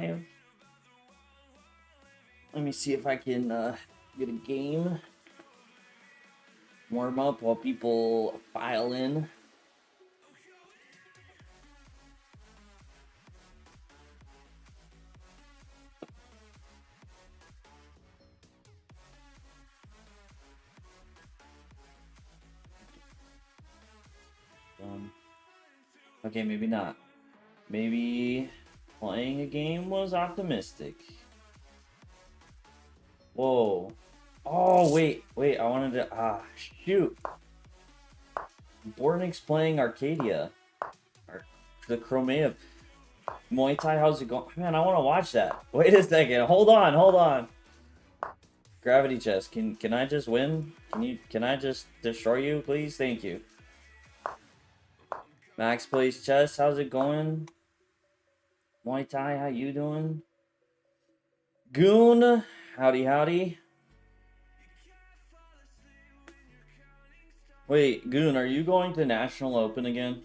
live. Let me see if I can get a game. Warm up while people file in. Okay, maybe not. Maybe playing a game was optimistic. Whoa. Oh, wait. I wanted to... shoot. Bornik's playing Arcadia. The Chromea. Muay Thai, how's it going? Man, I want to watch that. Wait a second. Hold on. Gravity chest. Can I just win? Can I just destroy you, please? Thank you. Max plays chess. How's it going? Muay Thai, how you doing? Goon, howdy. Wait, Goon, are you going to National Open again?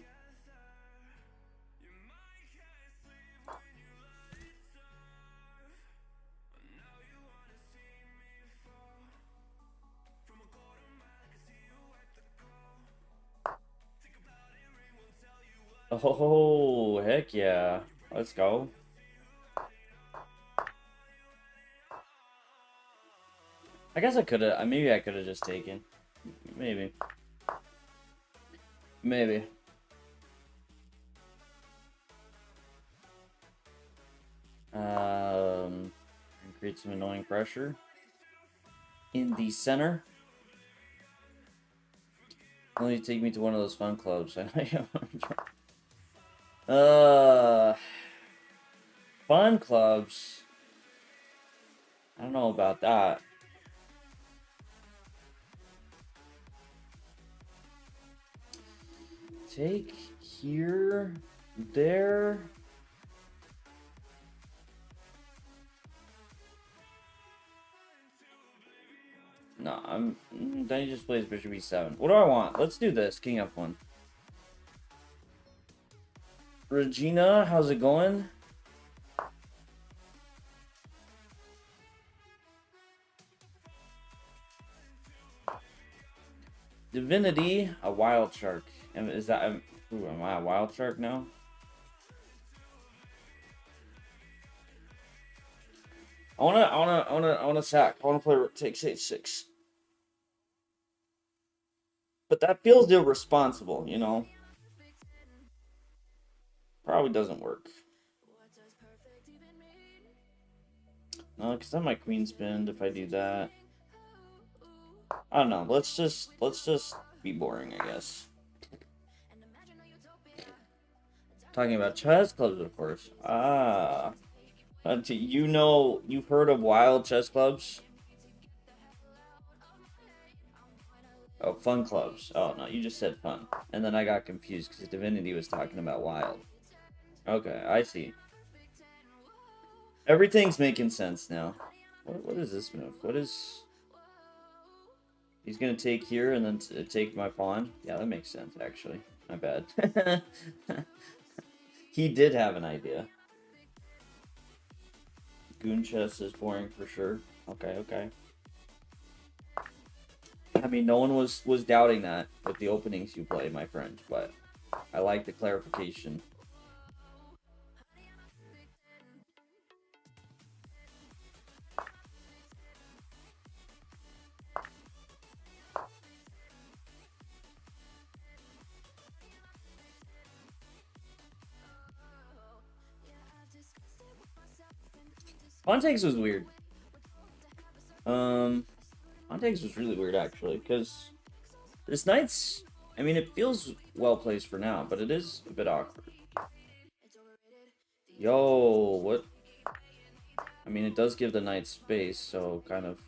Oh, heck yeah. Let's go. I guess I could have, maybe I could have just taken. Maybe. Create some annoying pressure. In the center. Only take me to one of those fun clubs. Fun clubs. I don't know about that. Take here, there. No, then he just plays Bishop E7. What do I want? Let's do this. King F1. Regina, how's it going? Divinity, a wild shark. And is that am I a wild shark now? I wanna sack. I wanna play takes h6. But that feels irresponsible, you know. Probably doesn't work. No, because then my queen spinned if I do that. I don't know. Let's just be boring, I guess. Talking about chess clubs, of course. You know, you've heard of wild chess clubs? Oh, fun clubs. Oh, no, you just said fun. And then I got confused because Divinity was talking about wild. Okay, I see. Everything's making sense now. What is this move? What is... He's gonna take here and then take my pawn? Yeah, that makes sense, actually. My bad. He did have an idea. Goon chess is boring for sure. Okay. I mean, no one was doubting that with the openings you play, my friend, but I like the clarification. Pawn takes was weird. Pawn takes was really weird, actually, because this knight's... I mean, it feels well placed for now, but it is a bit awkward. Yo, what? I mean, it does give the knight space, so kind of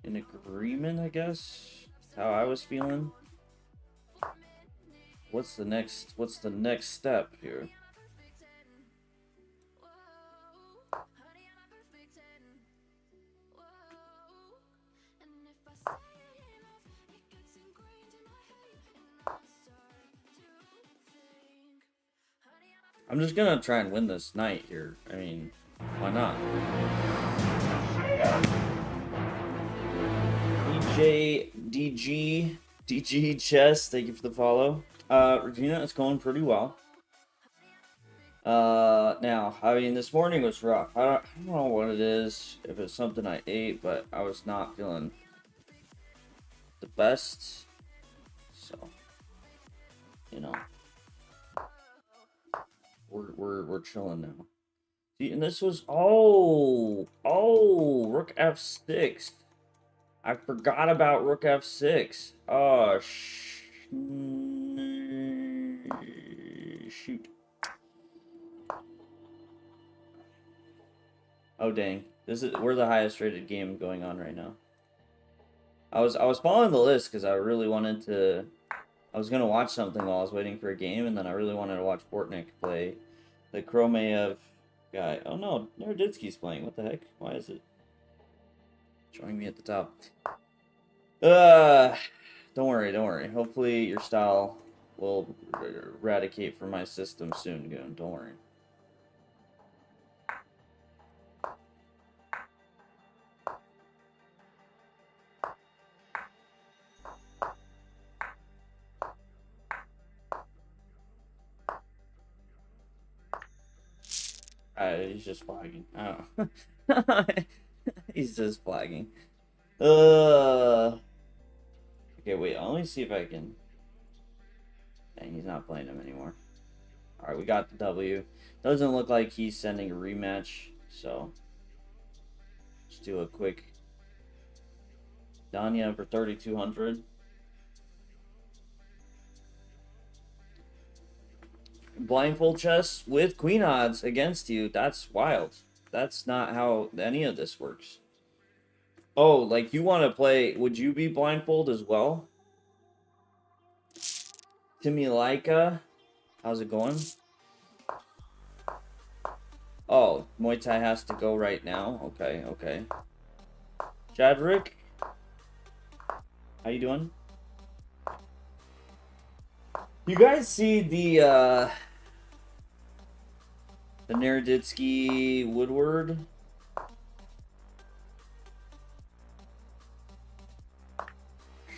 in agreement, I guess. How I was feeling. What's the next step here? I'm just gonna try and win this night here. I mean, why not? DG Chess, thank you for the follow. Regina, it's going pretty well. Now, I mean, this morning was rough. I don't know what it is, if it's something I ate, but I was not feeling the best. So, you know, we're chilling now. See, and this was Rook F6. I forgot about Rook F6. Oh shoot. Oh dang. We're the highest rated game going on right now. I was following the list because I really wanted to. I was gonna watch something while I was waiting for a game, and then I really wanted to watch Fortnite play the Chromeyev guy. Oh no, Naroditsky's playing. What the heck? Why is it showing me at the top? Don't worry. Hopefully your style will eradicate from my system soon. Don't worry. He's just flagging. Oh. He's just flagging. Okay, wait. Let me see if I can. Dang, he's not playing him anymore. Alright, we got the W. Doesn't look like he's sending a rematch, so let's do a quick Danya for 3,200. Blindfold chess with queen odds against you. That's wild. That's not how any of this works. Oh, like you want to play, would you be blindfold as well? Timmy Laika, how's it going? Oh, Muay Thai has to go right now. Okay. Jadrick, how you doing? You guys see the Naroditsky Woodward?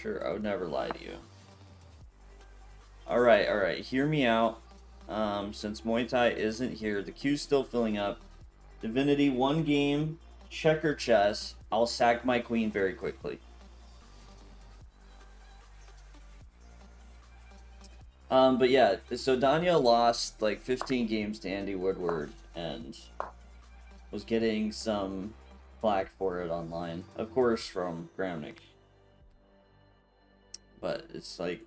Sure, I would never lie to you. Alright, hear me out. Since Muay Thai isn't here, the queue's still filling up. Divinity, one game, checker chess. I'll sack my queen very quickly. But yeah, so Danya lost like 15 games to Andy Woodward and was getting some flack for it online. Of course, from Gramnik. But it's like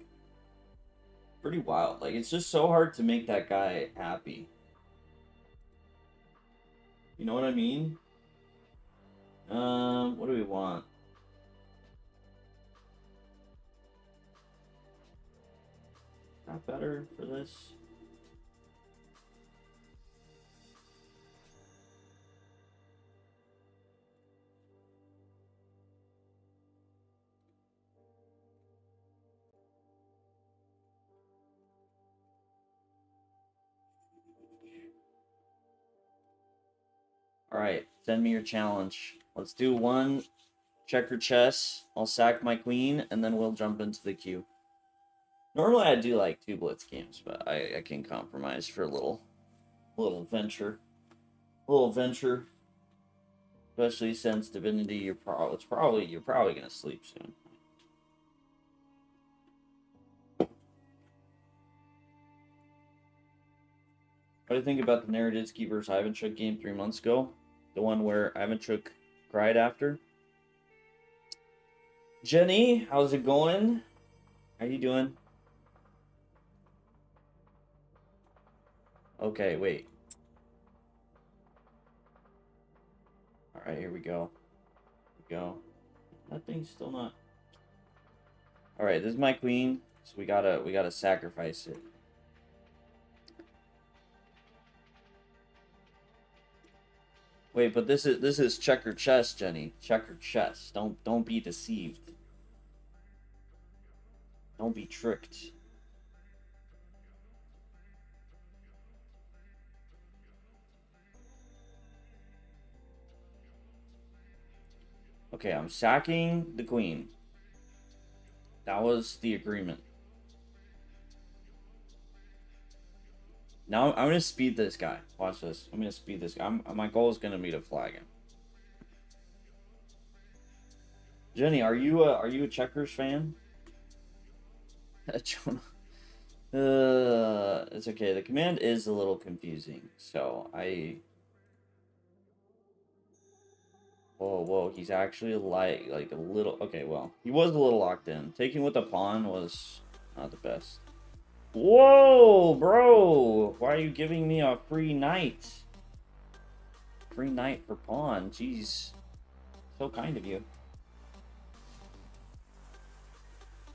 pretty wild. Like, it's just so hard to make that guy happy. You know what I mean? What do we want? Not better for this? Alright, send me your challenge. Let's do one checker chess. I'll sack my queen, and then we'll jump into the queue. Normally I do like 2 blitz games, but I can compromise for a little venture. Especially since Divinity, you're probably gonna sleep soon. What do you think about the Naroditsky versus Ivanchuk game 3 months ago? The one where Ivanchuk cried after? Jenny, how's it going? How you doing? Okay, wait. Alright, here we go. That thing's still not... Alright, this is my queen, so we gotta sacrifice it. Wait, but this is checker chess, Jenny. Checker chess. Don't be deceived. Don't be tricked. Okay, I'm sacking the queen. That was the agreement. Now I'm gonna speed this guy. Watch this. I'm gonna speed this guy. My goal is gonna be to flag him. Jenny, are you a checkers fan? Jonah. It's okay. The command is a little confusing, so whoa, he's actually like a little. Okay, well, he was a little locked in. Taking with the pawn was not the best. Whoa, bro! Why are you giving me a free knight? Free knight for pawn. Jeez, so kind of you.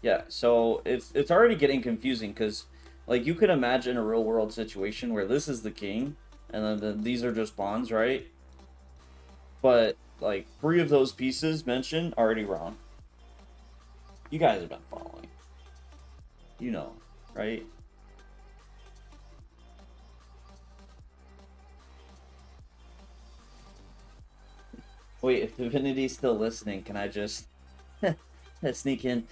Yeah, so it's already getting confusing because, like, you could imagine a real world situation where this is the king, and then these are just pawns, right? But like 3 of those pieces mentioned already wrong. You guys have been following, you know, right? Wait, if Divinity's still listening, can I just sneak in?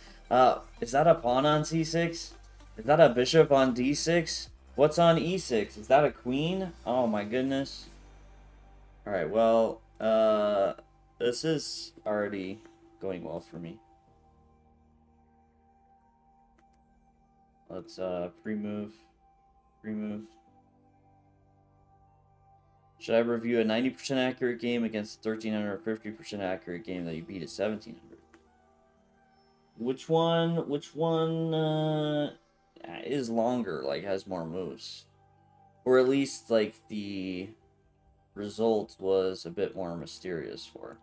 Is that a pawn on c6? Is that a bishop on d6? What's on e6? Is that a queen? Oh my goodness. Alright, well, this is already going well for me. Let's, pre-move. Pre-move. Should I review a 90% accurate game against a 1300 or 50% accurate game that you beat at 1700? Which one is longer, like has more moves? Or at least like the result was a bit more mysterious for.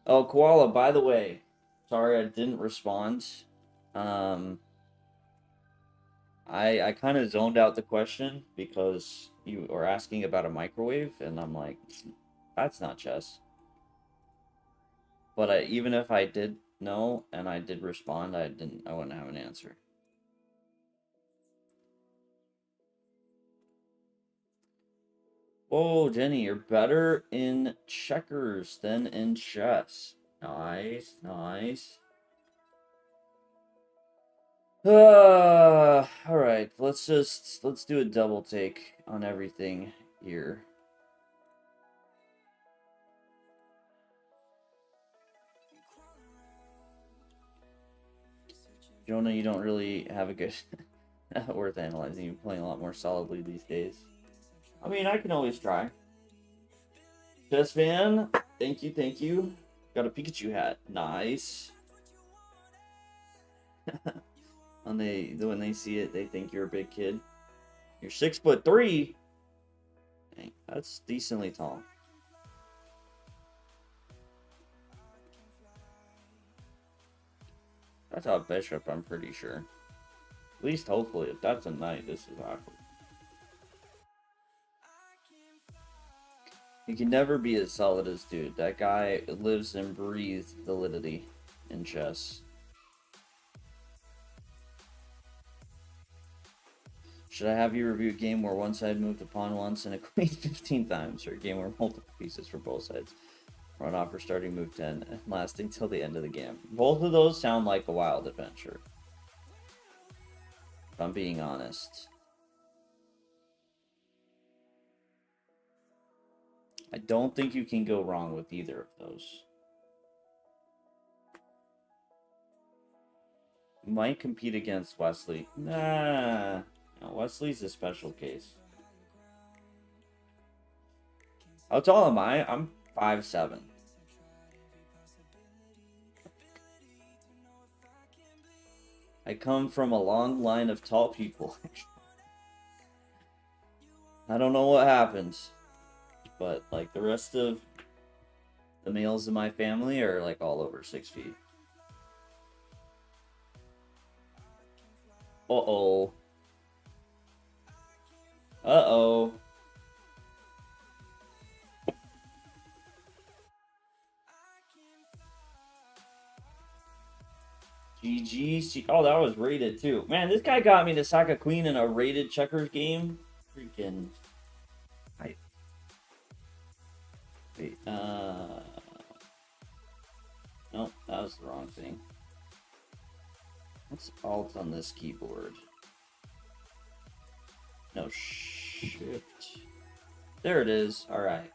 Oh, Koala, by the way, sorry I didn't respond. I kind of zoned out the question because you were asking about a microwave, and I'm like, that's not chess. But even if I did know and I did respond, I wouldn't have an answer. Whoa, Jenny, you're better in checkers than in chess. Nice, nice. All right, let's do a double take on everything here. Jonah, you don't really have a good worth analyzing. You're playing a lot more solidly these days. I mean, I can always try. Chess fan, thank you. Got a Pikachu hat. Nice. When they see it, they think you're a big kid. You're 6'3". Dang, that's decently tall. That's a bishop, I'm pretty sure. At least hopefully, if that's a knight, this is awkward. You can never be as solid as dude. That guy lives and breathes validity in chess. Should I have you review a game where one side moved a pawn once and a queen 15 times, or a game where multiple pieces for both sides run off for starting move 10 and lasting till the end of the game? Both of those sound like a wild adventure, if I'm being honest. I don't think you can go wrong with either of those. Might compete against Wesley. Nah. No, Wesley's a special case. How tall am I? I'm 5'7". I come from a long line of tall people. I don't know what happens, but like the rest of the males in my family are like all over 6 feet. Uh-oh. Uh-oh. GG. Oh, that was rated too. Man, this guy got me to sack a queen in a rated checkers game. Freaking. Wait. That was the wrong thing. What's Alt on this keyboard? No, Shift. There it is. Alright.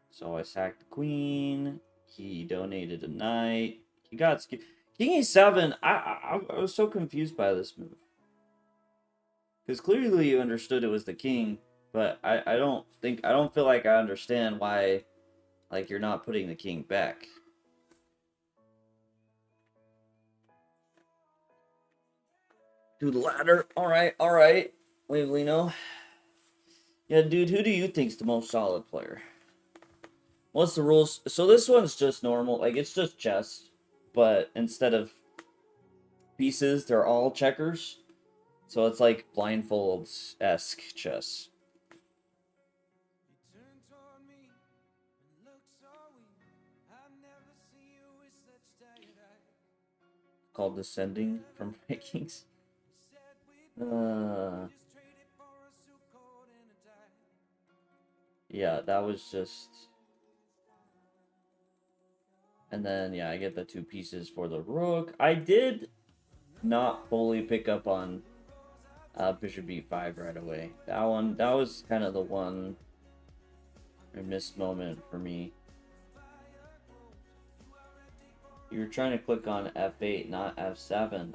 So I sacked the queen. He donated a knight. He got King E7. I was so confused by this move. Because clearly you understood it was the king, but I don't feel like I understand why, like, you're not putting the king back. Do the ladder. Alright. Wavelino. Yeah, dude, who do you think's the most solid player? What's the rules? So this one's just normal. Like, it's just chess. But instead of pieces, they're all checkers. So it's like blindfolds-esque chess. Called Descending from Vikings. Yeah, that was just... And then, yeah, I get the 2 pieces for the rook. I did not fully pick up on Bishop B5 right away. That was kind of the one missed moment for me. You were trying to click on F8, not F7.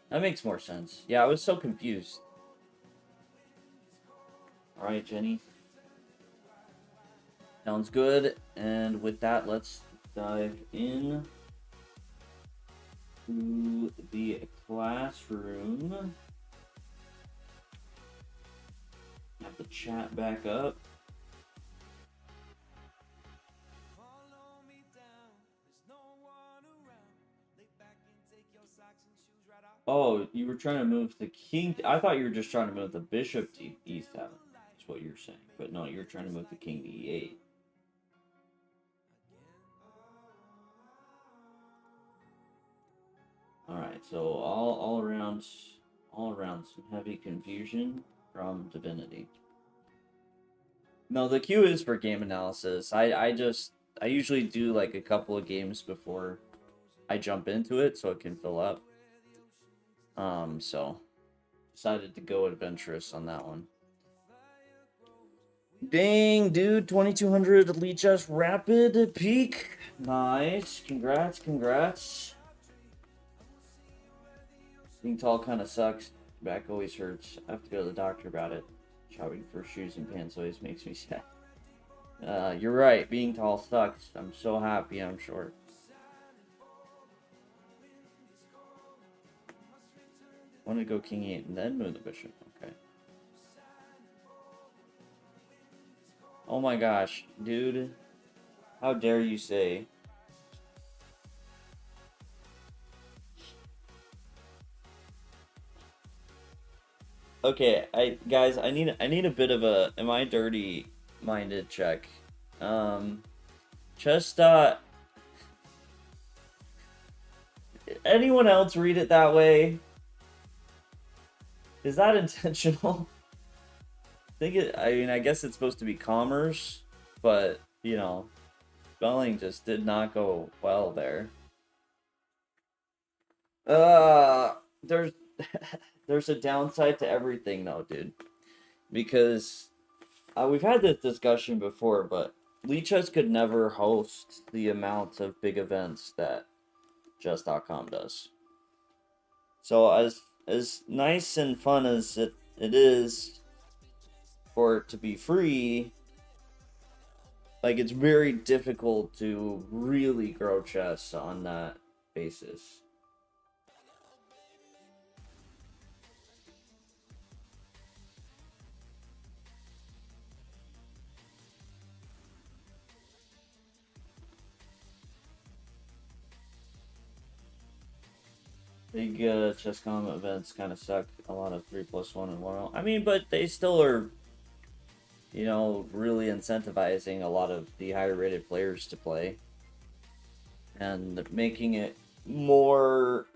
That makes more sense. Yeah, I was so confused. Alright, Jenny. Sounds good. And with that, let's dive in to the classroom. Have the chat back up. Oh, you were trying to move the king. I thought you were just trying to move the bishop to E7. That's what you're saying. But no, you're trying to move the king to E8. Alright, so all around some heavy confusion from Divinity. No, the Q is for game analysis. I usually do like a couple of games before I jump into it so it can fill up. So decided to go adventurous on that one. Dang, dude, 2200 Elite Chess Rapid Peak. Nice. Congrats. Being tall kind of sucks. Back always hurts. I have to go to the doctor about it. Shopping for shoes and pants always makes me sad. You're right. Being tall sucks. I'm so happy I'm short. Want to go king 8 and then move the bishop. Okay. Oh my gosh, dude. How dare you say... Okay, guys, I need a bit of a am I dirty minded check. Chess dot. Anyone else read it that way? Is that intentional? I mean, I guess it's supposed to be commerce, but you know, spelling just did not go well there. There's a downside to everything though, dude. Because we've had this discussion before, but Lichess could never host the amount of big events that chess.com does. So as nice and fun as it is for it to be free, like it's very difficult to really grow chess on that basis. Big chess.com events kind of suck. A lot of 3+1 and 1-0. I mean, but they still are, you know, really incentivizing a lot of the higher rated players to play. And making it more...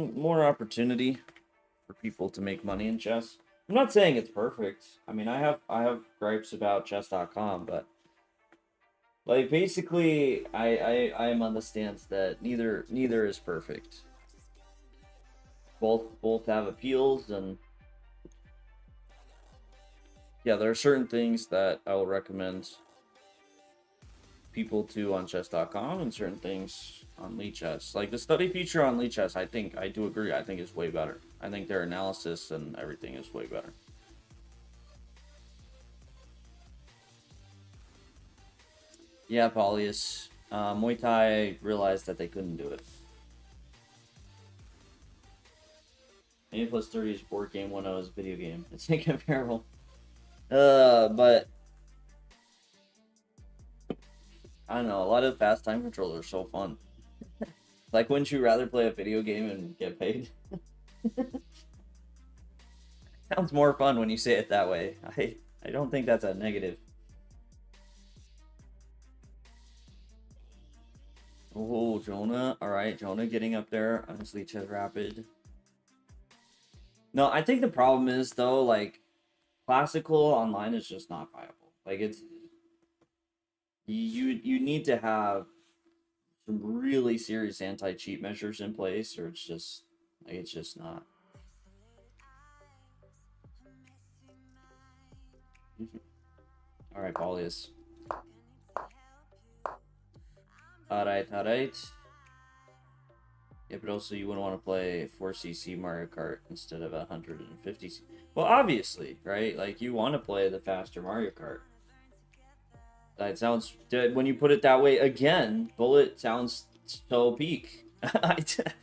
more opportunity for people to make money in chess. I'm not saying it's perfect. I mean, I have gripes about chess.com, but like basically I am on the stance that neither is perfect. Both have appeals, and yeah, there are certain things that I will recommend people to on chess.com and certain things on Lichess. Like the study feature on Lichess, I do agree, I think is way better. I think their analysis and everything is way better. Yeah, Paulius. Muay Thai realized that they couldn't do it. A plus 30 is board game, 1.0 is video game. It's incomparable. But I don't know, a lot of fast time controllers are so fun. Like, wouldn't you rather play a video game and get paid? Sounds more fun when you say it that way. I don't think that's a negative. Oh, Jonah. Alright, Jonah getting up there. Honestly, Chess Rapid. No, I think the problem is, though, like, classical online is just not viable. Like, it's... You need to have some really serious anti-cheat measures in place, or it's just... Like, it's just not. Alright, Paulius. Alright. Yeah, but also you wouldn't want to play 4cc Mario Kart instead of 150cc. Well, obviously, right? Like, you want to play the faster Mario Kart. That sounds... When you put it that way, again, Bullet sounds so peak. Lichess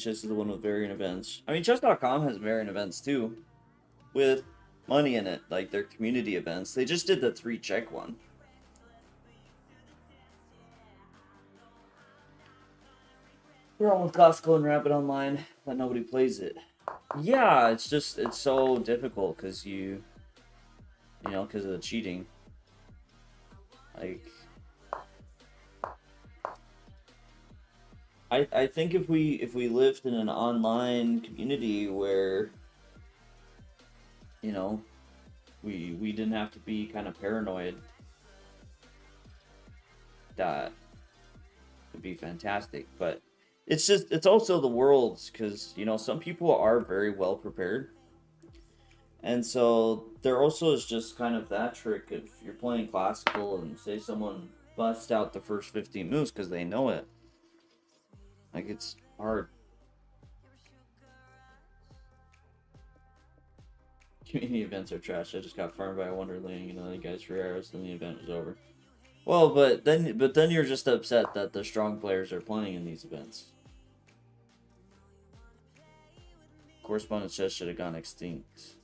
is the one with variant events. I mean, chess.com has variant events too, with money in it, like their community events. They just did the 3-check one. We're on with classical and rapid online, but nobody plays it. Yeah, it's so difficult because because of the cheating. Like, I think if we lived in an online community where, we didn't have to be kind of paranoid, that would be fantastic. But it's also the world, because some people are very well prepared, and so there also is just kind of that trick if you're playing classical and say someone busts out the first 15 moves because they know it. Like, it's hard. Community events are trash. I just got farmed by a Wonderling and other guys for arrows, then the event was over. Well, but then you're just upset that the strong players are playing in these events. Correspondence chess should have gone extinct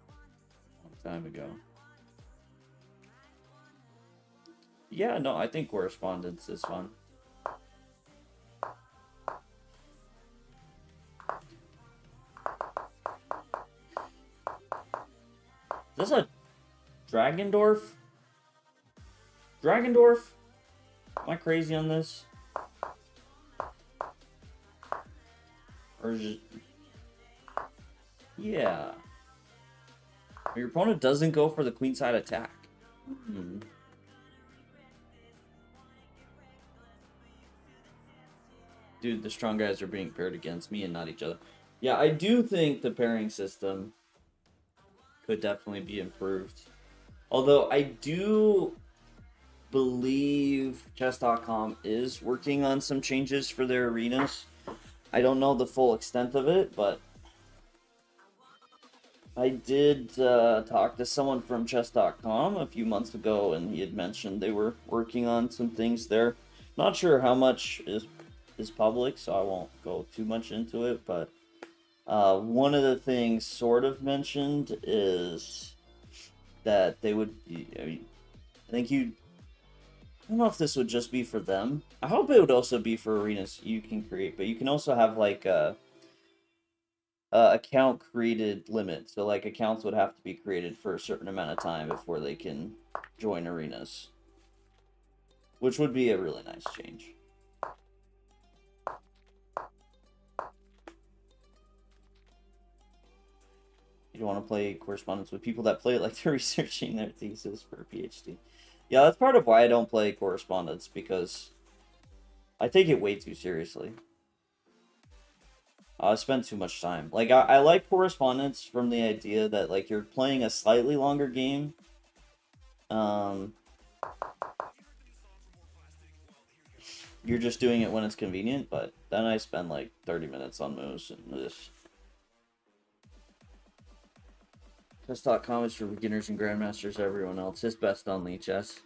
a long time ago. Yeah, no, I think correspondence is fun. Is this a Dragendorf? Dragendorf? Am I crazy on this? Or is it... Yeah. Your opponent doesn't go for the queenside attack. Dude, the strong guys are being paired against me and not each other. Yeah, I do think the pairing system could definitely be improved. Although I do believe chess.com is working on some changes for their arenas. I don't know the full extent of it, but I did talk to someone from chess.com a few months ago, and he had mentioned they were working on some things there. Not sure how much is public, so I won't go too much into it, but one of the things sort of mentioned is that they would, I don't know if this would just be for them. I hope it would also be for arenas you can create, but you can also have like account created limit. So like accounts would have to be created for a certain amount of time before they can join arenas, which would be a really nice change. You don't want to play correspondence with people that play it like they're researching their thesis for a PhD. Yeah, that's part of why I don't play correspondence, because I take it way too seriously. I spend too much time. Like, I like correspondence from the idea that, like, you're playing a slightly longer game. You're just doing it when it's convenient, but then I spend, like, 30 minutes on moves and this. Chess.com is for beginners and grandmasters, everyone else. It's best on Lee Chess.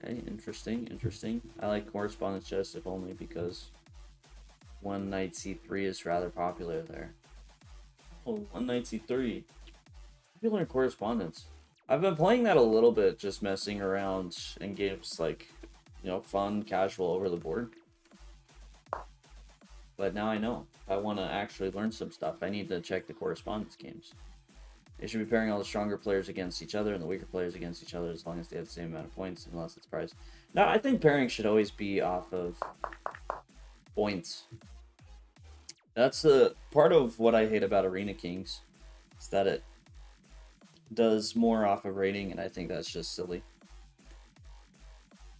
Okay, interesting, interesting. I like correspondence chess, if only because one knight c3 is rather popular there. Oh, one knight c3. Popular in correspondence. I've been playing that a little bit, just messing around in games like, you know, fun, casual, over the board. But now I know. If I want to actually learn some stuff, I need to check the correspondence games. They should be pairing all the stronger players against each other and the weaker players against each other, as long as they have the same amount of points, unless it's prize. No, I think pairing should always be off of points. That's the part of what I hate about Arena Kings, is that it does more off of rating, and I think that's just silly.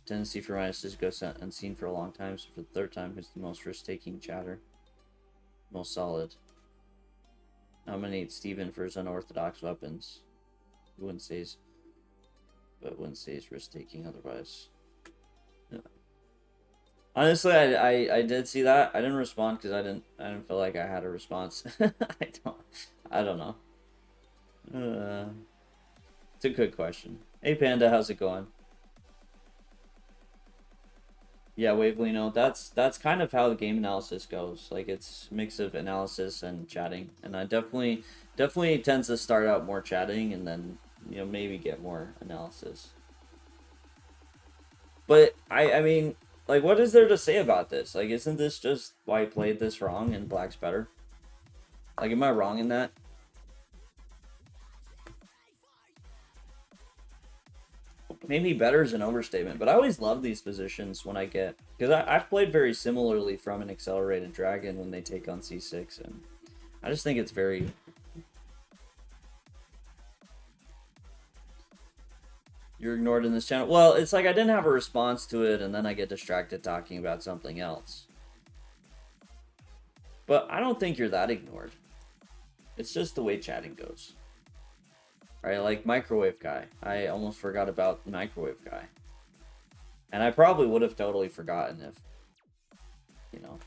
Tendency for minuses to go unseen for a long time, so for the third time, who's the most risk-taking chatter? Most solid. Nominate Steven for his unorthodox weapons. He wouldn't say he's, but wouldn't say he's risk-taking otherwise. Yeah. Honestly, I did see that. I didn't respond because I didn't feel like I had a response. I don't know. It's a good question. Hey Panda, how's it going? Yeah, Wavelino, that's kind of how the game analysis goes. Like, it's a mix of analysis and chatting, and I definitely tends to start out more chatting and then, you know, maybe get more analysis. But I mean, like, what is there to say about this? Like, isn't this just why I played this wrong and black's better? Like, am I wrong in that? Maybe better is an overstatement, but I always love these positions when I get, because I've played very similarly from an accelerated dragon when they take on c6, and I just think it's very... You're ignored in this channel. Well, it's like I didn't have a response to it, and then I get distracted talking about something else. But I don't think you're that ignored. It's just the way chatting goes. Right, like Microwave Guy. I almost forgot about Microwave Guy. And I probably would have totally forgotten if, you know,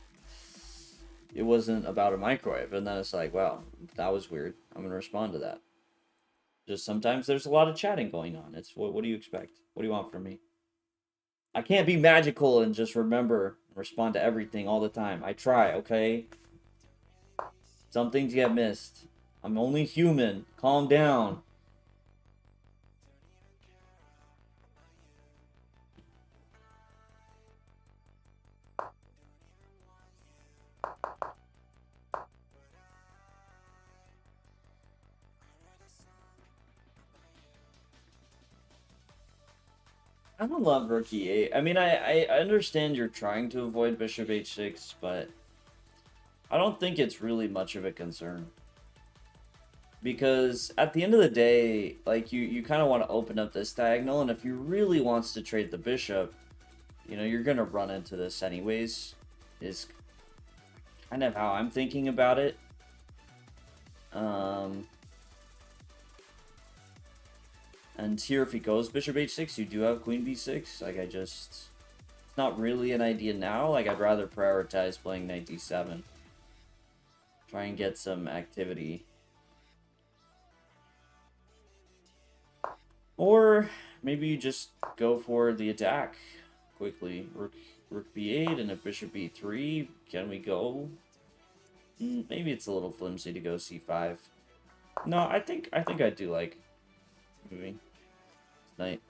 it wasn't about a microwave. And then it's like, wow, that was weird. I'm going to respond to that. Just sometimes there's a lot of chatting going on. It's what do you expect? What do you want from me? I can't be magical and just remember and respond to everything all the time. I try, okay? Some things get missed. I'm only human. Calm down. I don't love rook e8. I mean, I understand you're trying to avoid bishop h6, but I don't think it's really much of a concern. Because at the end of the day, like, you kind of want to open up this diagonal, and if you really wants to trade the bishop, you know, you're going to run into this anyways, is kind of how I'm thinking about it. And here, if he goes bishop h6, you do have queen b6. Like, it's not really an idea now. Like, I'd rather prioritize playing knight d7. Try and get some activity. Or maybe you just go for the attack quickly. Rook b8 and a bishop b3. Can we go? Maybe it's a little flimsy to go c5. No, I think I do like moving knight.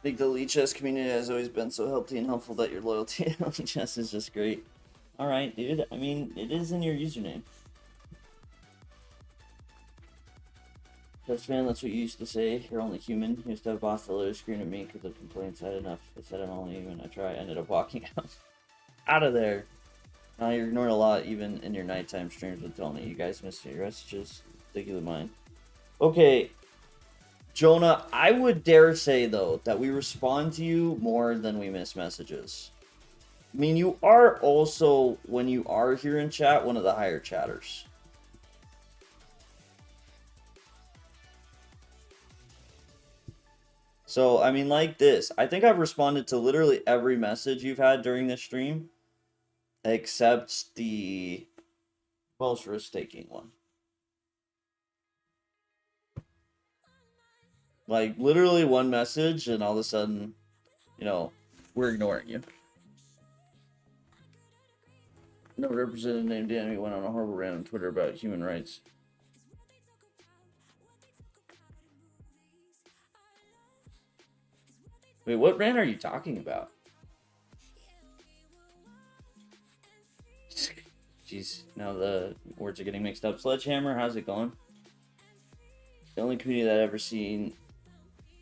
think the Elite Chess community has always been so healthy and helpful that your loyalty to Elite Chess is just great. Alright, dude. I mean, it is in your username. Chess fan, that's what you used to say. You're only human. You used to have a boss that literally screamed at me because of complaints. I had enough. I said I'm only human. I tried. I ended up walking out. Out of there. Now you're ignoring a lot, even in your nighttime streams with Tony. You guys missed your messages. Thank you to mine. Okay. Jonah, I would dare say, though, that we respond to you more than we miss messages. I mean, you are also, when you are here in chat, one of the higher chatters. So, I mean, like this. I think I've responded to literally every message you've had during this stream. Except the most risk-taking one. Like, literally one message, and all of a sudden, you know, we're ignoring you. No representative named Danny went on a horrible rant on Twitter about human rights. Wait, what rant are you talking about? Jeez, now the words are getting mixed up. Sledgehammer, how's it going? The only community that I've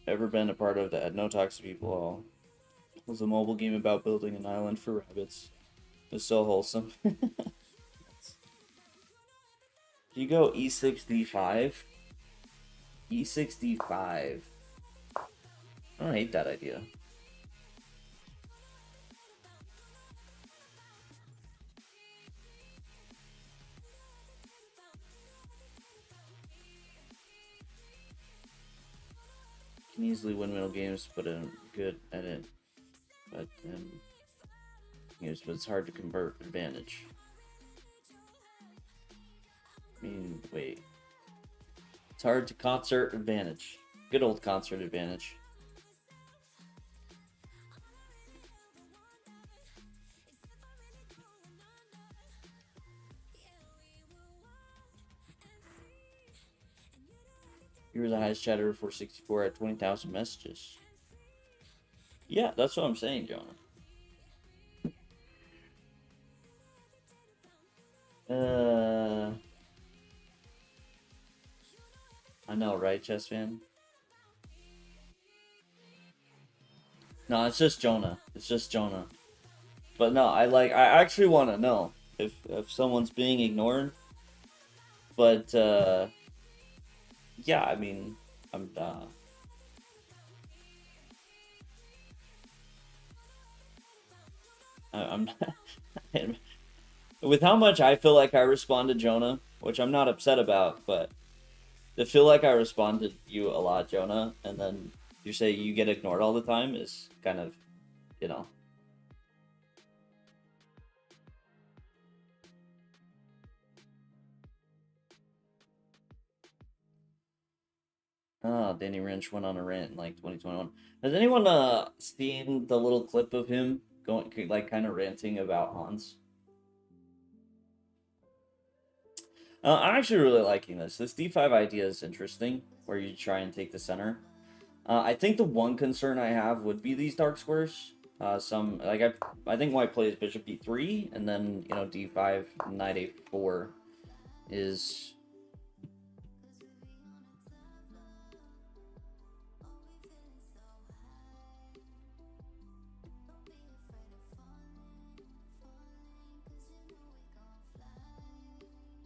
ever been a part of that had no toxic people at all was a mobile game about building an island for rabbits. It was so wholesome. You go E6, D5. E6, D5. I don't hate that idea. Can easily win middle games, but I'm good at it. But it's hard to convert advantage. I mean, wait. It's hard to concert advantage. Good old concert advantage. You were the highest chatter before 64 at 20,000 messages. Yeah, that's what I'm saying, Jonah. I know, right, chess fan? No, it's just Jonah. It's just Jonah. But no, I actually want to know if someone's being ignored. But yeah, I mean, I'm with how much I feel like I respond to Jonah, which I'm not upset about, but to feel like I responded to you a lot, Jonah, and then you say you get ignored all the time is kind of, you know. Oh, Danny Rynch went on a rant in like 2021. Has anyone seen the little clip of him going like kind of ranting about Hans? I'm actually really liking this. This D5 idea is interesting, where you try and take the center. I think the one concern I have would be these dark squares. I think white plays bishop d3, and then d5, knight a4 is.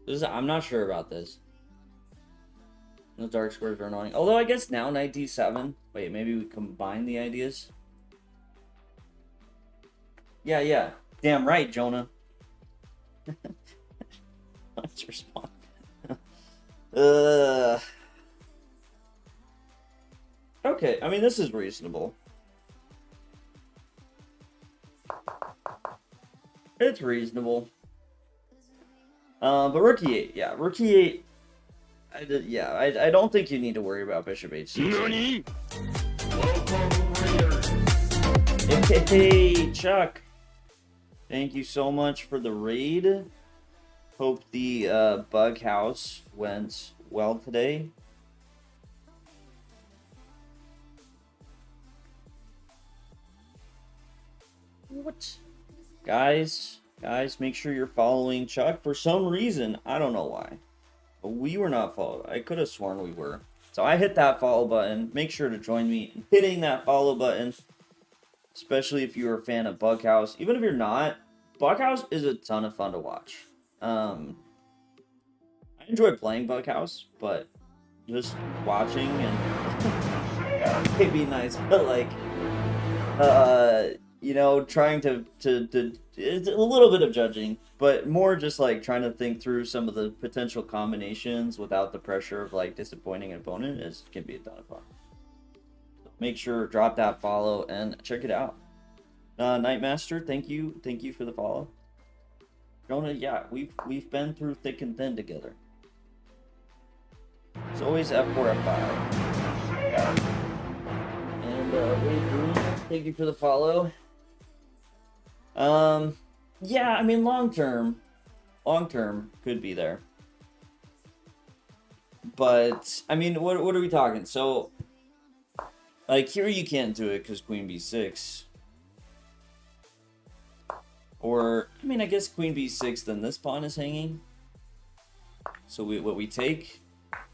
I'm not sure about this. The dark squares are annoying. Although I guess now knight d7. Wait, maybe we combine the ideas? Yeah. Damn right, Jonah. Let's respond. Okay, I mean, this is reasonable. It's reasonable. But rook e8, yeah, rook e8. I don't think you need to worry about bishop h6. Hey, Chuck. Thank you so much for the raid. Hope the bug house went well today. What? Guys, make sure you're following Chuck. For some reason, I don't know why, but we were not followed. I could have sworn we were. So I hit that follow button. Make sure to join me in hitting that follow button, especially if you're a fan of Bughouse. Even if you're not, Bughouse is a ton of fun to watch. I enjoy playing Bughouse, but just watching and maybe nice, but like you know, trying to it's a little bit of judging, but more just like trying to think through some of the potential combinations without the pressure of like disappointing an opponent can be a ton of fun. So make sure drop that follow and check it out. Nightmaster, thank you for the follow. Jonah, yeah, we've been through thick and thin together. It's always F4, F5. And Wade, thank you for the follow. Yeah, I mean, long term could be there. But I mean, what are we talking? So, like here you can't do it because Queen B6. Or I mean, I guess Queen B6. Then this pawn is hanging. So what we take?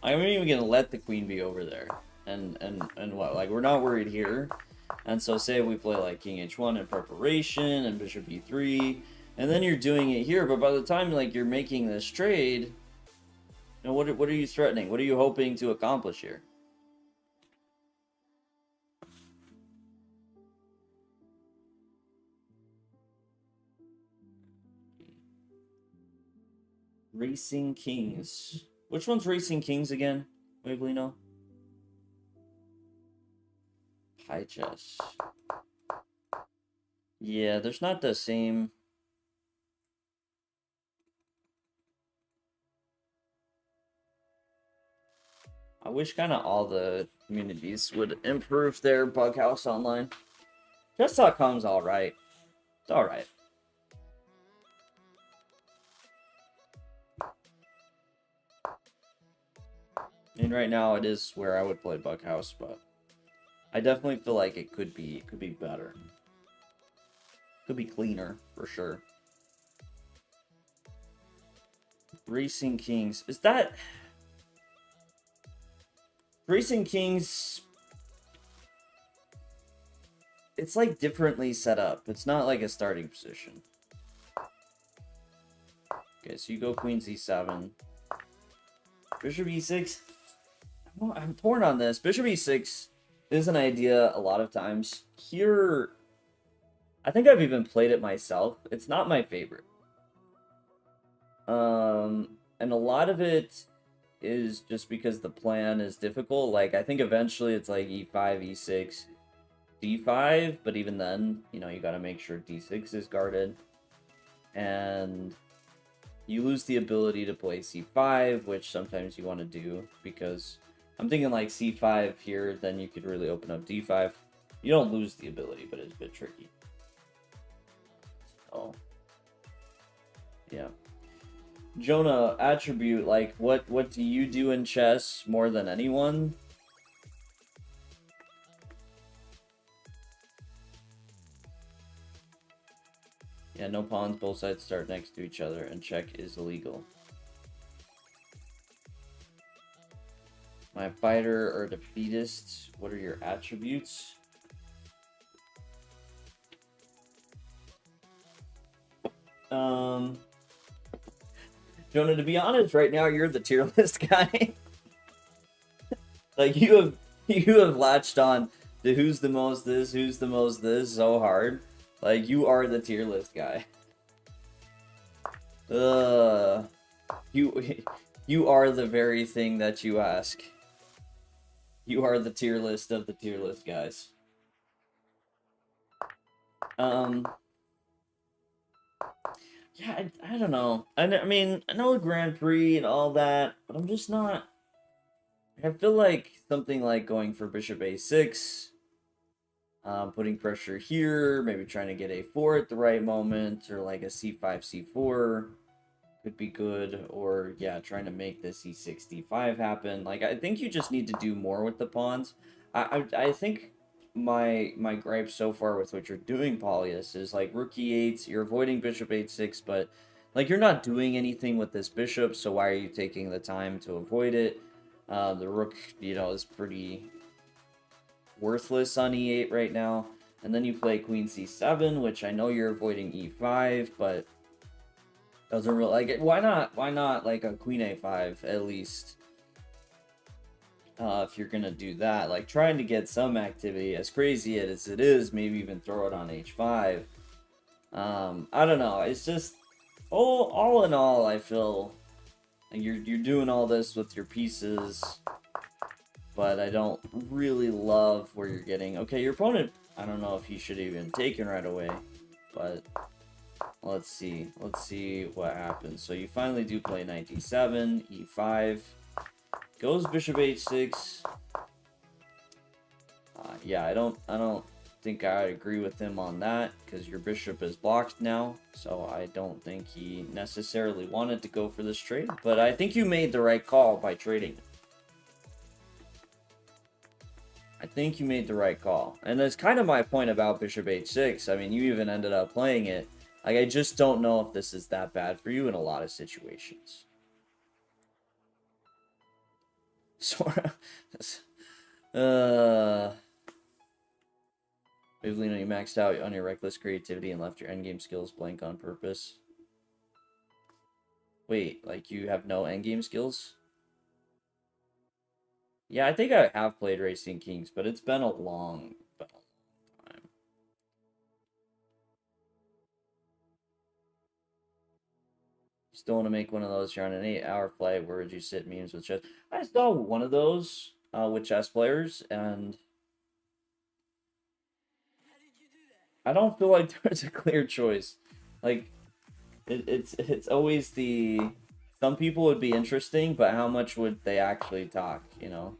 I'm even gonna let the Queen be over there, and what? Like we're not worried here. And so say we play like King H1 in preparation and Bishop E3, and then you're doing it here, but by the time like you're making this trade, you know, what are you threatening? What are you hoping to accomplish here? Racing Kings. Which one's Racing Kings again? Wigglyno? High chess. Yeah, there's not the same. I wish kind of all the communities would improve their Bughouse online. Chess.com's alright. It's alright. I mean, right now it is where I would play Bughouse, but I definitely feel like it could be better. Could be cleaner, for sure. Racing Kings. Is that... Racing Kings... It's like differently set up. It's not like a starting position. Okay, so you go Queen C7. Bishop E6. I'm torn on this. Bishop E6 is an idea a lot of times. Here, I think I've even played it myself. It's not my favorite. And a lot of it is just because the plan is difficult. Like, I think eventually it's like E5, E6, D5, but even then, you know, you gotta make sure D6 is guarded. And you lose the ability to play C5, which sometimes you want to do, because I'm thinking like C5 here, then you could really open up D5. You don't lose the ability, but it's a bit tricky. Oh. Yeah. Jonah, attribute, like, what do you do in chess more than anyone? Yeah, no pawns, both sides start next to each other, and check is illegal. My fighter or defeatist, what are your attributes? Jonah, to be honest, right now you're the tier list guy. Like you have latched on to who's the most this so hard. Like you are the tier list guy. You are the very thing that you ask. You are the tier list of the tier list guys. Yeah, I don't know. I mean, I know the Grand Prix and all that, but I'm just not... I feel like something like going for Bishop A6, putting pressure here, maybe trying to get A4 at the right moment, or like a C5, C4 could be good, or yeah, trying to make this E6, D5 happen. Like, I think you just need to do more with the pawns. I think my gripe so far with what you're doing, Paulius, is like rook e8, you're avoiding bishop h6, but like you're not doing anything with this bishop, so why are you taking the time to avoid it? The rook, you know, is pretty worthless on e8 right now. And then you play queen c7, which I know you're avoiding e5, but doesn't really like it. Why not like a queen a5 at least? If you're gonna do that, like trying to get some activity, as crazy as it is, maybe even throw it on h5. I don't know. It's just all in all, I feel like you're doing all this with your pieces, but I don't really love where you're getting. Okay, your opponent, I don't know if he should have even taken right away, but let's see what happens. So you finally do play knight d7, e5. Goes bishop h6. Yeah, I don't think I agree with him on that, because your bishop is blocked now, so I don't think he necessarily wanted to go for this trade, but I think you made the right call by trading it. I think you made the right call. And that's kind of my point about bishop h6. I mean, you even ended up playing it. Like, I just don't know if this is that bad for you in a lot of situations. Sora. Evelina, you maxed out on your reckless creativity and left your endgame skills blank on purpose. Wait, like you have no endgame skills? Yeah, I think I have played Racing Kings, but it's been a long time. You still want to make one of those? You're on an 8-hour flight. Where would you sit? Memes with chess. I saw one of those with chess players, and I don't feel like there's a clear choice. Like, it's always the... Some people would be interesting, but how much would they actually talk, you know?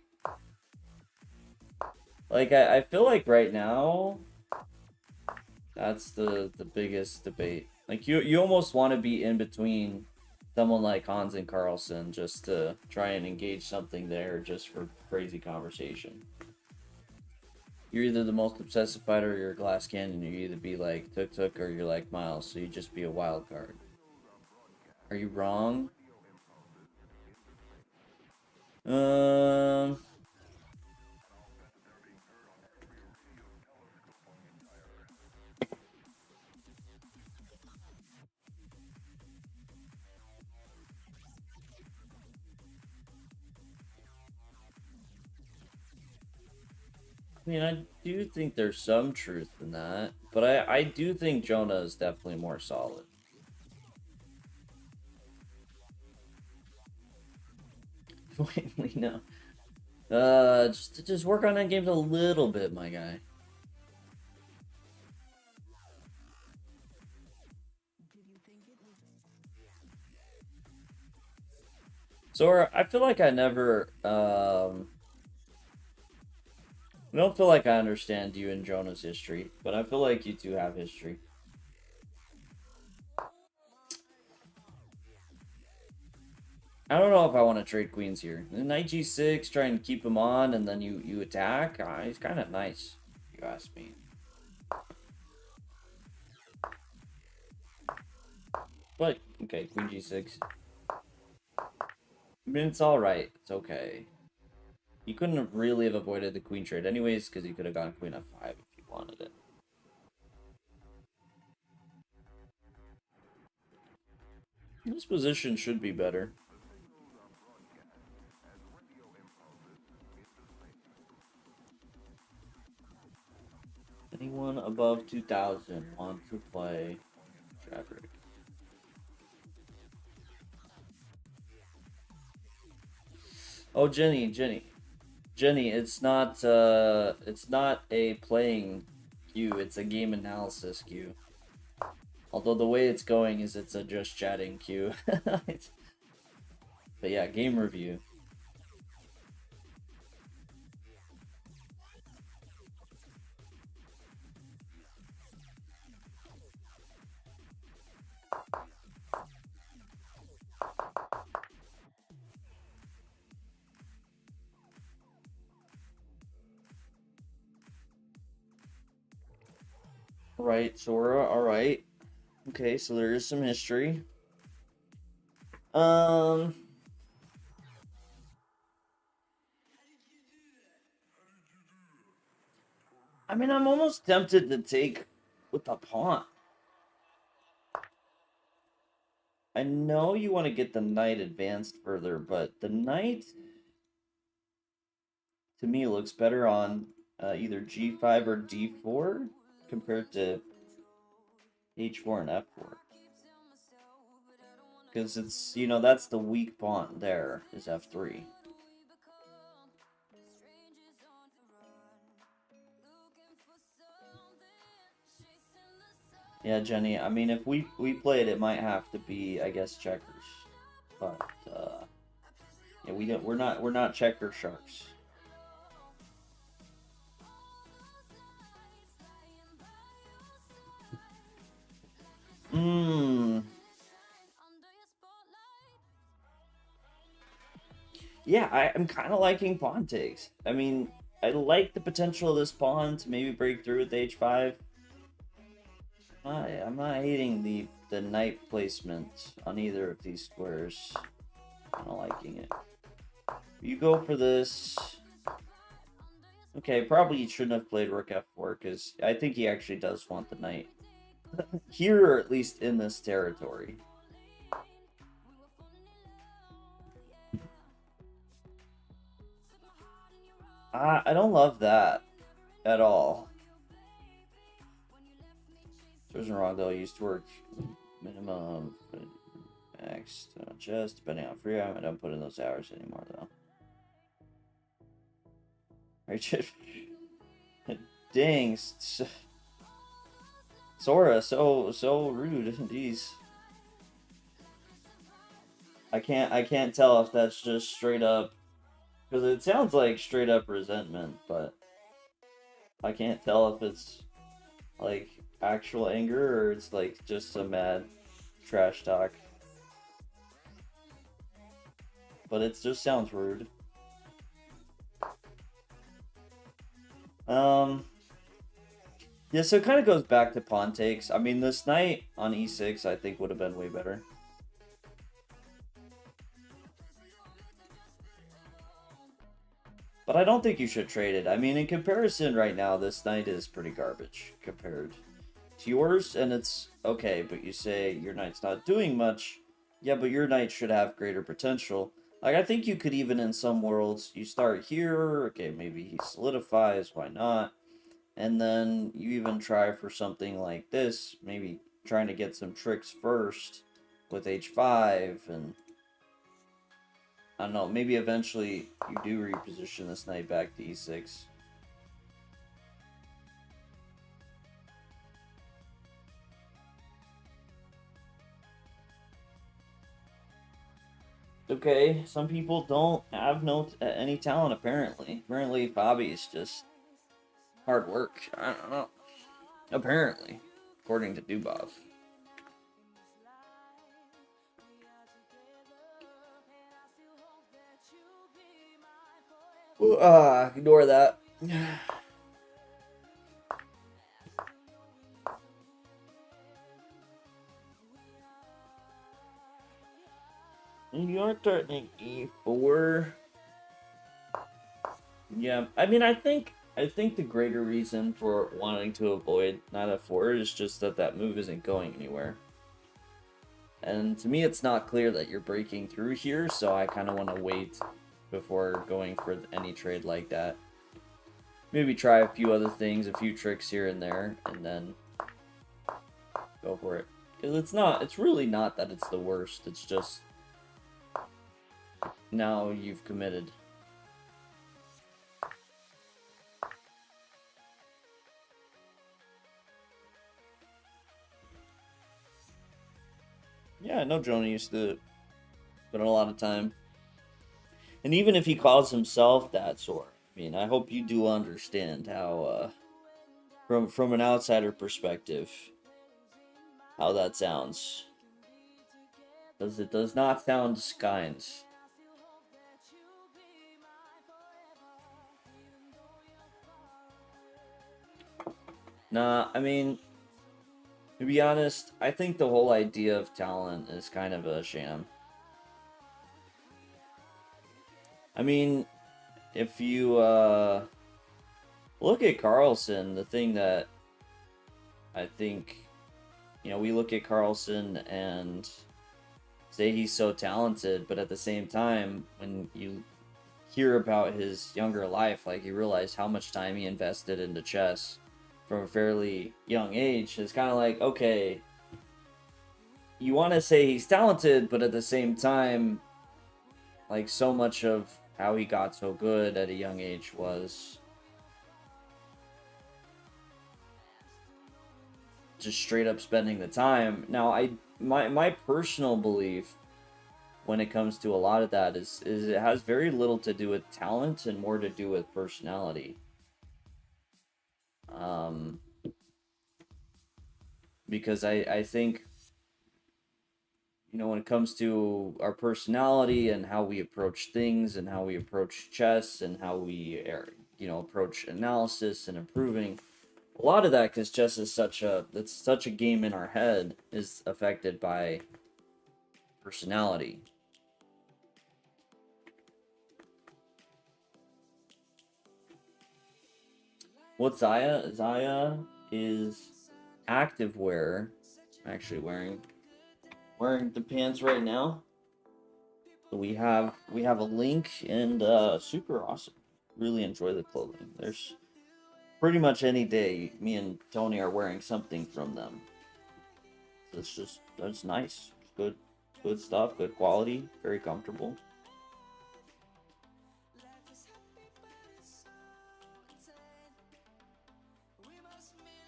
Like, I feel like right now, that's the biggest debate. Like, you almost want to be in between someone like Hans and Carlsen just to try and engage something there just for crazy conversation. You're either the most obsessive fighter or you're a glass cannon. You either be like Tuk or you're like Miles, so you just be a wild card. Are you wrong? I mean, I do think there's some truth in that, but I do think Jonah is definitely more solid. Wait, Lena. Just work on that games a little bit, my guy. So I feel like I never, I don't feel like I understand you and Jonah's history, but I feel like you two have history. I don't know if I want to trade queens here. Knight g6, trying to keep him on, and then you attack. He's kind of nice, if you ask me. But, okay, queen g6. I mean, it's alright. It's okay. You couldn't have really have avoided the queen trade anyways, because you could have gone queen f5 if you wanted it. This position should be better. Anyone above 2,000 want to play Traffic? Oh, Jenny, it's not a playing queue, it's a game analysis queue. Although the way it's going is it's a just chatting queue. But yeah, game review. Right, Sora, alright. Okay, so there is some history. Um, I mean, I'm almost tempted to take with the pawn. I know you want to get the knight advanced further, but the knight, to me, looks better on either g5 or d4 compared to h4 and f4. Because it's, you know, that's the weak pawn there, is f3. Yeah, Jenny, I mean, if we play it, it might have to be, I guess, checkers. But, yeah, we're not checker sharks. Yeah, I'm kind of liking pawn takes. I mean, I like the potential of this pawn to maybe break through with h5. I'm not hating the knight placement on either of these squares. Kind of liking it. You go for this. Okay, probably you shouldn't have played rook f4 because I think he actually does want the knight. Here, or at least in this territory. I don't love that at all. So isn't wrong though. I used to work minimum, max, just depending on free. I don't put in those hours anymore though. Right? Dang, Sora, so rude. Jeez. I can't tell if that's just straight up, because it sounds like straight up resentment, but I can't tell if it's like actual anger or it's like just some mad trash talk. But it just sounds rude. Yeah, so it kind of goes back to pawn takes. I mean, this knight on e6 I think would have been way better. But I don't think you should trade it. I mean, in comparison right now, this knight is pretty garbage compared to yours, and it's okay, but you say your knight's not doing much. Yeah, but your knight should have greater potential. Like, I think you could even in some worlds, you start here, okay, maybe he solidifies, why not? And then you even try for something like this, maybe trying to get some tricks first with h5, and I don't know, maybe eventually you do reposition this knight back to e6. Okay, some people don't have any talent apparently. Apparently Bobby is just hard work. I don't know. Apparently, according to Dubov. Ignore that. You're threatening e4. Yeah, I mean, I think the greater reason for wanting to avoid knight f4 is just that that move isn't going anywhere. And to me, it's not clear that you're breaking through here, so I kind of want to wait before going for any trade like that. Maybe try a few other things, a few tricks here and there, and then go for it. Because it's really not that it's the worst, it's just now you've committed. Yeah, I know Jonah used to spend a lot of time. And even if he calls himself that sort, I mean, I hope you do understand how, from an outsider perspective, how that sounds. Because it does not sound kind. Nah, I mean, To be honest, I think the whole idea of talent is kind of a sham. I mean, if you look at Carlson, the thing that I think, we look at Carlson and say he's so talented, but at the same time, when you hear about his younger life, like, you realize how much time he invested into chess from a fairly young age. It's kind of like, okay, you want to say he's talented, but at the same time, like, so much of how he got so good at a young age was just straight up spending the time. Now, my personal belief when it comes to a lot of that is it has very little to do with talent and more to do with personality. Because I think, when it comes to our personality and how we approach things and how we approach chess and how we, approach analysis and improving, a lot of that, because chess is such a game in our head, is affected by personality. What's Zyia? Zyia is activewear. I'm actually wearing the pants right now. So we have a link, and super awesome. Really enjoy the clothing. There's pretty much any day me and Tony are wearing something from them. So that's nice. It's good stuff, good quality, very comfortable.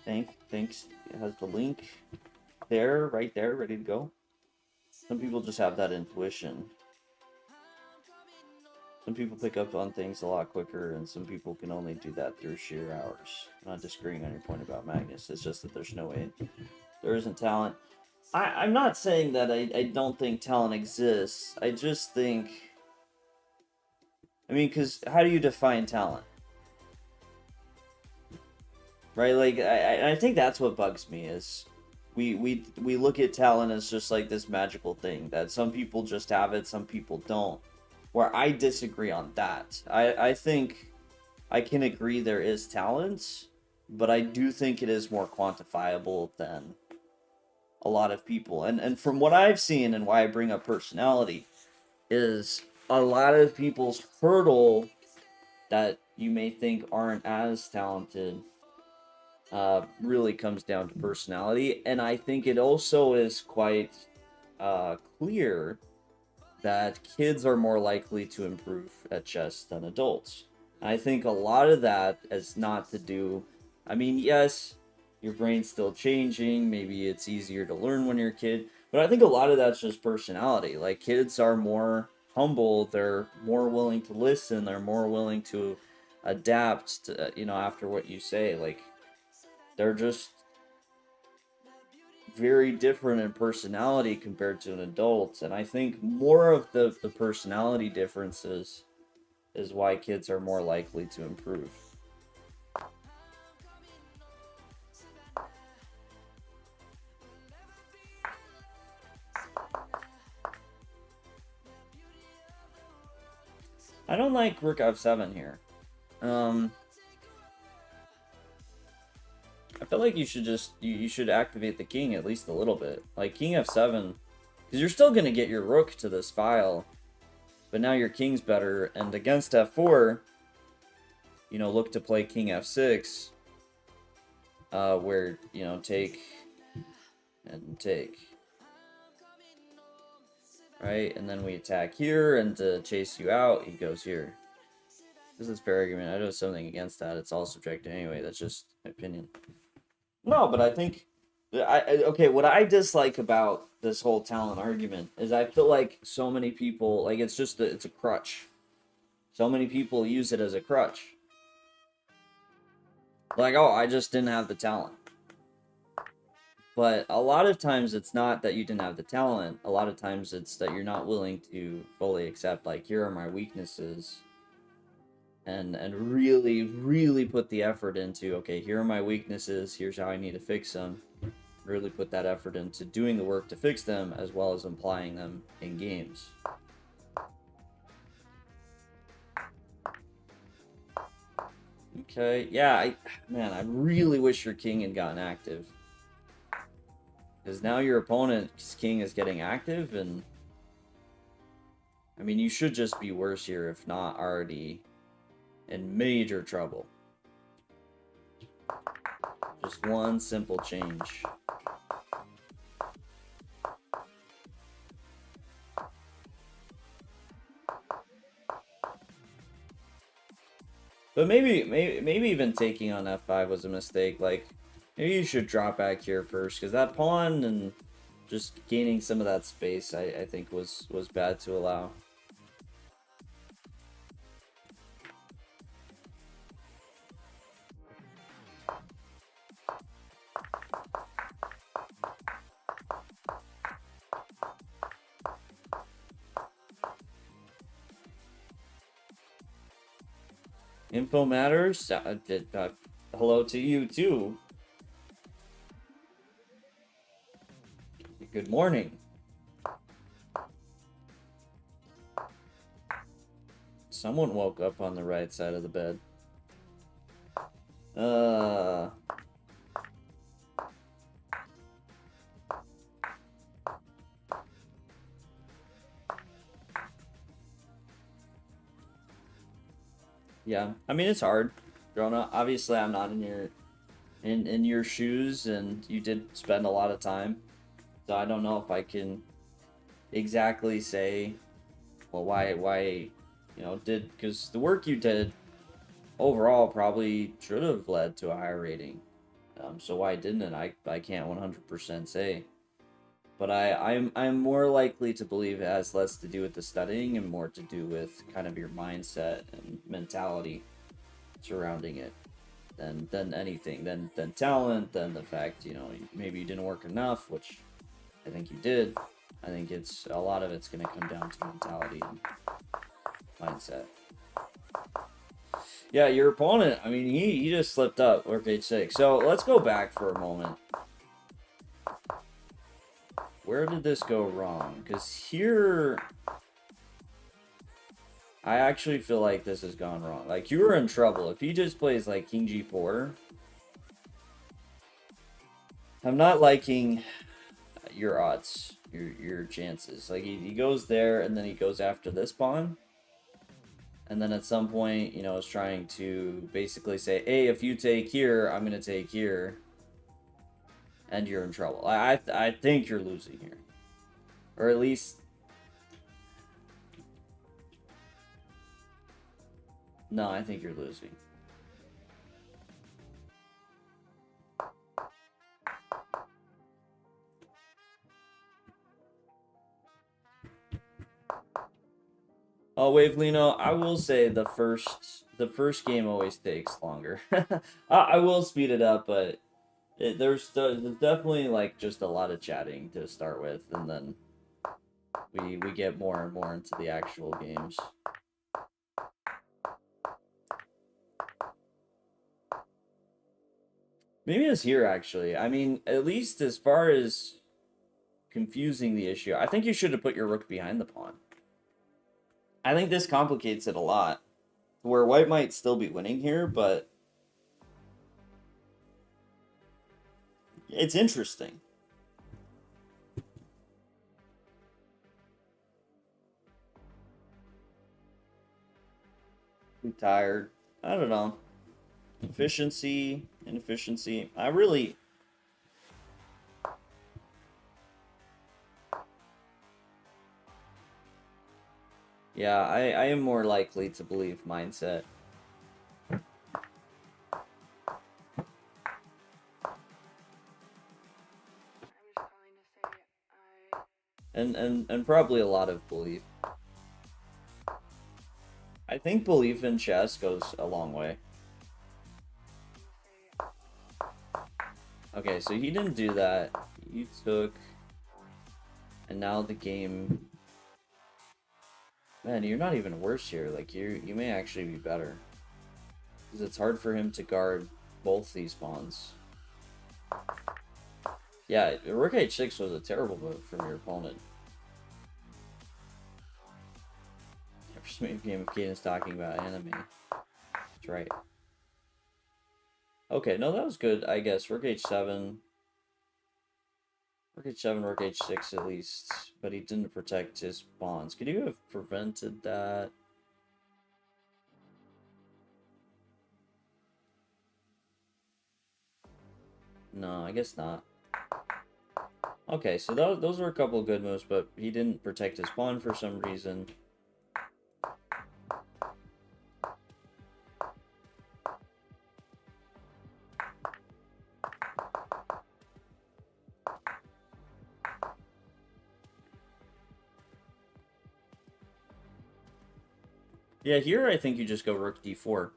Thanks. It has the link there, right there, ready to go. Some people just have that intuition. Some people pick up on things a lot quicker, and some people can only do that through sheer hours. I'm not disagreeing on your point about Magnus. It's just that there's no way. There isn't talent. I'm not saying that I don't think talent exists. I just think... I mean, because how do you define talent? Right? Like, I think that's what bugs me, is we look at talent as just like this magical thing that some people just have it, some people don't. Where I disagree on that. I think I can agree there is talent, but I do think it is more quantifiable than a lot of people. And from what I've seen, and why I bring up personality, is a lot of people's hurdle that you may think aren't as talented really comes down to personality. And I think it also is quite clear that kids are more likely to improve at chess than adults. I think a lot of that is not to do... I mean, yes, your brain's still changing, maybe it's easier to learn when you're a kid, but I think a lot of that's just personality. Like, kids are more humble, they're more willing to listen, they're more willing to adapt to, after what you say. Like, they're just very different in personality compared to an adult. And I think more of the personality differences is why kids are more likely to improve. I don't like rook f7 here. I feel like you should activate the king at least a little bit. Like, king f7, because you're still going to get your rook to this file, but now your king's better. And against f4, look to play king f6, where, take and take. Right? And then we attack here, and to chase you out, he goes here. This is fair argument. I know something against that. It's all subjective anyway. That's just my opinion. No, but I think... okay, what I dislike about this whole talent argument is I feel like so many people... Like, it's a crutch. So many people use it as a crutch. Like, oh, I just didn't have the talent. But a lot of times it's not that you didn't have the talent. A lot of times it's that you're not willing to fully accept, like, here are my weaknesses. And really, really put the effort into, okay, here are my weaknesses, here's how I need to fix them. really put that effort into doing the work to fix them as well as applying them in games. Okay, yeah, man, I really wish your king had gotten active. Because now your opponent's king is getting active, and I mean, you should just be worse here, if not already in major trouble. Just one simple change. But maybe even taking on f5 was a mistake. Like, maybe you should drop back here first, because that pawn and just gaining some of that space, I think was bad to allow. Info matters. Hello to you too. Good morning. Someone woke up on the right side of the bed. Yeah, I mean, it's hard, Jonah. Obviously, I'm not in your shoes, and you did spend a lot of time, so I don't know if I can exactly say, well, why you know, because the work you did overall probably should have led to a higher rating. So why didn't it? I can't 100% say. But I'm more likely to believe it has less to do with the studying and more to do with kind of your mindset and mentality surrounding it than anything, than talent, than the fact, you know, maybe you didn't work enough, which I think you did. I think it's a lot of it's going to come down to mentality and mindset. Yeah, your opponent, I mean, he just slipped up, Rook h6. So let's go back for a moment. Where did this go wrong? Because here, I actually feel like this has gone wrong. Like, you were in trouble. If he just plays, like, king g4, I'm not liking your odds, your chances. Like, he goes there, and then he goes after this pawn. And then at some point, you know, is trying to basically say, hey, if you take here, I'm going to take here. And you're in trouble. I think you're losing here. Or at least... No, I think you're losing. Oh, Wavelino, I will say the first game always takes longer. I will speed it up, but there's definitely like just a lot of chatting to start with, and then we get more and more into the actual games. Maybe it's here, actually. I mean, at least as far as confusing the issue, I think you should have put your rook behind the pawn. I think this complicates it a lot, where white might still be winning here, but it's interesting. I'm tired. I don't know. Efficiency, inefficiency. I really... Yeah, I am more likely to believe mindset. And probably a lot of belief. I think belief in chess goes a long way. Okay, so he didn't do that. You took... And now the game... Man, you're not even worse here. Like, you may actually be better. Because it's hard for him to guard both these pawns. Yeah, rook h6 was a terrible move from your opponent. First game of Caden's talking about anime. That's right. Okay, no, that was good, I guess. Rook h7. Rook h7, rook h6 at least. But he didn't protect his pawns. Could you have prevented that? No, I guess not. Okay, so those were a couple of good moves, but he didn't protect his pawn for some reason. Yeah, here I think you just go rook d4.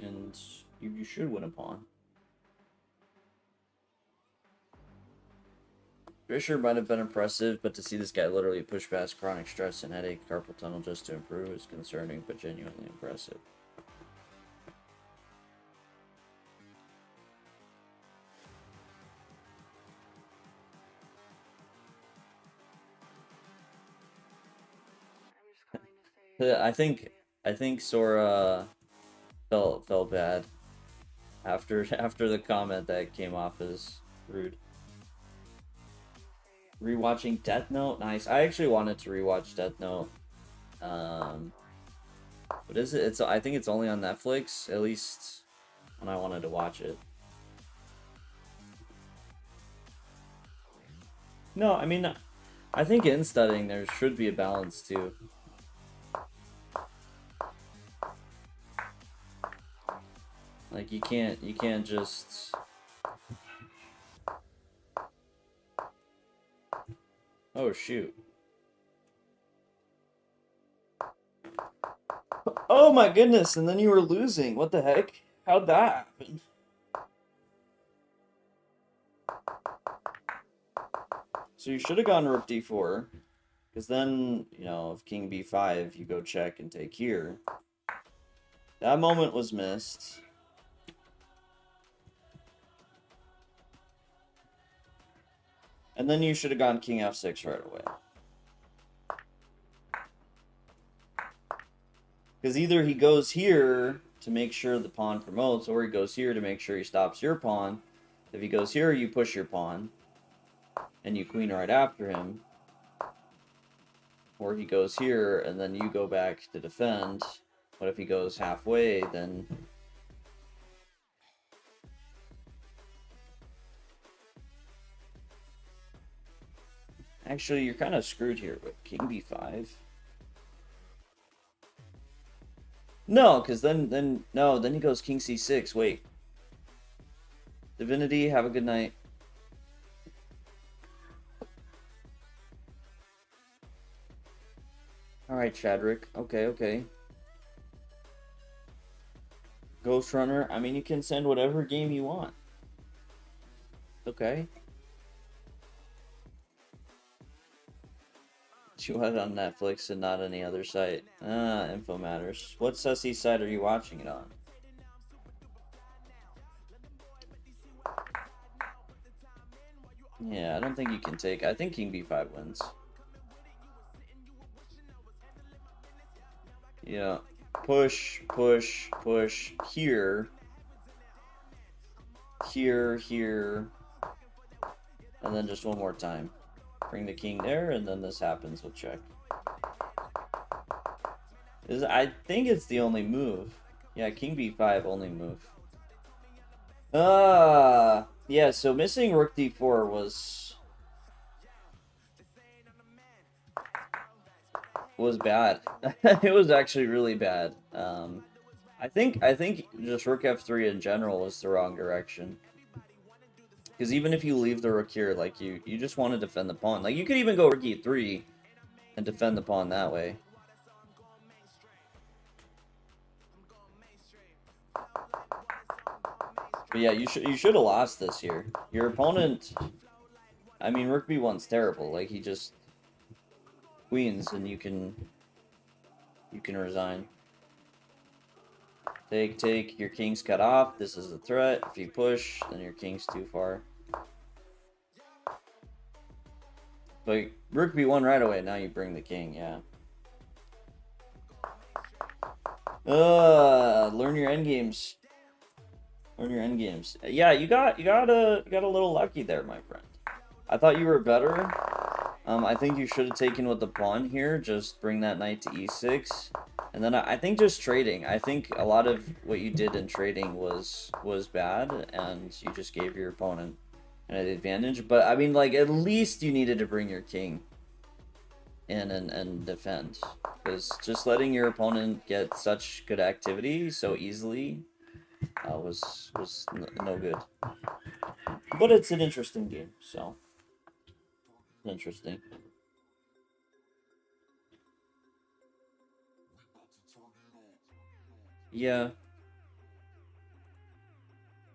And you should win a pawn. Fischer might have been impressive, but to see this guy literally push past chronic stress and headache, carpal tunnel just to improve is concerning, but genuinely impressive. I think Sora felt bad after the comment that came off as rude. Rewatching Death Note, nice. I actually wanted to rewatch Death Note. What is it? I think it's only on Netflix, at least when I wanted to watch it. No, I mean, I think in studying there should be a balance too. Like you can't just. Oh shoot. Oh my goodness, and then you were losing. What the heck? How'd that happen? So you should have gone rook d4. Because then, you know, if king b5, you go check and take here. That moment was missed. And then you should have gone king f6 right away. Because either he goes here to make sure the pawn promotes, or he goes here to make sure he stops your pawn. If he goes here, you push your pawn, and you queen right after him. Or he goes here, and then you go back to defend. But if he goes halfway, then... Actually, you're kind of screwed here with king b5. No, because then he goes king c6. Wait. Divinity, have a good night. Alright, Chadrick. Okay. Ghost Runner. I mean, you can send whatever game you want. Okay. You watch it on Netflix and not any other site. Info matters. What sussy site are you watching it on? Yeah, I don't think you can take... I think king b5 wins. Yeah. Push here. Here. And then just one more time. Bring the king there, and then this happens with check. I think it's the only move. Yeah, king b5 only move. Yeah, so missing rook d4 was bad. It was actually really bad. I think just rook f3 in general was the wrong direction. Because even if you leave the rook here, like you just want to defend the pawn. Like you could even go rook e3 and defend the pawn that way. But yeah, you should have lost this here. Your opponent, I mean, rook b1's terrible. Like he just queens and you can resign. Take, your king's cut off. This is a threat. If you push, then your king's too far. But rook b1 right away. Now you bring the king. Yeah. Learn your endgames. Learn your endgames. Yeah, you got a little lucky there, my friend. I thought you were better. I think you should have taken with the pawn here. Just bring that knight to e6. And then I think just trading. I think a lot of what you did in trading was bad, and you just gave your opponent an advantage. But I mean, like, at least you needed to bring your king in and defend, because just letting your opponent get such good activity so easily was no good. But it's an interesting game, so interesting. Yeah.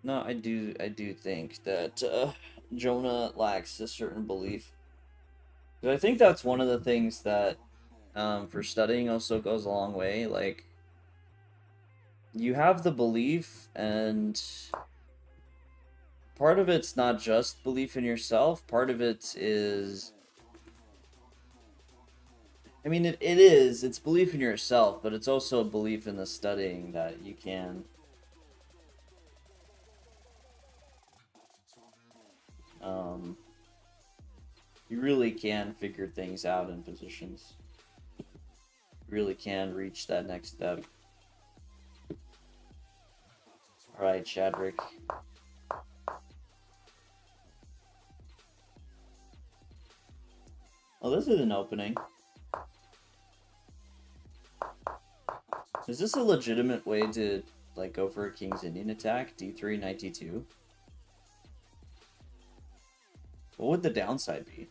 No, I do think that Jonah lacks a certain belief. But I think that's one of the things that for studying also goes a long way. Like, you have the belief, and part of it's not just belief in yourself. Part of it is, I mean, it is. It's belief in yourself, but it's also a belief in the studying that you can you really can figure things out in positions. You really can reach that next step. Alright, Shadrick. Oh, this is an opening. Is this a legitimate way to, like, go for a King's Indian attack? D3, Knight D2? What would the downside be?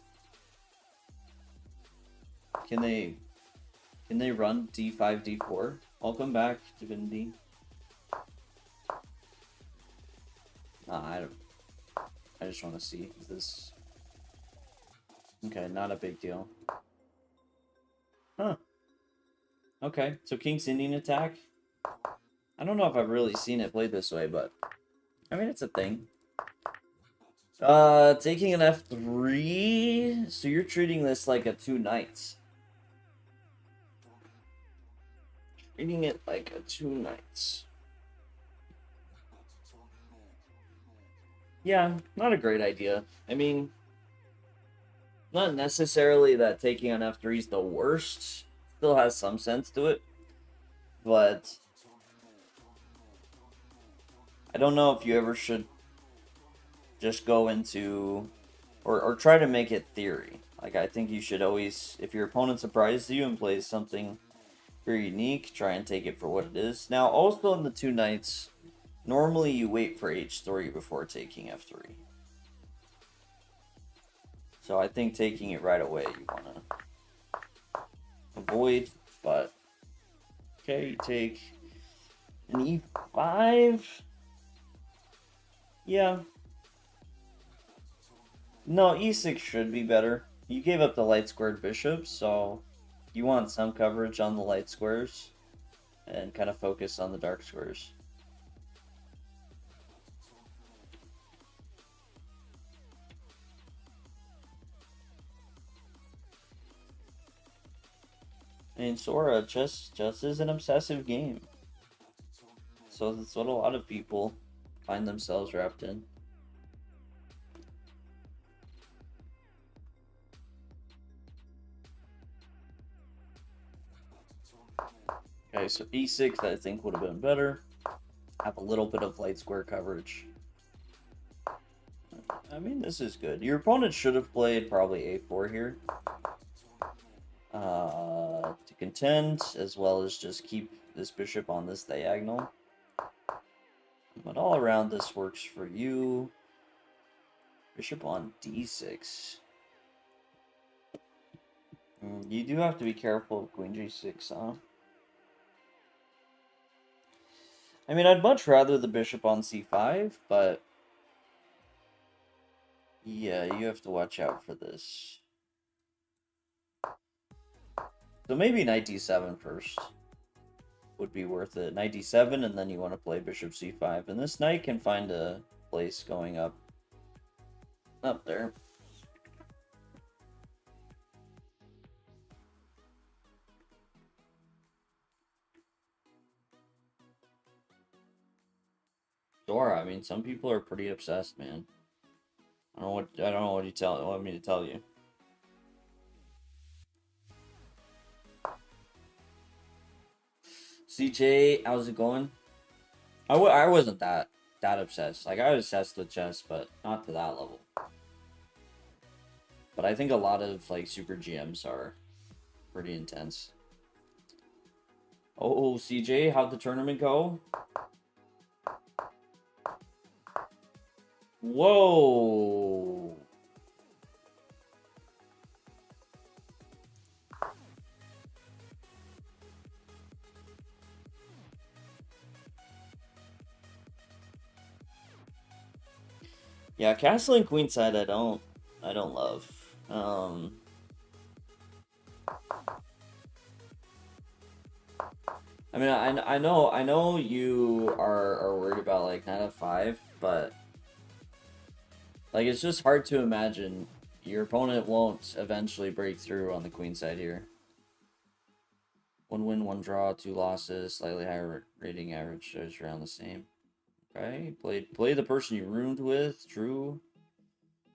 Can they run D5, D4? Welcome back, Divinity. I just want to see this. Okay, not a big deal. Huh. Okay, so King's Indian attack. I don't know if I've really seen it played this way, but I mean, it's a thing. Taking an F3. So you're treating this like a 2 knights. Treating it like a 2 knights. Yeah, not a great idea. I mean, not necessarily that taking on F3 is the worst. Still has some sense to it. But I don't know if you ever should just go into or try to make it theory. Like, I think you should always, if your opponent surprises you and plays something very unique, try and take it for what it is. Now, also in the 2 knights, normally you wait for H3 before taking F3. So I think taking it right away you want to avoid, but okay, you take an E5. Yeah. No, E6 should be better. You gave up the light squared bishop, so you want some coverage on the light squares and kind of focus on the dark squares. I mean, Sora, chess is an obsessive game. So that's what a lot of people find themselves wrapped in. Okay, so E6 I think would have been better. Have a little bit of light square coverage. I mean, this is good. Your opponent should have played probably A4 here. To contend, as well as just keep this bishop on this diagonal. But all around this works for you. Bishop on D6. You do have to be careful of Queen G6, huh? I mean, I'd much rather the bishop on C5, but yeah, you have to watch out for this. So maybe Knight D7 first would be worth it. Knight D7, and then you want to play Bishop C5. And this knight can find a place going up there. Sure, I mean, some people are pretty obsessed, man. I don't know what want me to tell you. CJ, how's it going? I wasn't that obsessed. Like, I was obsessed with chess, but not to that level. But I think a lot of like super GMs are pretty intense. Oh, CJ, how'd the tournament go? Whoa. Yeah, castling queenside I don't love. I mean, I know you are worried about like knight f5, but like it's just hard to imagine your opponent won't eventually break through on the queen side here. 1 win, 1 draw, 2 losses, slightly higher rating average, shows around the same. Okay, play the person you roomed with, true.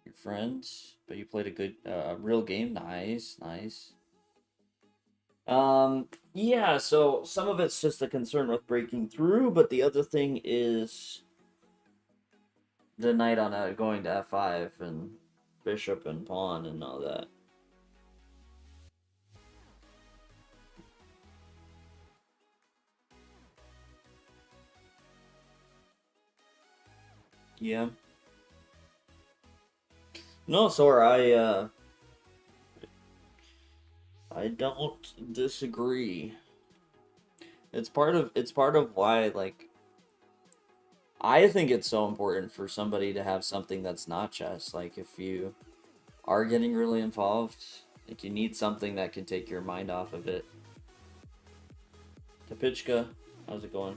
Your friend, but you played a good, real game. Nice, nice. Yeah, so some of it's just a concern with breaking through, but the other thing is the knight on going to f5 and bishop and pawn and all that. Yeah. No, sorry, I don't disagree. It's part of why, like, I think it's so important for somebody to have something that's not chess. Like, if you are getting really involved, like, you need something that can take your mind off of it. Tapichka, how's it going?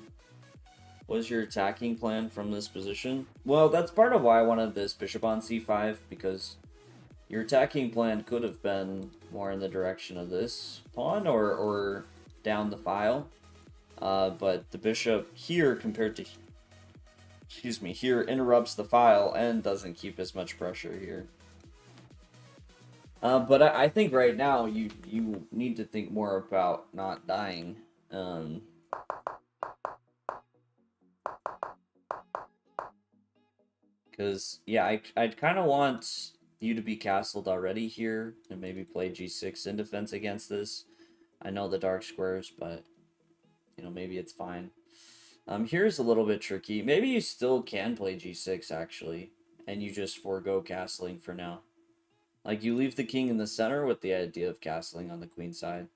What's your attacking plan from this position? Well, that's part of why I wanted this bishop on c5, because your attacking plan could have been more in the direction of this pawn or down the file. But the bishop here compared to, excuse me, here interrupts the file and doesn't keep as much pressure here. But I think right now you need to think more about not dying. Because, yeah, I'd kind of want you to be castled already here and maybe play g6 in defense against this. I know the dark squares, but, you know, maybe it's fine. Here's a little bit tricky. Maybe you still can play g6, actually, and you just forego castling for now. Like, you leave the king in the center with the idea of castling on the queen side,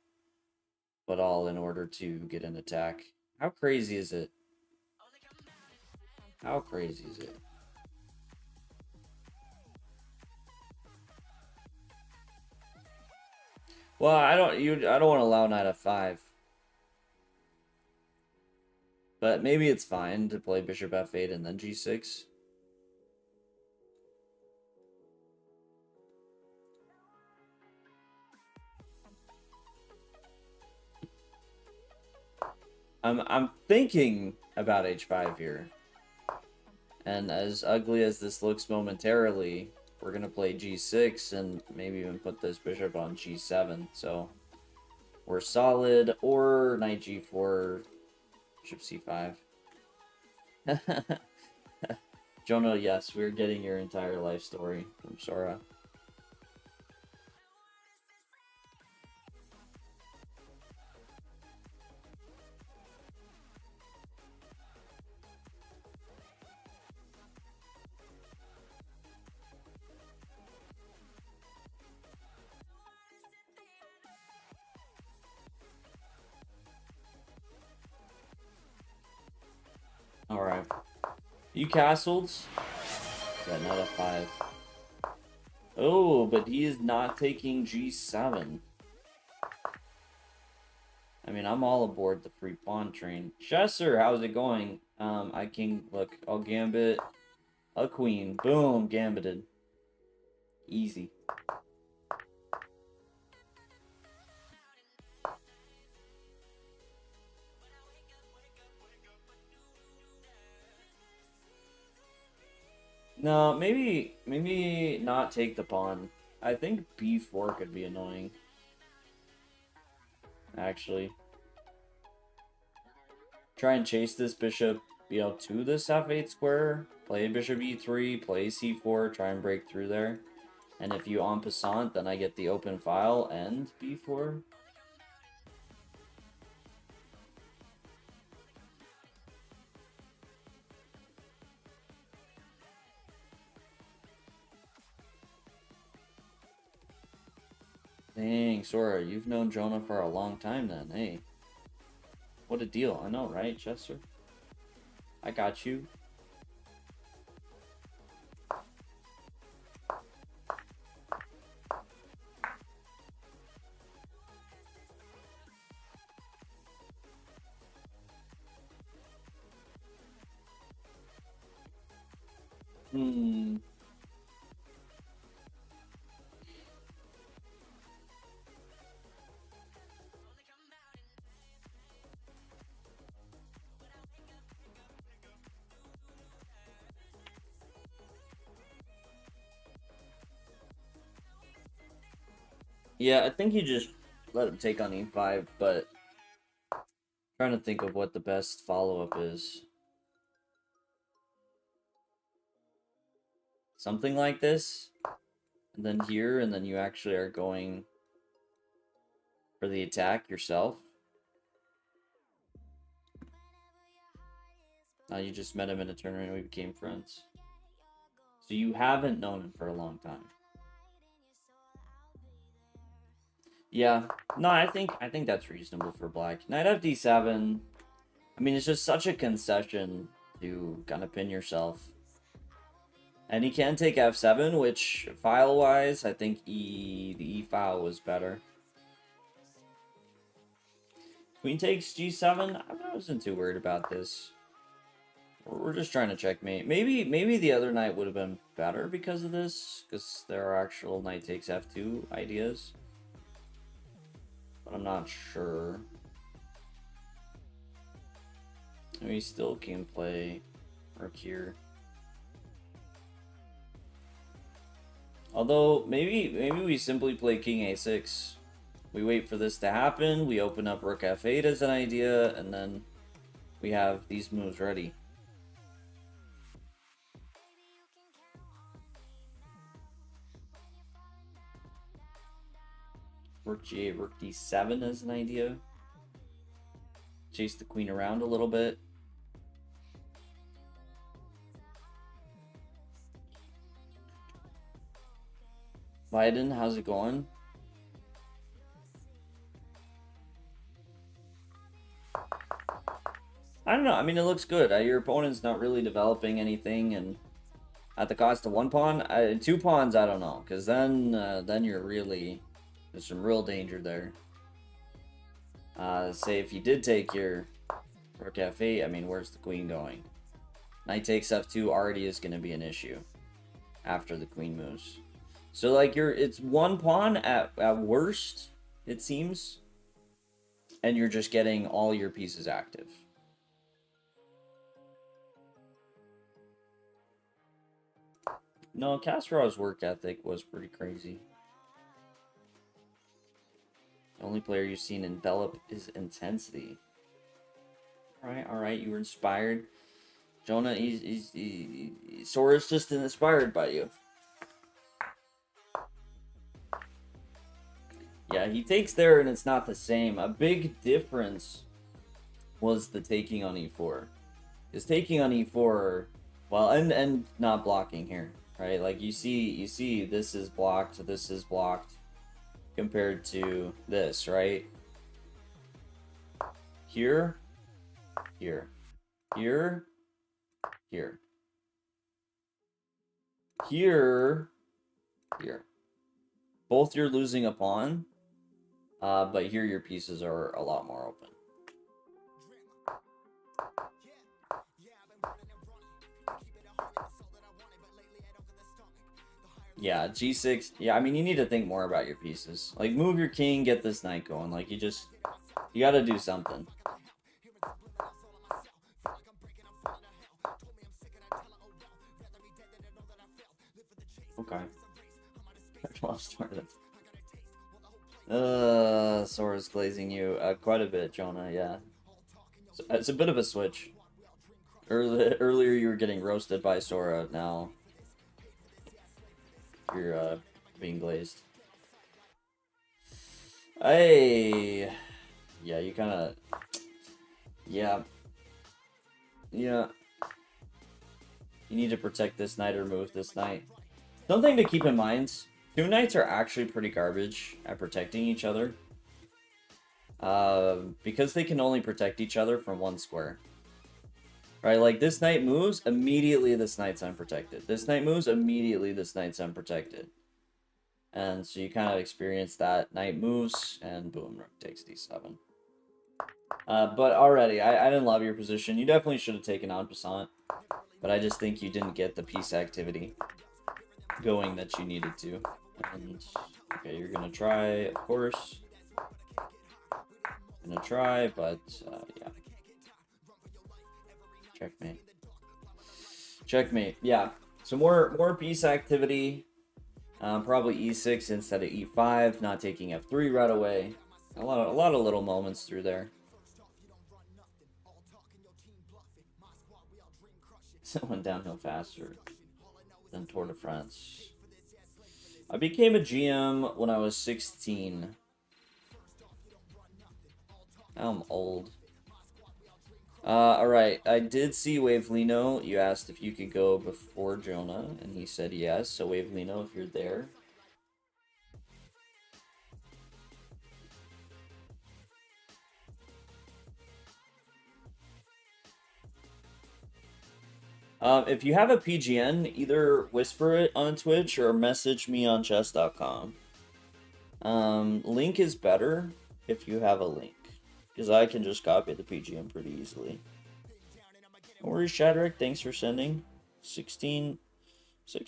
but all in order to get an attack. How crazy is it? How crazy is it? Well, I don't want to allow knight f5. But maybe it's fine to play bishop f8 and then g6. I'm thinking about h5 here. And as ugly as this looks momentarily, we're going to play g6 and maybe even put this bishop on g7. So we're solid, or knight g4, bishop c5. Jonah, yes, we're getting your entire life story from Sora. Alright. You castled? Yeah, knight f5. Oh, but he is not taking g7. I mean, I'm all aboard the free pawn train. Chesser, how's it going? I king, look, I'll gambit a queen. Boom, gambited. Easy. No, maybe not take the pawn. I think b4 could be annoying. Actually. Try and chase this bishop, you know, to this f8 square. Play bishop e3, play c4, try and break through there. And if you en passant, then I get the open file and b4. Dang, Sora, you've known Jonah for a long time then, hey. What a deal, I know, right, Chester? I got you. Yeah, I think you just let him take on e5, but trying to think of what the best follow-up is. Something like this, and then here, and then you actually are going for the attack yourself. You just met him in a tournament and we became friends. So you haven't known him for a long time. Yeah, no, I think that's reasonable for black. Knight fd7. I mean, it's just such a concession to kind of pin yourself. And he can take f7, which file-wise, I think the e file was better. Queen takes g7. I wasn't too worried about this. We're just trying to checkmate. Maybe the other knight would have been better because of this, because there are actual knight takes f2 ideas. But I'm not sure. And we still can play rook here. Although maybe we simply play king a6. We wait for this to happen. We open up rook f8 as an idea, and then we have these moves ready. Rook g8, rook d7 as an idea. Chase the queen around a little bit. Biden, how's it going? I don't know. I mean, it looks good. Your opponent's not really developing anything, and at the cost of one pawn, 2 pawns, I don't know, because then you're really, there's some real danger there. Say if you did take your rook f8, I mean, where's the queen going? Knight takes f2 already is going to be an issue after the queen moves. So like it's 1 pawn at worst, it seems, and you're just getting all your pieces active. No, Kasparov's work ethic was pretty crazy. The only player you've seen envelop is intensity. All right, you were inspired. Jonah, Sora's just inspired by you. Yeah, he takes there and it's not the same. A big difference was the taking on e4. His taking on e4, well, and not blocking here, right? Like you see this is blocked compared to this, right? Here, here, here, here, here, here. Both you're losing a pawn, but here your pieces are a lot more open. Yeah, g6. Yeah, I mean, you need to think more about your pieces. Like, move your king, get this knight going. Like, you gotta do something. Okay. Lost tournament. Sora's glazing you quite a bit, Jonah. Yeah, it's a bit of a switch. Earlier you were getting roasted by Sora. Now you're being glazed. Hey, yeah, you kind of, yeah. You need to protect this knight or move this knight. Something to keep in mind: two knights are actually pretty garbage at protecting each other. Because they can only protect each other from one square. Right, like this knight moves, immediately this knight's unprotected. This knight moves, immediately this knight's unprotected. And so you kind of experience that. Knight moves, and boom, rook takes d7. But already, I didn't love your position. You definitely should have taken on passant. But I just think you didn't get the piece activity going that you needed to. And, okay, you're going to try, of course. Gonna try, but, yeah. Checkmate. Checkmate, yeah. So more piece activity. Probably e6 instead of e5, not taking f3 right away. A lot of little moments through there. It went downhill faster than Tour de France. I became a GM when I was 16. Now I'm old. Alright, I did see Wavelino. You asked if you could go before Jonah, and he said yes. So Wavelino, if you're there. If you have a PGN, either whisper it on Twitch or message me on chess.com. Link is better if you have a link, because I can just copy the PGN pretty easily. No worries, Shadrack. Thanks for sending. 16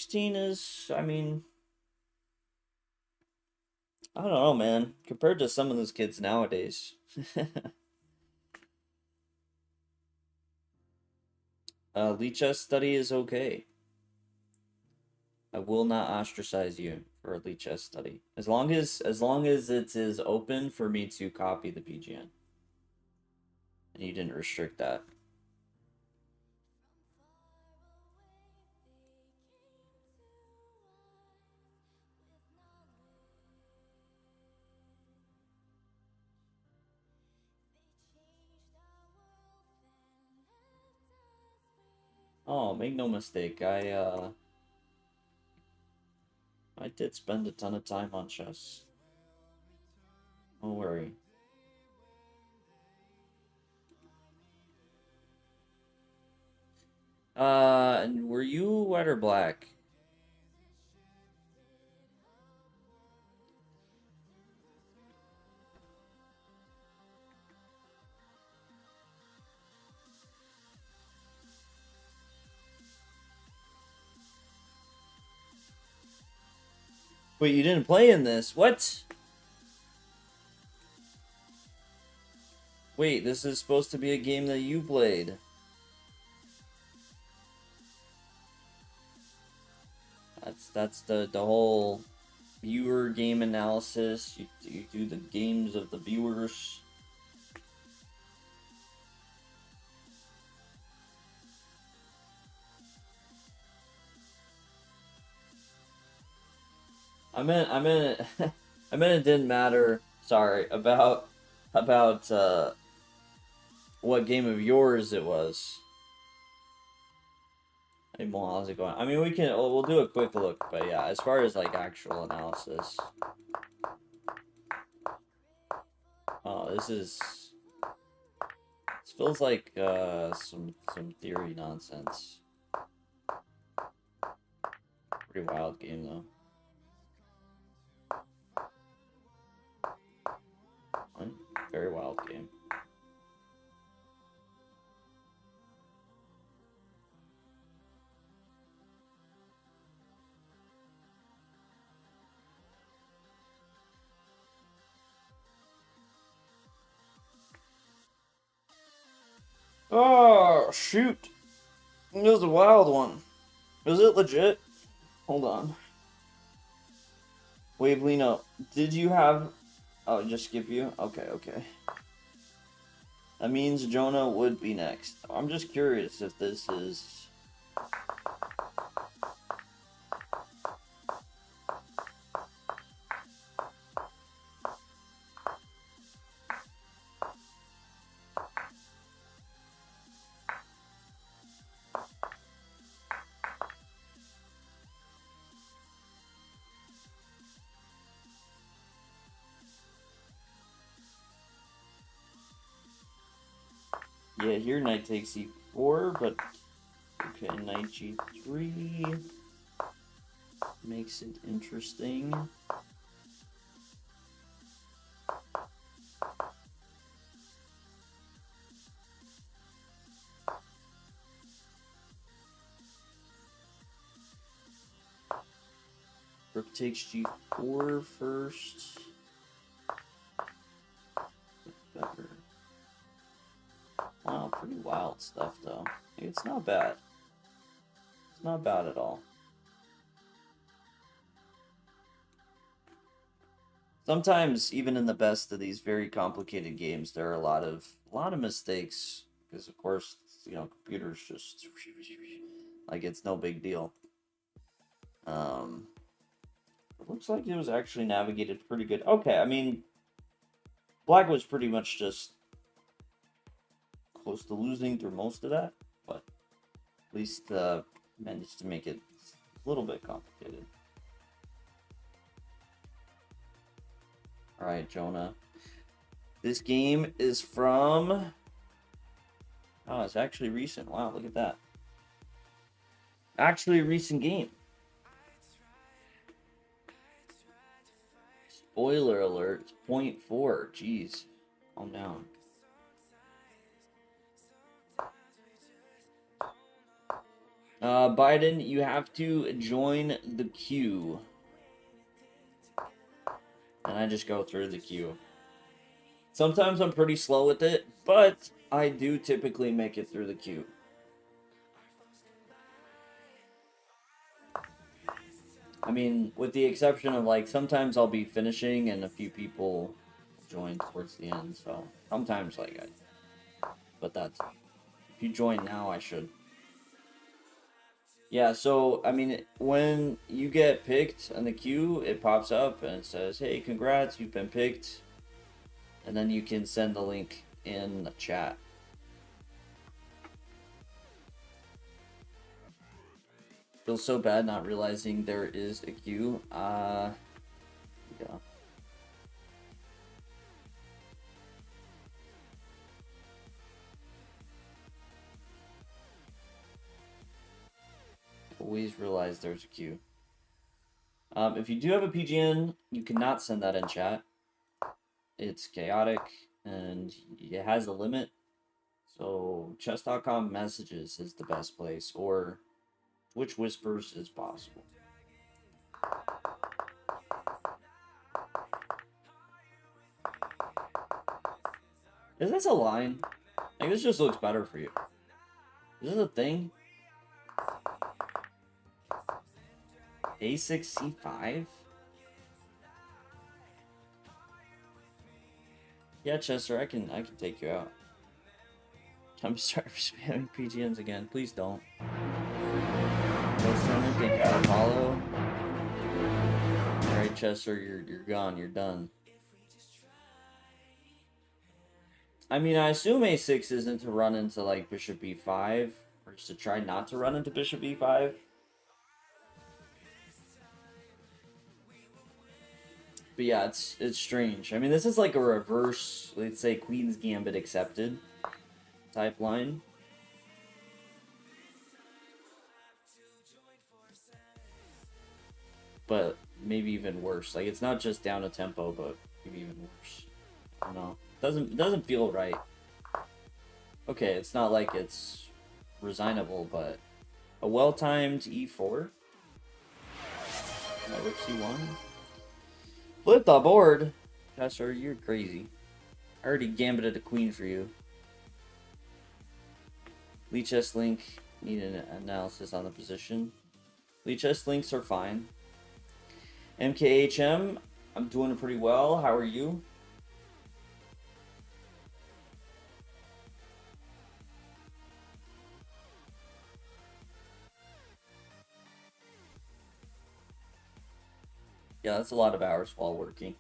is, I mean, I don't know, man. Compared to some of those kids nowadays. Lead chess study is okay. I will not ostracize you for a lead chess study. As long as it is open for me to copy the PGN. And you didn't restrict that. Oh, make no mistake, I did spend a ton of time on chess. Don't worry. And were you white or black? Wait, you didn't play in this? What? Wait, this is supposed to be a game that you played. That's the whole viewer game analysis. You do the games of the viewers. I meant I meant it didn't matter. Sorry about what game of yours it was. Hey Mo, how's it going? I mean, we'll do a quick look, but yeah, as far as like actual analysis. Oh, this feels like some theory nonsense. Pretty wild game though. Very wild game. Oh, shoot. It was a wild one. Was it legit? Hold on. Wavelino, did you have... Oh, just skip you? Okay, okay. That means Jonah would be next. I'm just curious if this is... Yeah, here knight takes e4, but... Okay, knight g3 makes it interesting. Rook takes g4 first. Better. Wow, pretty wild stuff though. It's not bad. It's not bad at all. Sometimes, even in the best of these very complicated games, there are a lot of mistakes because, of course, you know, computers just like it's no big deal. It looks like it was actually navigated pretty good. Okay, I mean, Black was pretty much just close to losing through most of that, but at least managed to make it a little bit complicated. All right, Jonah. This game is from... Oh, it's actually recent. Wow, look at that. Actually a recent game. Spoiler alert, it's 0.4. Jeez. Calm down. Biden, you have to join the queue. And I just go through the queue. Sometimes I'm pretty slow with it, but I do typically make it through the queue. I mean, with the exception of, like, sometimes I'll be finishing and a few people join towards the end, so sometimes, like, but that's... If you join now, I should. Yeah, so, I mean, when you get picked on the queue, it pops up and it says, hey, congrats, you've been picked. And then you can send the link in the chat. Feels so bad not realizing there is a queue. Yeah. Always realize there's a queue. If you do have a PGN, you cannot send that in chat. It's chaotic and it has a limit. So chess.com messages is the best place, or Twitch whispers is possible. Is this a line? Like, this just looks better for you. Is this a thing? A6, C5? Yeah, Chester, I can take you out. I'm sorry for spamming PGNs again. Please don't. Thank you, Apollo. Alright, Chester, you're gone. You're done. I mean, I assume A6 isn't to run into, like, Bishop B5, or just to try not to run into Bishop B5. But yeah, it's strange. I mean, this is like a reverse, let's say, Queen's Gambit accepted type line. But maybe even worse. Like, it's not just down a tempo, but maybe even worse. I don't know. It doesn't feel right. Okay, it's not like it's resignable, but a well-timed E4. Rook C1. Flip the board. Chester, you're crazy. I already gambited a queen for you. Lichess link. Need an analysis on the position. Lichess links are fine. MKHM, I'm doing pretty well. How are you? Yeah, that's a lot of hours while working.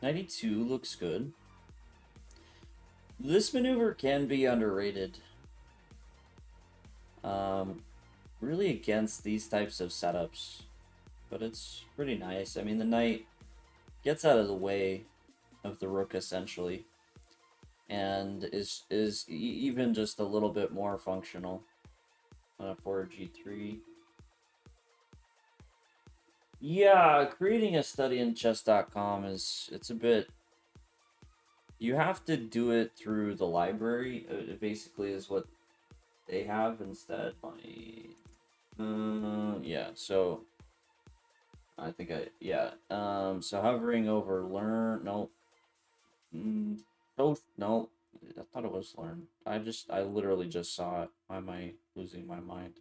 $92 looks good. This maneuver can be underrated. Really against these types of setups, but it's pretty nice. I mean, the knight gets out of the way of the rook essentially, and is even just a little bit more functional on a 4G3. Yeah, creating a study in chess.com it's a bit. You have to do it through the library. It basically is what they have instead. Yeah. So I think yeah. So hovering over learn. Nope. Oh no. I thought it was learn. I literally just saw it. Why am I losing my mind?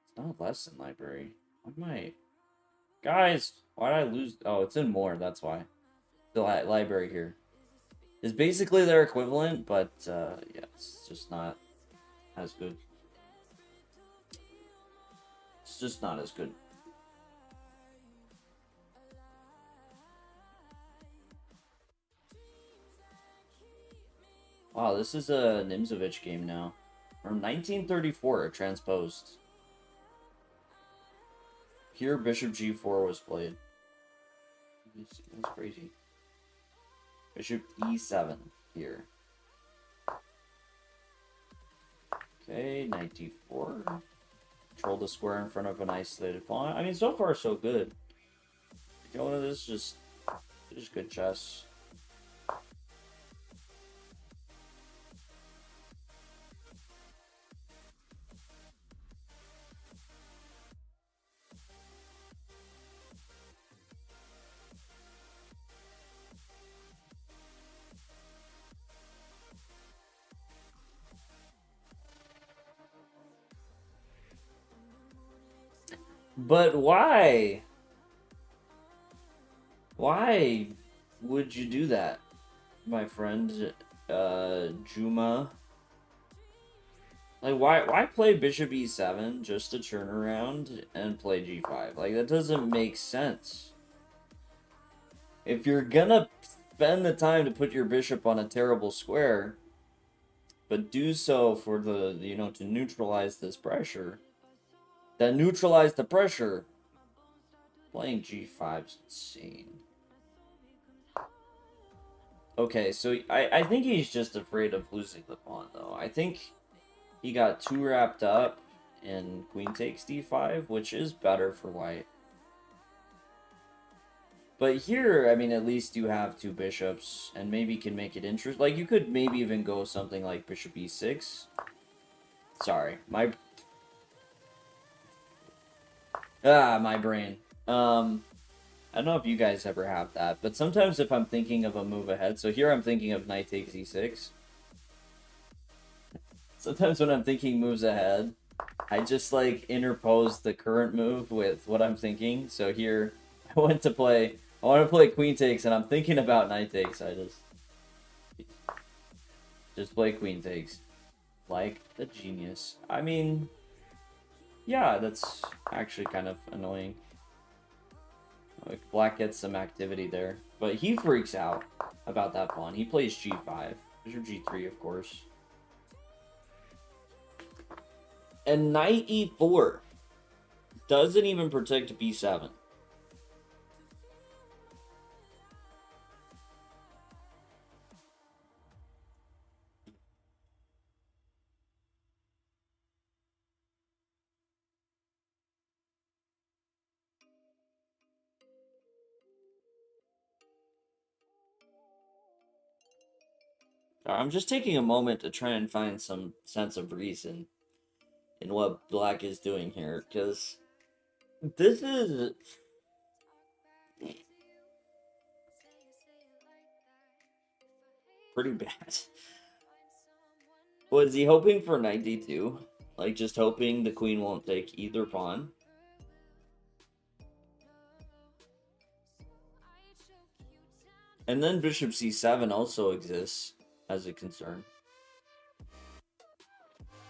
It's not lesson library. What am I? Guys, why did I lose? Oh, it's in more. That's why. The library here is basically their equivalent, but yeah, it's just not as good. It's just not as good. Wow, this is a Nimzovich game now. From 1934, transposed. Here, Bishop G4 was played. That's crazy. Bishop E7 here. Okay, knight D4. Control the square in front of an isolated pawn. I mean, so far so good. You know, this is just good chess. But why? Why would you do that, my friend, Juma? Like, why play Bishop E7 just to turn around and play G5? Like, that doesn't make sense. If you're gonna spend the time to put your bishop on a terrible square, but do so for the, to neutralize this pressure, then neutralize the pressure. Playing G5 is insane. Okay, so I think he's just afraid of losing the pawn, though. I think he got too wrapped up in queen takes d5, which is better for white. But here, I mean, at least you have two bishops, and maybe can make it interesting. Like, you could maybe even go something like bishop e6. Sorry, my brain. I don't know if you guys ever have that, but sometimes if I'm thinking of a move ahead, so here I'm thinking of knight takes e6. Sometimes when I'm thinking moves ahead, I just like interpose the current move with what I'm thinking. So here, I want to play queen takes, and I'm thinking about knight takes. I just play queen takes, like a genius. I mean, yeah, that's actually kind of annoying. Like, black gets some activity there, but he freaks out about that pawn. He plays g5, bishop g3, of course. And knight e4 doesn't even protect b7. I'm just taking a moment to try and find some sense of reason in what black is doing here, because this is... pretty bad. Was he hoping for knight d2? Like, just hoping the queen won't take either pawn? And then bishop c7 also exists as a concern.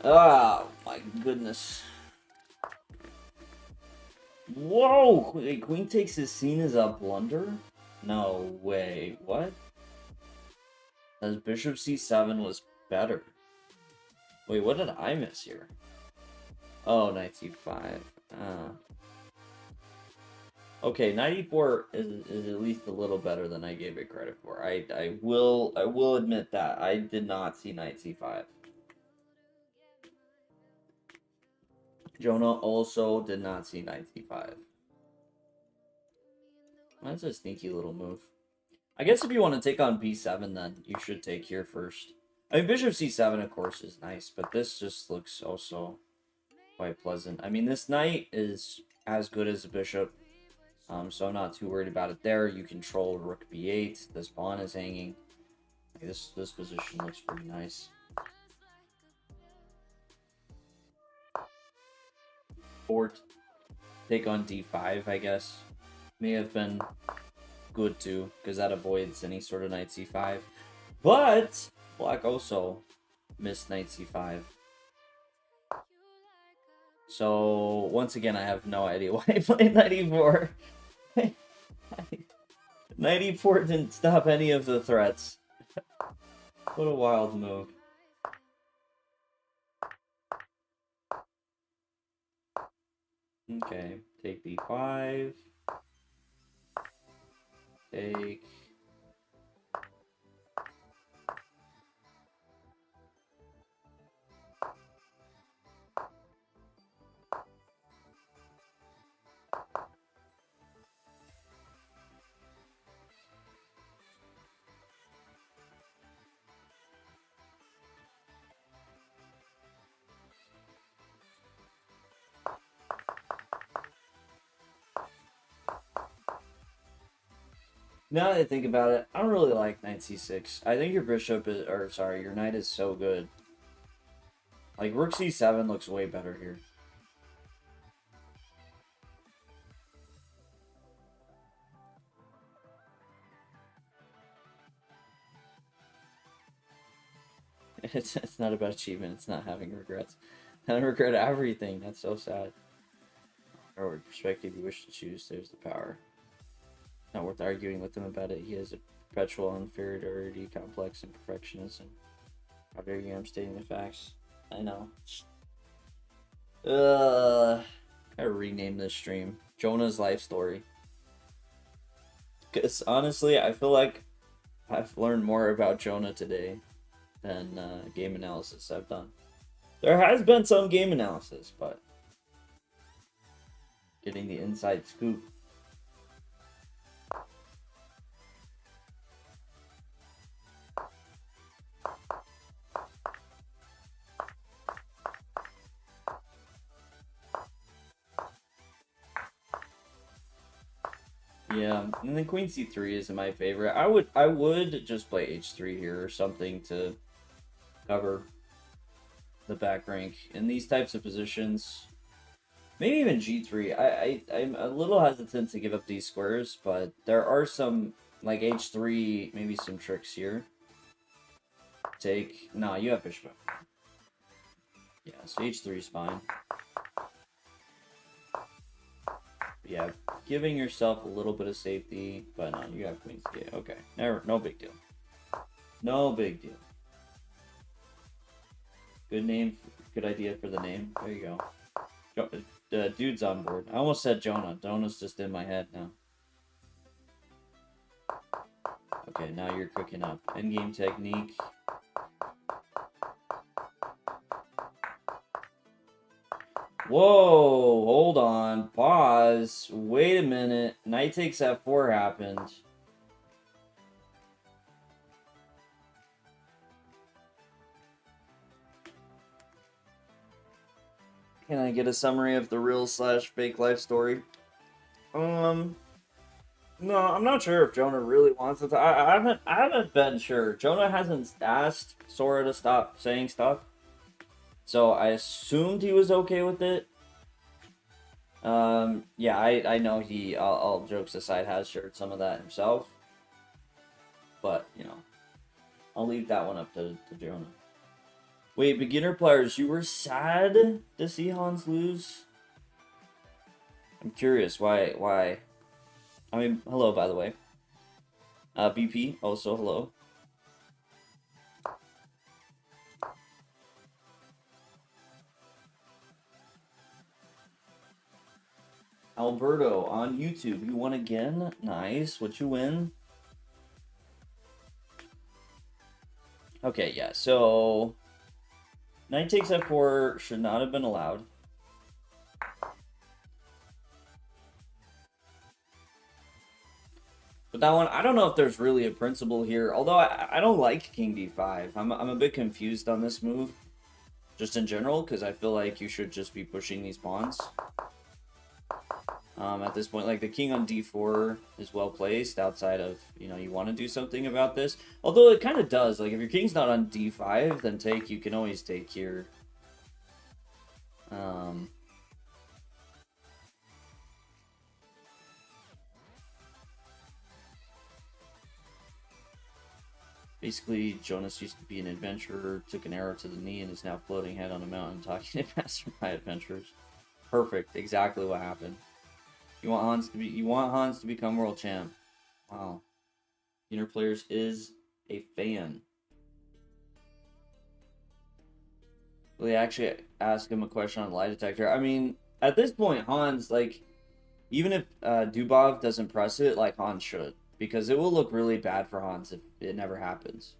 Oh, my goodness. Whoa! Wait, queen takes is seen as a blunder? No way. What? As bishop c7 was better. Wait, what did I miss here? Oh, knight c5. Okay, knight e4 is at least a little better than I gave it credit for. I will admit that. I did not see knight c5. Jonah also did not see knight c5. That's a sneaky little move. I guess if you want to take on b7, then you should take here first. I mean, bishop c7, of course, is nice, but this just looks also quite pleasant. I mean, this knight is as good as a bishop, so I'm not too worried about it there. You control rook b8. This pawn is hanging. This position looks pretty nice. Or take on d5, I guess. May have been good too, because that avoids any sort of knight c5. But black also missed knight c5. So once again, I have no idea why I played knight e4. Knight e4 didn't stop any of the threats. What a wild move. Okay, take d5. Take. Now that I think about it, I don't really like knight c6. I think your bishop is, or sorry, your knight is so good. Like, rook c7 looks way better here. It's not about achievement, it's not having regrets. I regret everything, that's so sad. Or perspective you wish to choose, there's the power. Not worth arguing with him about it. He has a perpetual inferiority complex and perfectionism. How dare you? I'm stating the facts. I know. I rename this stream Jonah's life story. Because honestly, I feel like I've learned more about Jonah today than game analysis I've done. There has been some game analysis, but getting the inside scoop. Yeah, and then queen c3 is my favorite. I would just play h3 here or something to cover the back rank in these types of positions. Maybe even g3. I'm a little hesitant to give up these squares, but there are some, like h3, maybe some tricks here. Take. No, you have bishop. Yeah, so h3 is fine. Yeah, giving yourself a little bit of safety, but no, you have queen c8. Okay, no big deal. No big deal. Good name, good idea for the name. There you go. Dude's on board. I almost said Jonah. Jonah's just in my head now. Okay, now you're cooking up. Endgame technique. Whoa, hold on. Pause. Wait a minute. Knight takes f4 happened. Can I get a summary of the real/fake life story? No, I'm not sure if Jonah really wants it. I haven't been sure. Jonah hasn't asked Sora to stop saying stuff, so I assumed he was okay with it. Yeah, I know he, all jokes aside, has shared some of that himself, but you know, I'll leave that one up to Jonah. Wait, beginner players, you were sad to see Hans lose? I'm curious why. I mean, hello, by the way. BP, also hello. Alberto on YouTube, you won again? Nice. What you win? Okay, yeah, so knight takes f4 should not have been allowed. But that one, I don't know if there's really a principle here. Although I don't like king d5. I'm a bit confused on this move, just in general, because I feel like you should just be pushing these pawns. At this point, like the king on d4 is well placed outside of, you know, you want to do something about this. Although it kind of does. Like if your king's not on d5, then take, you can always take here. Basically, Jonas used to be an adventurer, took an arrow to the knee, and is now floating head on a mountain talking to passerby adventurers. Perfect. Exactly what happened. You want Hans to become world champ. Wow. Inner Players is a fan. Will they actually ask him a question on lie detector? I mean, at this point, Hans, like, even if Dubov doesn't press it, like, Hans should. Because it will look really bad for Hans if it never happens.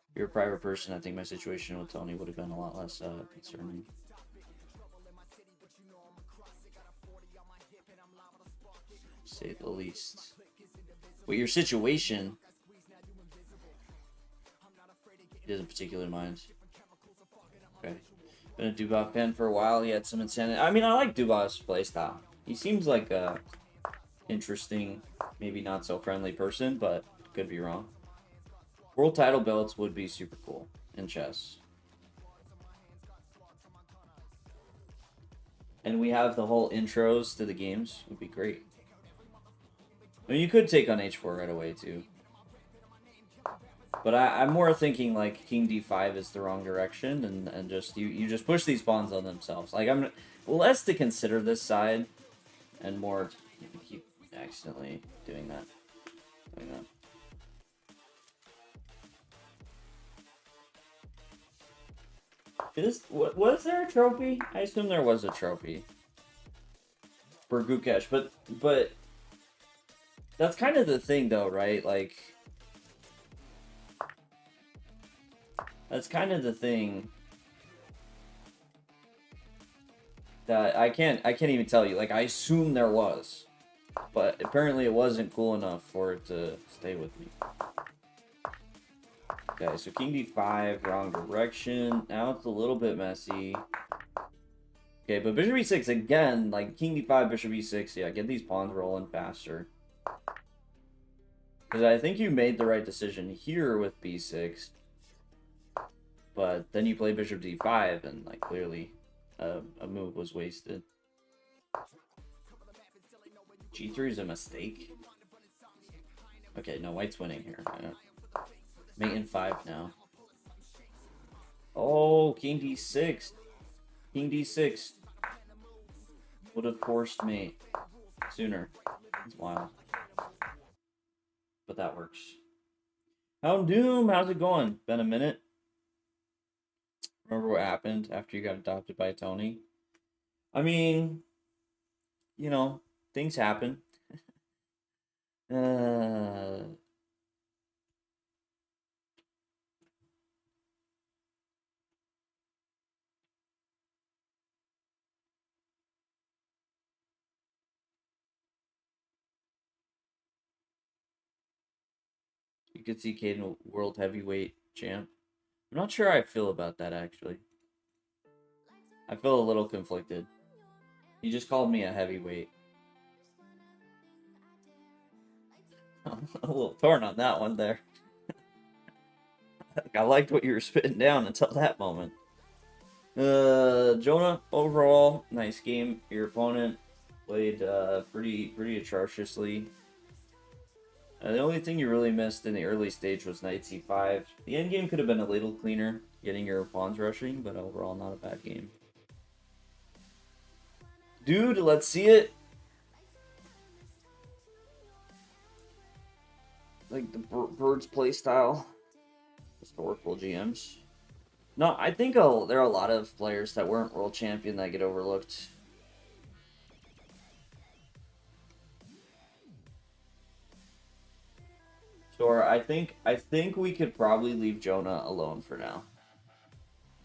If you're a private person, I think my situation with Tony would have been a lot less concerning. Say the least. Wait, your situation? He doesn't particularly mind. Okay. Been a Dubov fan for a while. He had some insanity. I mean, I like Dubov's playstyle. He seems like a interesting, maybe not so friendly person, but could be wrong. World title belts would be super cool in chess. And we have the whole intros to the games. Would be great. I mean, you could take on h4 right away, too. But I'm more thinking, like, king d5 is the wrong direction, and just you just push these pawns on themselves. Like, I'm less to consider this side, and more to keep accidentally doing that. Was there a trophy? I assume there was a trophy for Gukesh, but that's kind of the thing, though, right? Like, that's kind of the thing that I can't even tell you. Like, I assume there was, but apparently it wasn't cool enough for it to stay with me. Okay, so king d5, wrong direction. Now it's a little bit messy. Okay, but bishop e6 again, like king d5, bishop e6. Yeah, get these pawns rolling faster. Because I think you made the right decision here with b6. But then you play bishop d5, and like clearly a move was wasted. g3 is a mistake. Okay, no, white's winning here. Mate in 5 now. Oh, king d6. King d6. Would have forced mate sooner. It's wild. But that works. Hound Doom, how's it going? Been a minute. Remember what happened after you got adopted by Tony? I mean, you know, things happen. You could see Caden world heavyweight champ. I'm not sure how I feel about that, actually. I feel a little conflicted. You just called me a heavyweight. A little torn on that one there. I liked what you were spitting down until that moment. Jonah, overall, nice game. Your opponent played pretty atrociously. The only thing you really missed in the early stage was knight c5. The end game could have been a little cleaner, getting your pawns rushing, but overall not a bad game. Dude, let's see it. Like the Bird's playstyle. Historical GMs. No, I think there are a lot of players that weren't world champion that get overlooked. Sure, I think we could probably leave Jonah alone for now.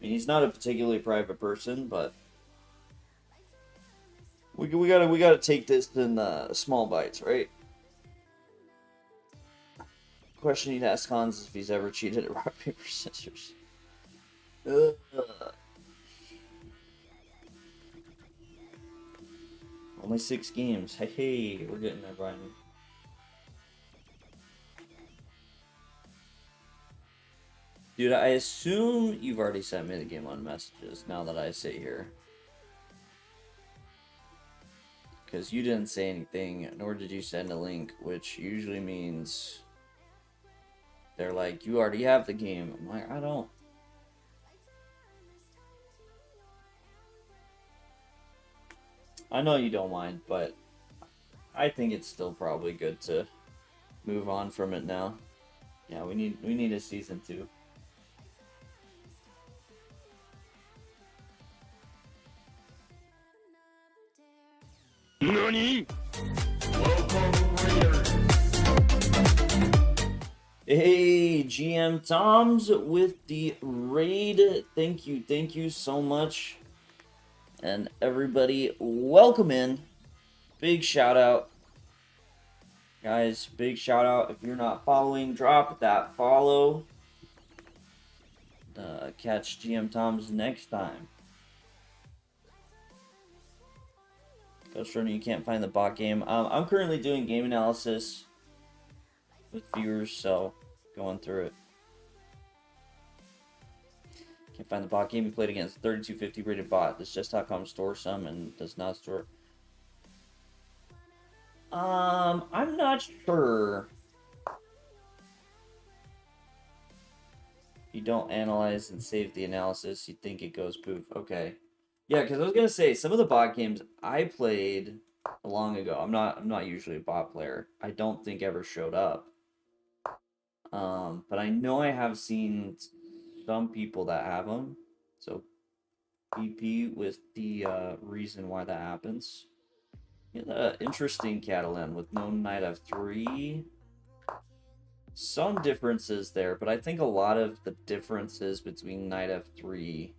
I mean, he's not a particularly private person, but we gotta take this in small bites, right? Question you'd ask Hans is if he's ever cheated at rock paper scissors. Only 6 games. Hey, we're getting there, Brian. Dude, I assume you've already sent me the game on messages now that I sit here. Because you didn't say anything, nor did you send a link, which usually means they're like, you already have the game. I'm like, I don't. I know you don't mind, but I think it's still probably good to move on from it now. Yeah, we need a season 2. NANI?! Hey, GM Toms with the raid. Thank you so much. And everybody, welcome in. Big shout out. Guys, big shout out. If you're not following, drop that follow. Catch GM Toms next time. Ghost Runner, you can't find the bot game. I'm currently doing game analysis with viewers, so going through it. Can't find the bot game. We played against a 3250 rated bot. This just.com store some and does not store. I'm not sure. If you don't analyze and save the analysis, you think it goes poof. Okay. Yeah, because I was gonna say some of the bot games I played long ago. I'm not usually a bot player. I don't think ever showed up. But I know I have seen some people that have them. So BP with the reason why that happens. Yeah, interesting Catalan with no knight f3. Some differences there, but I think a lot of the differences between knight f3.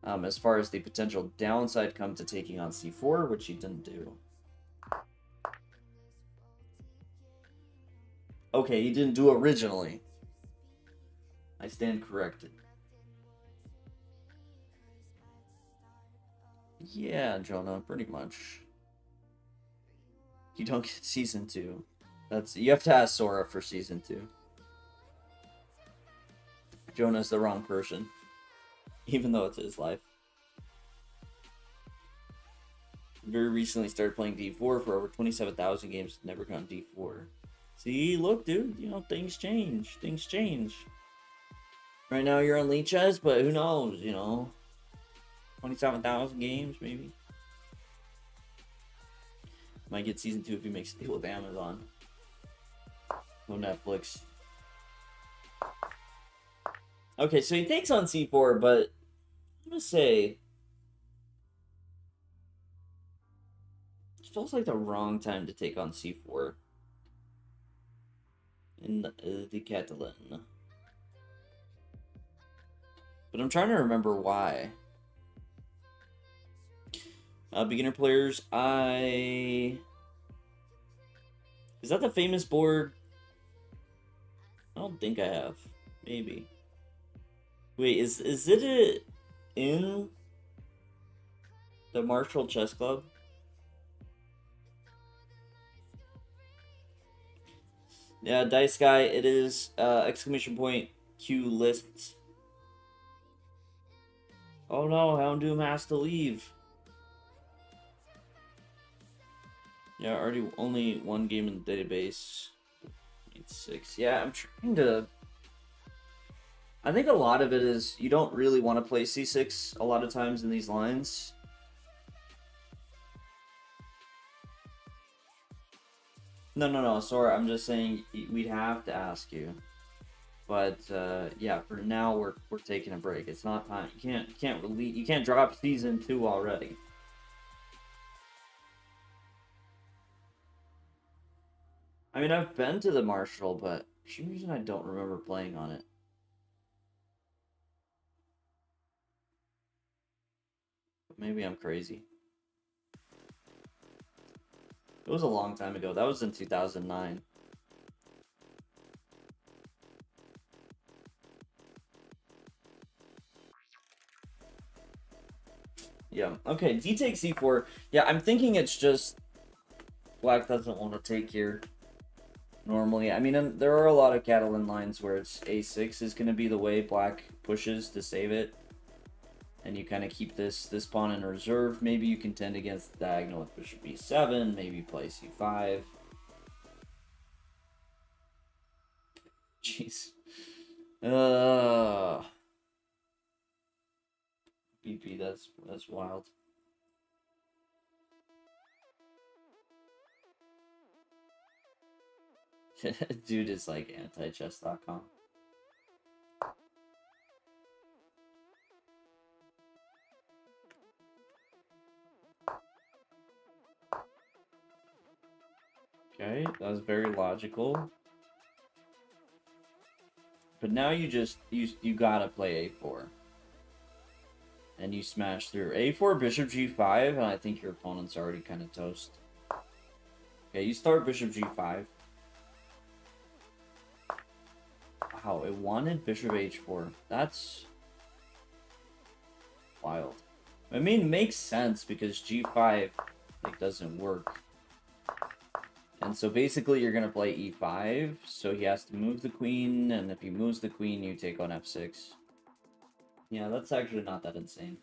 As far as the potential downside come to taking on c4, which he didn't do. Okay, he didn't do originally. I stand corrected. Yeah, Jonah, pretty much. You don't get season 2. You have to ask Sora for season 2. Jonah's the wrong person. Even though it's his life. Very recently started playing D4 for over 27,000 games. Never gone D4. See, look, dude. You know, things change. Things change. Right now you're on Lichess, but who knows, you know. 27,000 games, maybe. Might get season 2 if he makes a deal with Amazon. No Netflix. Okay, so he takes on c4, but I'm gonna say it feels like the wrong time to take on c4 in the Catalan. But I'm trying to remember why. Beginner players, is that the famous board? I don't think I have. Maybe. Wait, is it in? The Marshall Chess Club. Yeah, Dice Guy, it is exclamation point Q lists. Oh no, Houndoom has to leave. Yeah, already only one game in the database. 6. Yeah, I'm trying to... I think a lot of it is you don't really want to play C6 a lot of times in these lines. No, sorry, I'm just saying we'd have to ask you. But yeah, for now we're taking a break. It's not time. You can't drop season 2 already. I mean, I've been to the Marshall, but for some reason I don't remember playing on it. But maybe I'm crazy. It was a long time ago. That was in 2009. Yeah, okay, D takes C4. Yeah, I'm thinking it's just Black doesn't want to take here normally. I mean, there are a lot of Catalan lines where it's A6 is going to be the way Black pushes to save it. And you kind of keep this pawn in reserve. Maybe you contend against the diagonal with bishop B7. Maybe play C5. Jeez. BP, that's wild. Dude is like anti-chess.com. Okay, that was very logical. But now you gotta play A4. And you smash through. A4, bishop G5, and I think your opponent's already kind of toast. Okay, you start bishop G5. Wow, it wanted bishop H4. That's wild. I mean, it makes sense because G5 like doesn't work. And so basically you're going to play E5, so he has to move the queen, and if he moves the queen, you take on F6. Yeah, that's actually not that insane.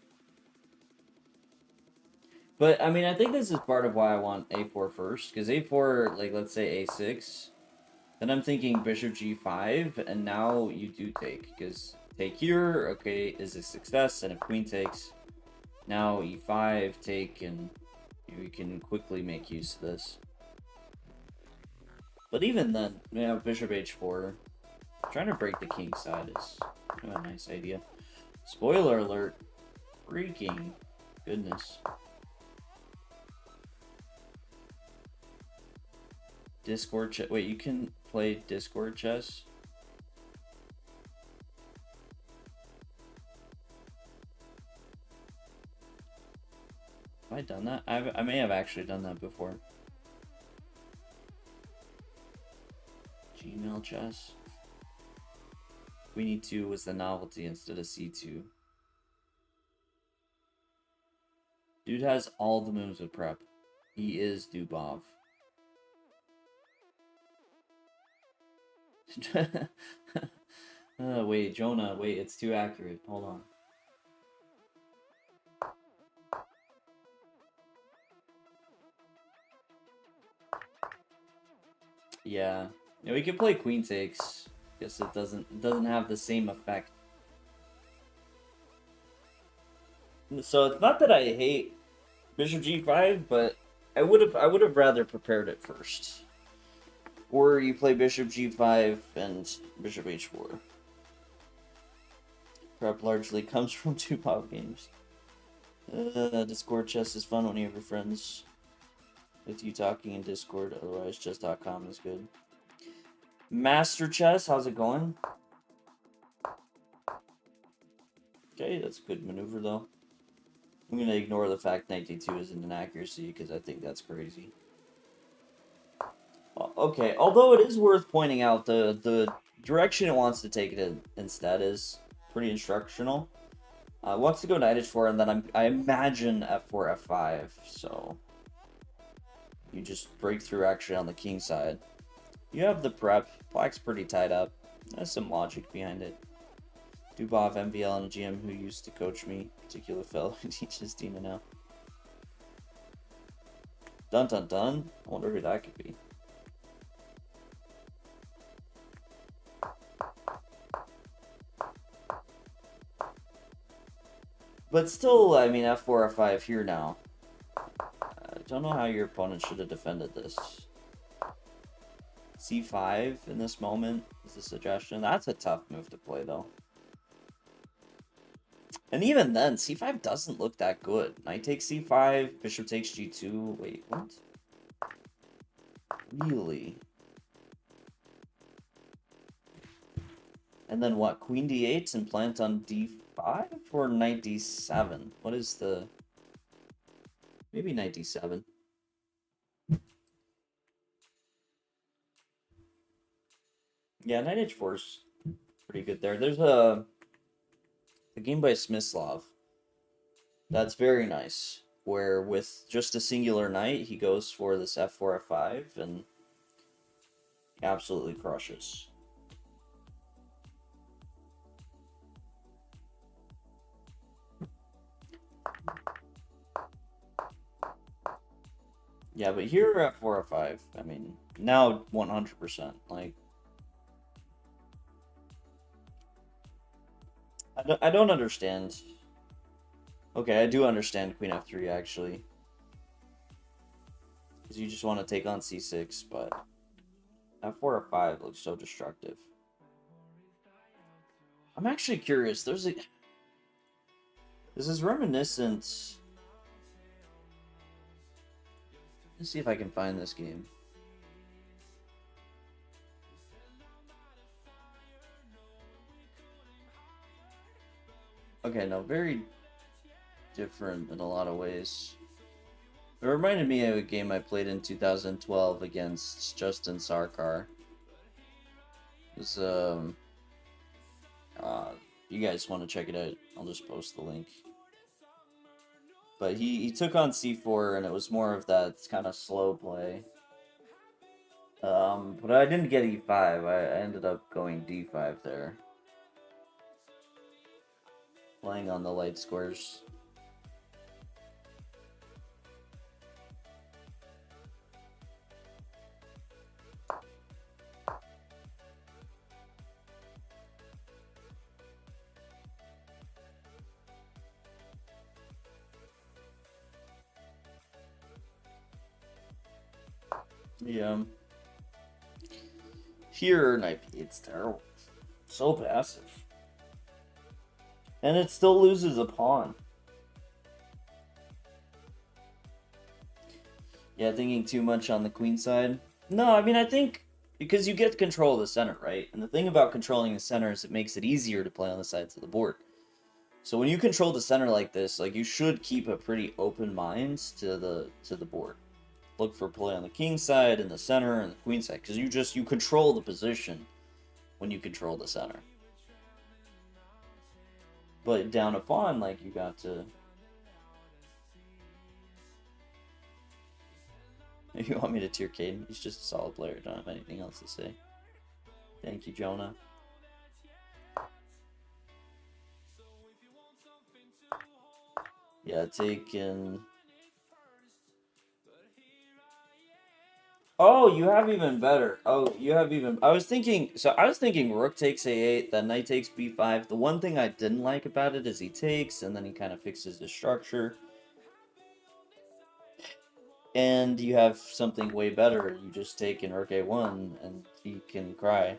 But, I mean, I think this is part of why I want A4 first, because A4, like, let's say A6, then I'm thinking bishop G5, and now you do take, because take here, okay, is a success, and if queen takes, now E5, take, and you can quickly make use of this. But even then, you know, bishop H4, trying to break the king side is kind of a nice idea. Spoiler alert, freaking goodness. Discord chess. Wait, you can play Discord chess? Have I done that? I may have actually done that before. Gmail chess. Queen E2 was the novelty instead of C2. Dude has all the moves of prep. He is Dubov. Wait, Jonah, wait, it's too accurate. Hold on. Yeah. Yeah, we could play queen takes. Guess it doesn't have the same effect. So it's not that I hate bishop G5, but I would have rather prepared it first. Or you play bishop G5 and bishop H4. Prep largely comes from 2 pop games. Discord chess is fun when you have your friends with you talking in Discord, otherwise chess.com is good. Master Chess, how's it going? Okay, that's a good maneuver though. I'm gonna ignore the fact knight d2 is an inaccuracy because I think that's crazy. Okay, although it is worth pointing out the direction it wants to take it in instead is pretty instructional. Wants to go knight h4, and then I imagine f4, f5. So you just break through actually on the king side. You have the prep. Black's pretty tied up. There's some logic behind it. Dubov, MVL, and a GM who used to coach me. Particular fellow who teaches Dina now. Dun dun dun. I wonder who that could be. But still, I mean, f4, f5 here now. I don't know how your opponent should have defended this. c5 in this moment is a suggestion. That's a tough move to play, though. And even then, c5 doesn't look that good. Knight takes c5, bishop takes g2. Wait, what? Really? And then what? Queen d8 and plant on d5 or knight d7? What is the... Maybe knight d7. Yeah, knight h4 is pretty good there. There's a game by Smyslov that's very nice, where with just a singular knight, he goes for this f4, f5, and he absolutely crushes. Yeah, but here f4, f5, I mean, now 100%, like, I don't understand. Okay, I do understand queen f3, actually. Because you just want to take on c6, but f4, f5 looks so destructive. I'm actually curious. This is reminiscent... Let's see if I can find this game. Okay, no, very different in a lot of ways. It reminded me of a game I played in 2012 against Justin Sarkar. It was, you guys want to check it out, I'll just post the link. But he took on c4, and it was more of that kind of slow play. But I didn't get e5, I ended up going d5 there. Playing on the light squares. Yeah. Here, knight b8's terrible. So passive. And it still loses a pawn. Yeah, thinking too much on the queen side. No, I mean, I think because you get control of the center, right? And the thing about controlling the center is it makes it easier to play on the sides of the board. So when you control the center like this, like, you should keep a pretty open mind to the board. Look for play on the king side and the center and the queen side, because you control the position when you control the center. But down a pawn, like, you got to... If you want me to tier Caden, he's just a solid player. Don't have anything else to say. Thank you, Jonah. Yeah, taken... Oh, you have even better. Oh, you have even... I was thinking rook takes a8, then knight takes b5. The one thing I didn't like about it is he takes, and then he kind of fixes his structure. And you have something way better. You just take in rook a1, and he can cry.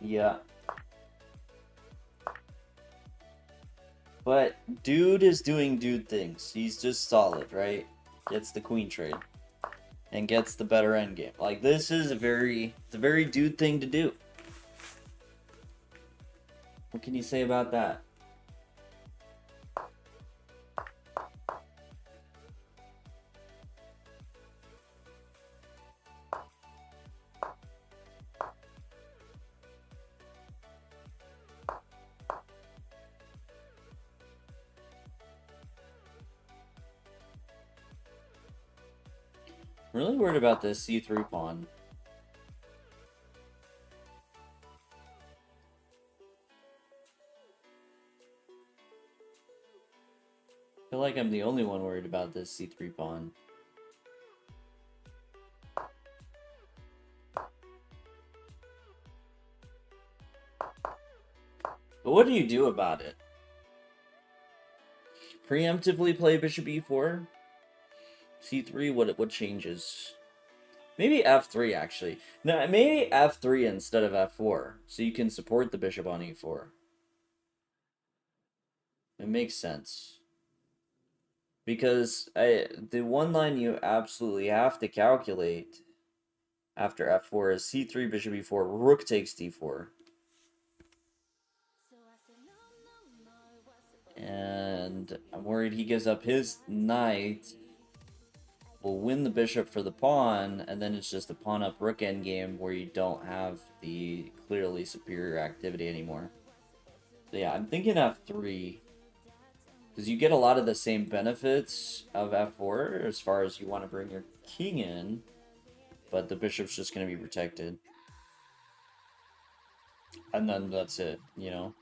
Yeah. But dude is doing dude things. He's just solid, right? Gets the queen trade. And gets the better endgame. Like, this is a very dude thing to do. What can you say about that? I'm really worried about this c3 pawn. I feel like I'm the only one worried about this c3 pawn. But what do you do about it? Preemptively play bishop e4? c3, what changes? Maybe f3, actually. No, maybe f3 instead of f4, so you can support the bishop on e4. It makes sense. Because the one line you absolutely have to calculate after f4 is c3, bishop e4, rook takes d4. And I'm worried he gives up his knight. Will win the bishop for the pawn, and then it's just a pawn up rook endgame where you don't have the clearly superior activity anymore. So yeah, I'm thinking f3. Because you get a lot of the same benefits of f4 as far as you want to bring your king in, but the bishop's just going to be protected. And then that's it, you know?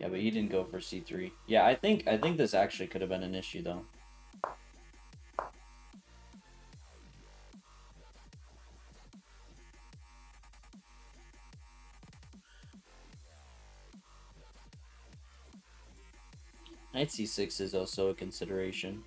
Yeah, but he didn't go for c3. Yeah, I think this actually could have been an issue, though. Knight c6 is also a consideration.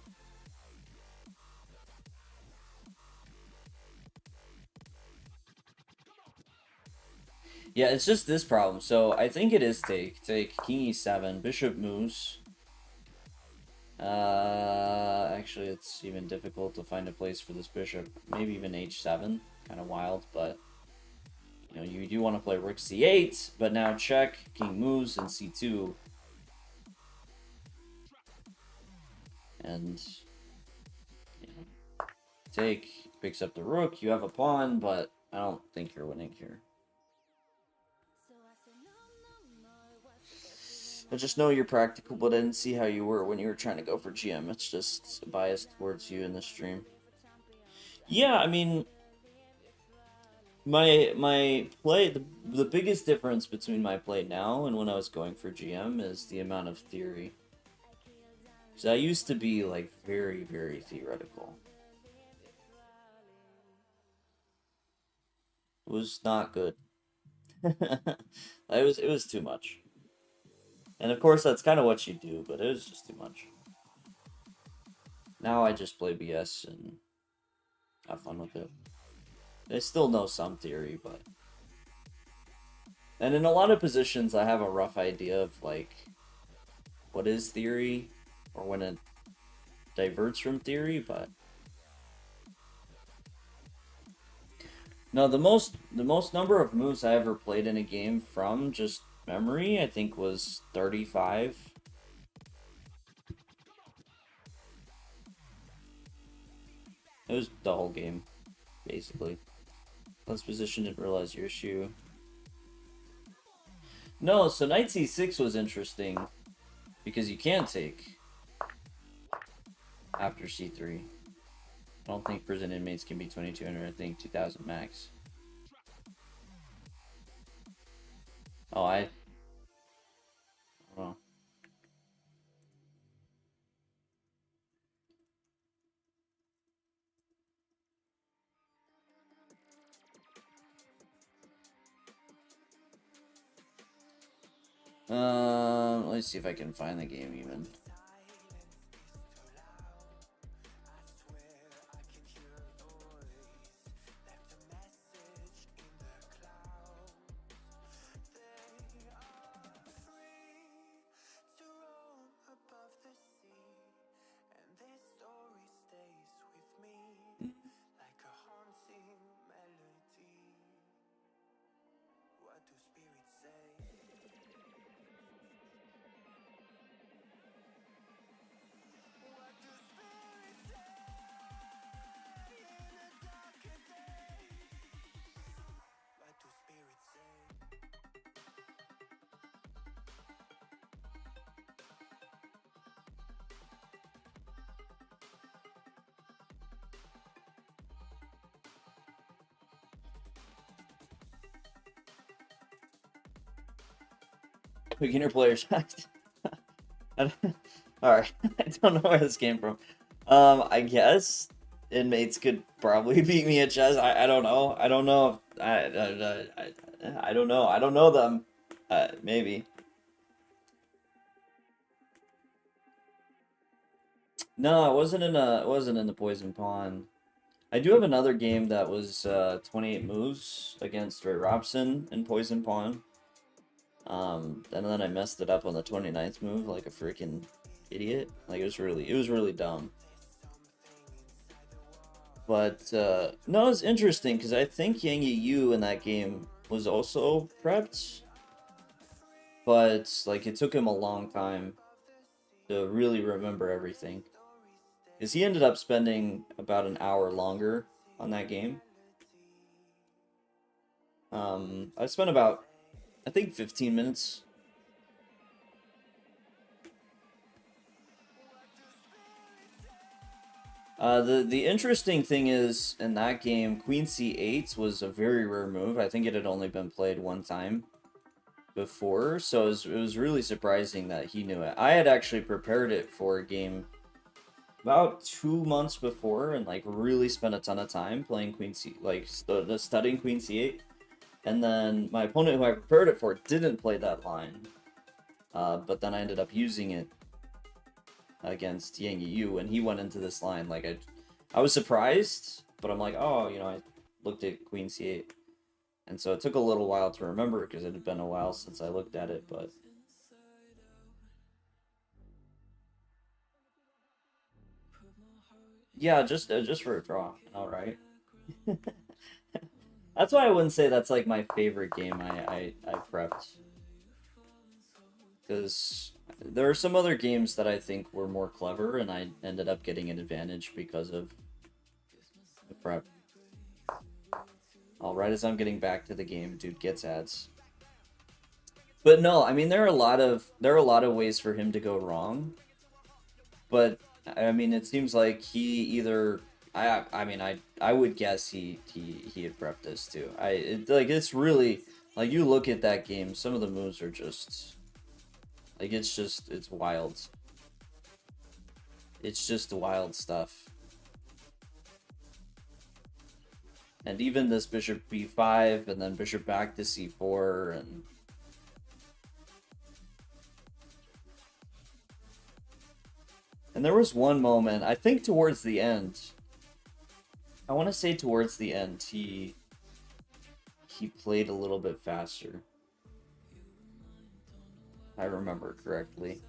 Yeah, it's just this problem. So I think it is take. Take king e7, bishop moves. Actually, it's even difficult to find a place for this bishop. Maybe even h7. Kind of wild, but you know, you do want to play rook c8, but now check, king moves, and c2. And you know, take, picks up the rook. You have a pawn, but I don't think you're winning here. I just know you're practical, but I didn't see how you were when you were trying to go for GM. It's just biased towards you in the stream. Yeah, I mean, my play, the biggest difference between my play now and when I was going for GM is the amount of theory. So I used to be like very, very theoretical. It was not good. it was too much. And of course that's kind of what you do, but it was just too much. Now I just play BS and have fun with it. I still know some theory, but... And in a lot of positions, I have a rough idea of, like, what is theory, or when it diverts from theory, but... No, the most number of moves I ever played in a game from just memory, I think, was 35. It was the whole game, basically. Last position, didn't realize your issue. No, so knight c6 was interesting because you can take after c3. I don't think prison inmates can be 2200. I think 2000 max. Oh, I don't know. Let's see if I can find the game even. Beginner players. Alright, I don't know where this came from. I guess inmates could probably beat me at chess. I don't know. I don't know. I don't know. I don't know them. Maybe. No, it wasn't in the Poison Pawn. I do have another game that was 28 moves against Ray Robson in Poison Pawn. And then I messed it up on the 29th move like a freaking idiot. Like it was really dumb. But no, it's interesting because I think Yang Yu in that game was also prepped, but like it took him a long time to really remember everything. Because he ended up spending about an hour longer on that game. I spent about, I think, 15 minutes. The interesting thing is, in that game, Queen C8 was a very rare move. I think it had only been played one time before, so it was really surprising that he knew it. I had actually prepared it for a game about 2 months before, and like really spent a ton of time playing Queen C, like studying Queen C8. And then my opponent who I prepared it for didn't play that line, but then I ended up using it against Yang Yu, and he went into this line like I was surprised, but I'm like, oh, you know, I looked at Queen C8, and so it took a little while to remember because it had been a while since I looked at it, but. Yeah, just for a draw. All right. That's why I wouldn't say that's like my favorite game I prepped. Because there are some other games that I think were more clever, and I ended up getting an advantage because of the prep. All right, as I'm getting back to the game, dude gets ads. But no, I mean there are a lot of ways for him to go wrong. But I mean, it seems like he either I mean I would guess he had prepped this too. Like it's really like you look at that game, some of the moves are just like it's wild. It's just wild stuff. And even this bishop b5 and then bishop back to c4 and there was one moment, I think towards the end, I want to say towards the end, he played a little bit faster. I remember correctly.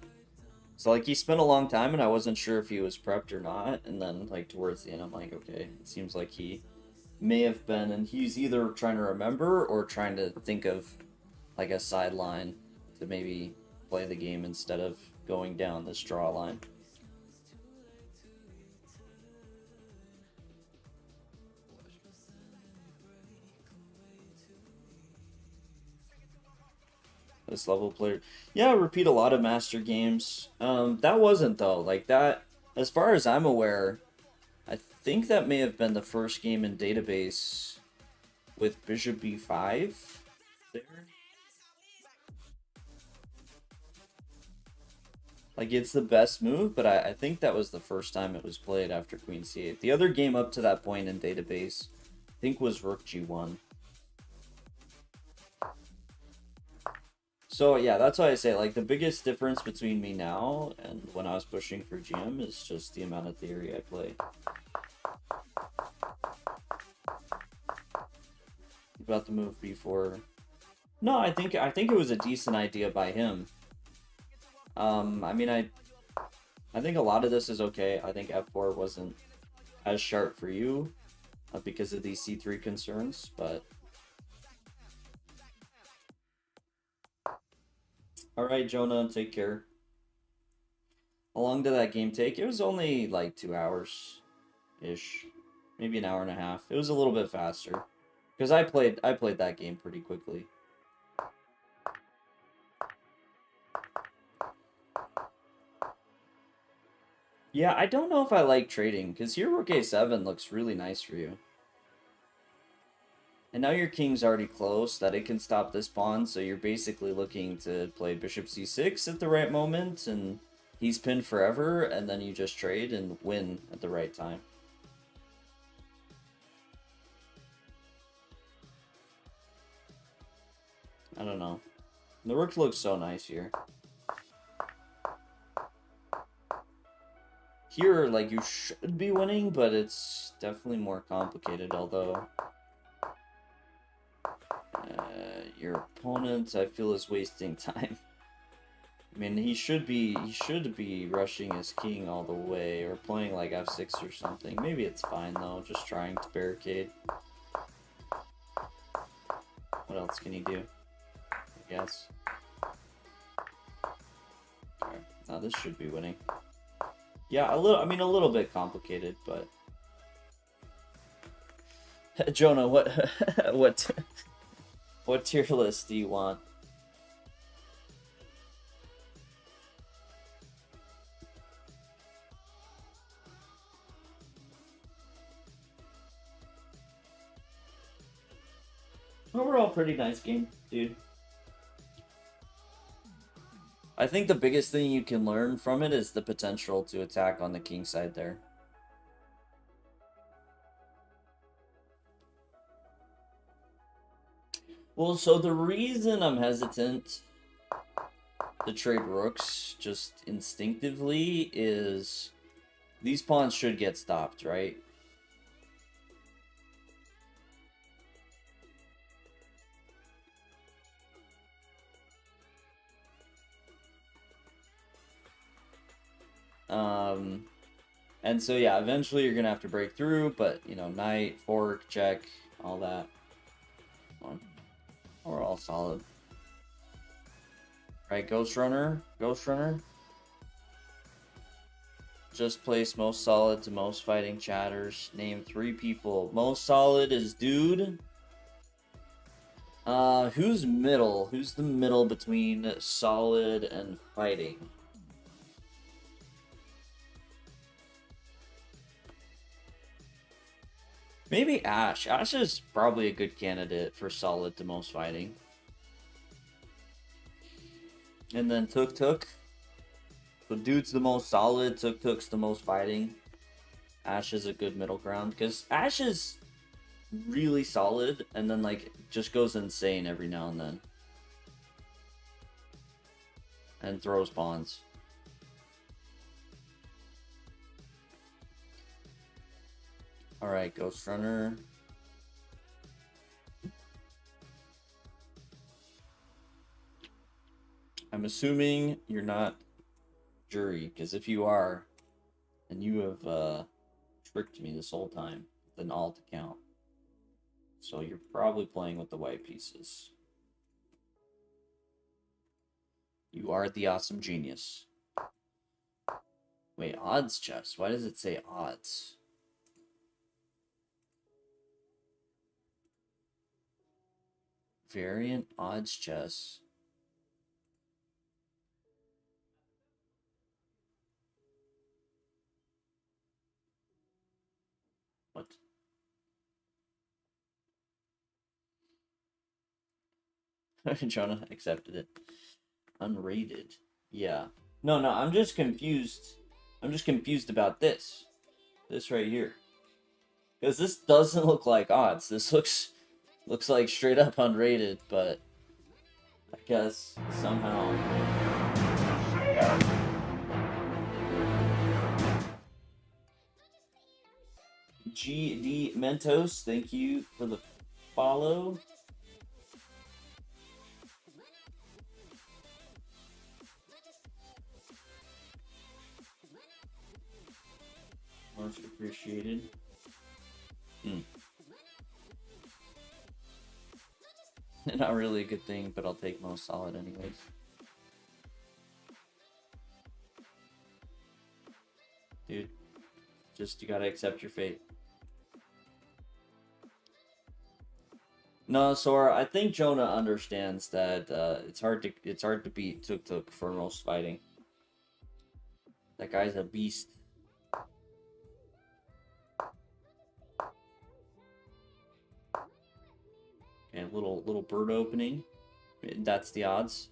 So like he spent a long time and I wasn't sure if he was prepped or not, and then like towards the end I'm like, okay, it seems like he may have been, and he's either trying to remember or trying to think of like a sideline to maybe play the game instead of going down this draw line. This level player. Yeah, I repeat a lot of master games. That wasn't though. Like that, as far as I'm aware, I think that may have been the first game in database with bishop b5 there. Like it's the best move, but I think that was the first time it was played after queen c8. The other game up to that point in database, I think, was rook g1. So yeah, that's why I say like the biggest difference between me now and when I was pushing for GM is just the amount of theory I play. About the move b4. No, I think it was a decent idea by him. I mean I think a lot of this is okay. I think f4 wasn't as sharp for you because of these c3 concerns, but alright, Jonah, take care. How long did that game take? It was only like 2 hours-ish. Maybe an hour and a half. It was a little bit faster. Because I played that game pretty quickly. Yeah, I don't know if I like trading, because here rook a7 looks really nice for you. And now your king's already close, that it can stop this pawn, so you're basically looking to play bishop c6 at the right moment, and he's pinned forever, and then you just trade and win at the right time. I don't know. The rook looks so nice here. Here, like, you should be winning, but it's definitely more complicated, although... your opponent, I feel, is wasting time. I mean, he should be rushing his king all the way, or playing like f6 or something. Maybe it's fine though, just trying to barricade. What else can he do? I guess. Okay. Now this should be winning. Yeah, a little bit complicated, but Jonah, what tier list do you want? Overall, pretty nice game, dude. I think the biggest thing you can learn from it is the potential to attack on the king side there. Well, so the reason I'm hesitant to trade rooks just instinctively is these pawns should get stopped, right? And so yeah, eventually you're gonna have to break through, but you know, knight, fork, check, all that. Come on. We're all solid. Right, Ghost Runner. Ghost Runner. Just place most solid to most fighting chatters. Name 3 people. Most solid is Dude. Who's middle? Who's the middle between solid and fighting? Maybe Ash. Ash is probably a good candidate for solid to most fighting. And then Tuk Tuk. So Dude's the most solid, Tuk Tuk's the most fighting. Ash is a good middle ground, because Ash is really solid, and then like just goes insane every now and then. And throws pawns. Alright, Ghost Runner. I'm assuming you're not Jury, because if you are, then you have tricked me this whole time with an alt account. So you're probably playing with the white pieces. You are the awesome genius. Wait, odds chess. Why does it say odds? Variant odds chess. What? Jonah accepted it. Unrated. Yeah. No, I'm just confused. I'm just confused about this. This right here. Because this doesn't look like odds. This looks like straight up unrated, but I guess somehow. GD Mentos, thank you for the follow. Much appreciated. Not really a good thing, but I'll take most solid anyways. Dude, just you gotta accept your fate. No, Sora, I think Jonah understands that it's hard to beat Tuk Tuk for most fighting. That guy's a beast. Okay, little bird opening. That's the odds.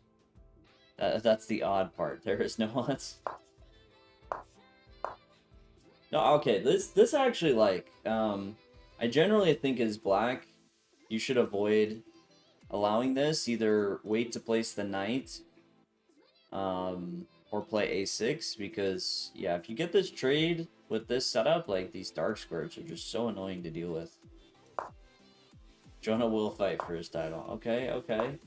That's the odd part. There is no odds. No, okay. This actually like I generally think as black, you should avoid allowing this. Either wait to place the knight, or play a6 because yeah, if you get this trade with this setup, like these dark squares are just so annoying to deal with. Jonah will fight for his title. Okay, okay.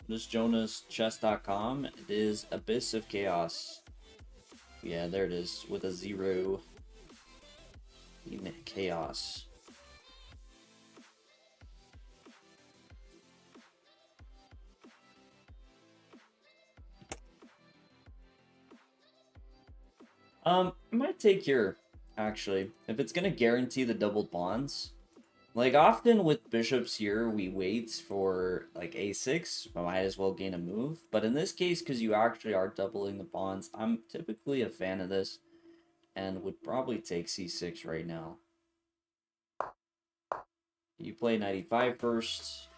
This JonasChess.com. It is Abyss of Chaos. Yeah, there it is with a 0 in chaos. I might take here, actually. If it's gonna guarantee the doubled pawns. Like, often with bishops here, we wait for, like, a6. I might as well gain a move. But in this case, because you actually are doubling the pawns, I'm typically a fan of this. And would probably take c6 right now. You play knight e5 first.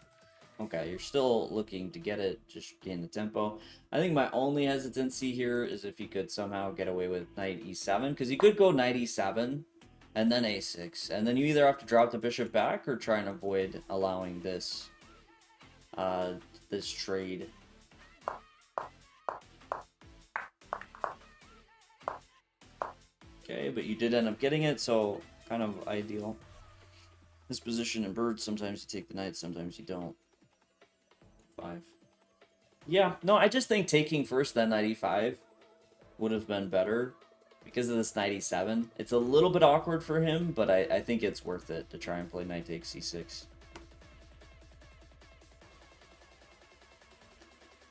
Okay, you're still looking to get it, just gain the tempo. I think my only hesitancy here is if you could somehow get away with knight e7, because you could go knight e7 and then a6, and then you either have to drop the bishop back or try and avoid allowing this this trade. Okay, but you did end up getting it, so kind of ideal. This position in bird, sometimes you take the knight, sometimes you don't. 5. Yeah, no, I just think taking first, then knight e5 would have been better because of this knight e7. It's a little bit awkward for him, but I think it's worth it to try and play knight takes c6.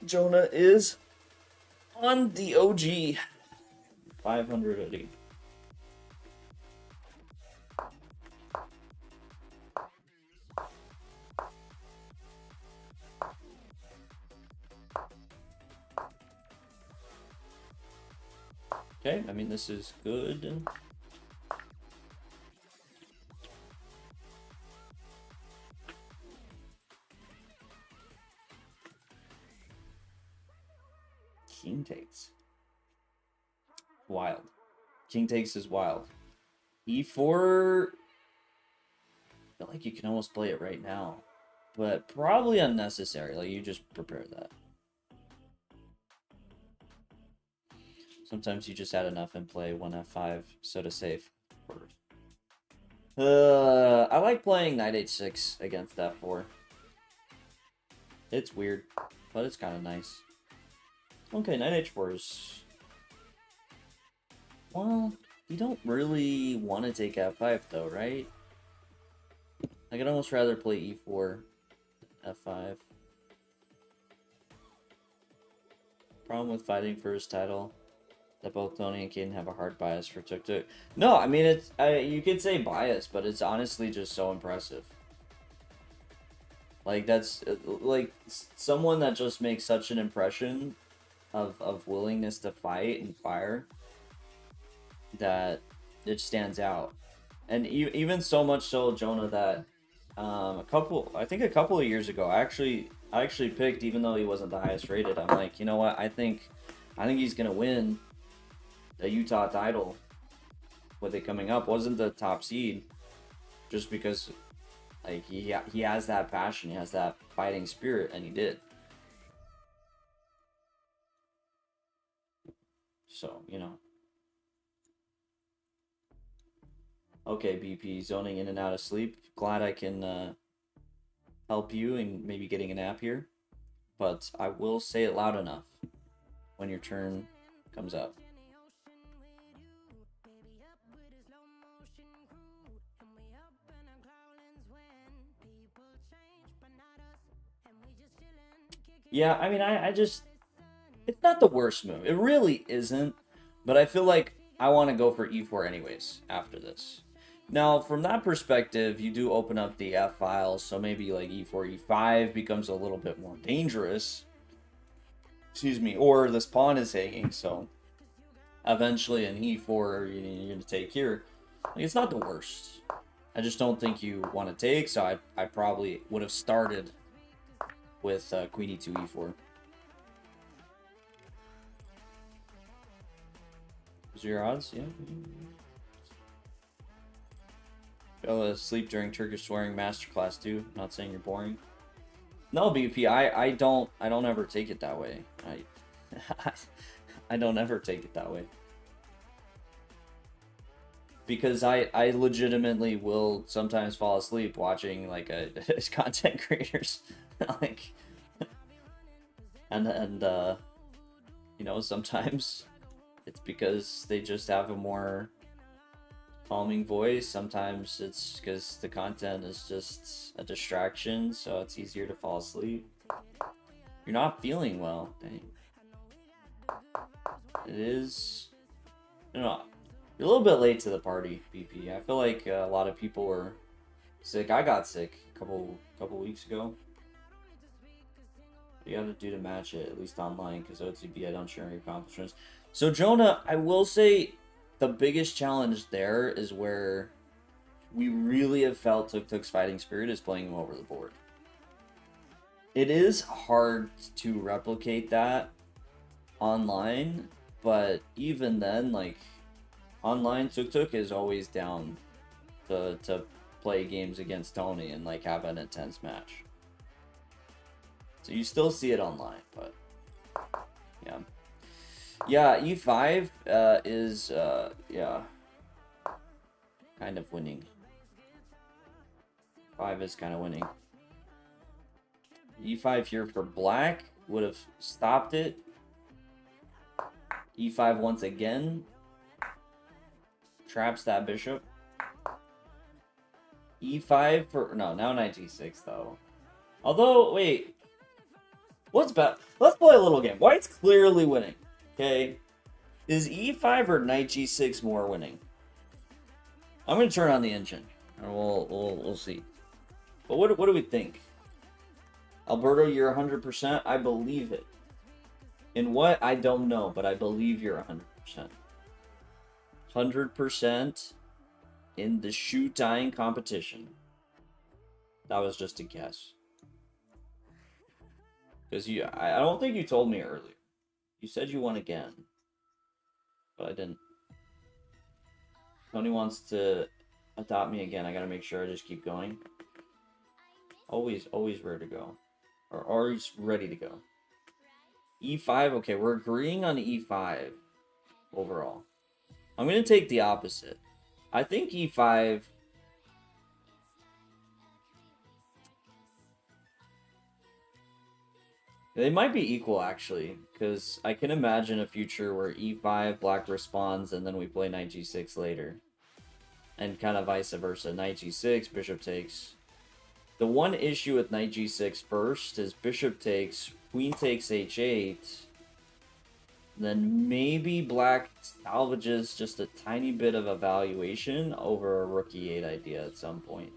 Jonah is on the OG. 580. Okay, I mean, this is good. King takes. Wild. King takes is wild. E4. I feel like you can almost play it right now. But probably unnecessary. Like, you just prepare that. Sometimes you just add enough and play 1f5, so to save. I like playing knight h6 against f4. It's weird, but it's kind of nice. Okay, knight h4 is... Well, you don't really want to take f5 though, right? I could almost rather play e4, f5. Problem with fighting for his title, that both Tony and Caden have a hard bias for Tuk Tuk. No, I mean, it's you could say bias, but it's honestly just so impressive. Like, that's, like, someone that just makes such an impression of willingness to fight and fire that it stands out. And even so much so, Jonah, that I think a couple of years ago, I actually picked, even though he wasn't the highest rated, I'm like, you know what, I think he's gonna win the Utah title with it coming up. Wasn't the top seed, just because like he has that passion, he has that fighting spirit, and he did. So, you know. Okay, BP, zoning in and out of sleep. Glad I can help you in maybe getting a nap here, but I will say it loud enough when your turn comes up. Yeah, I mean, I just... It's not the worst move. It really isn't. But I feel like I want to go for e4 anyways after this. Now, from that perspective, you do open up the f files. So maybe like e4, e5 becomes a little bit more dangerous. Excuse me. Or this pawn is hanging, so eventually an e4 you're going to take here. Like, it's not the worst. I just don't think you want to take, so I probably would have started with queen e2, e4. Those are your odds? Yeah. Fell asleep during Turkish swearing masterclass too. Not saying you're boring. No, BP, I don't ever take it that way. I don't ever take it that way. Because I legitimately will sometimes fall asleep watching like content creators. Like and you know, sometimes it's because they just have a more calming voice. Sometimes it's because the content is just a distraction, so it's easier to fall asleep. You're not feeling well. Dang. It is, you know, you're a little bit late to the party, BP. I feel like a lot of people were sick. I got sick a couple weeks ago. You have to do to match it, at least online, because OTB, I don't share any accomplishments. So Jonah, I will say the biggest challenge there is where we really have felt Tuk's fighting spirit is playing him over the board. It is hard to replicate that online, but even then, like, online Tuk is always down to play games against Tony and like have an intense match. So you still see it online, but yeah. Yeah, e5 is yeah, kind of winning. 5 is kind of winning. e5 here for black would have stopped it. e5 once again traps that bishop. e5 for no, now knight g6 though. Although wait, what's better? Let's play a little game. White's clearly winning. Okay, is e5 or knight g6 more winning? I'm gonna turn on the engine and we'll see. But what do we think? Alberto, you're 100%. I believe it. In what? I don't know, but I believe you're 100%. 100% in the shoe tying competition. That was just a guess. Because I don't think you told me earlier. You said you won again, but I didn't. Tony wants to adopt me again. I gotta make sure I just keep going. Always ready to go. Or always ready to go. e5, okay, we're agreeing on e5 overall. I'm gonna take the opposite. I think e5... They might be equal, actually, because I can imagine a future where e5, black responds, and then we play knight g6 later. And kind of vice versa. Knight g6, bishop takes. The one issue with knight g6 first is bishop takes, queen takes h8. Then maybe black salvages just a tiny bit of evaluation over a rook e8 idea at some point.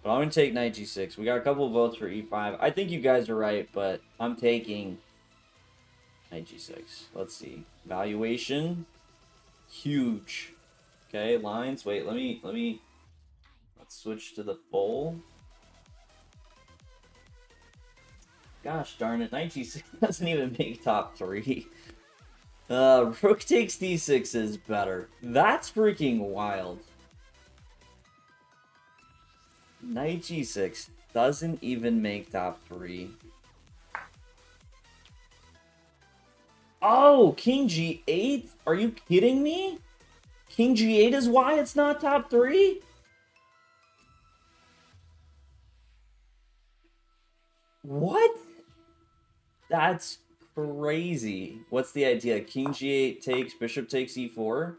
But I'm going to take knight g6. We got a couple of votes for e5. I think you guys are right, but I'm taking knight g6. Let's see. Valuation. Huge. Okay, lines. Wait, let's switch to the full. Gosh darn it, knight g6 doesn't even make top 3. Rook takes d6 is better. That's freaking wild. Knight g6 doesn't even make top 3. Oh, king g8? Are you kidding me? King g8 is why it's not top 3? What? That's crazy. What's the idea? King g8 takes, bishop takes e4?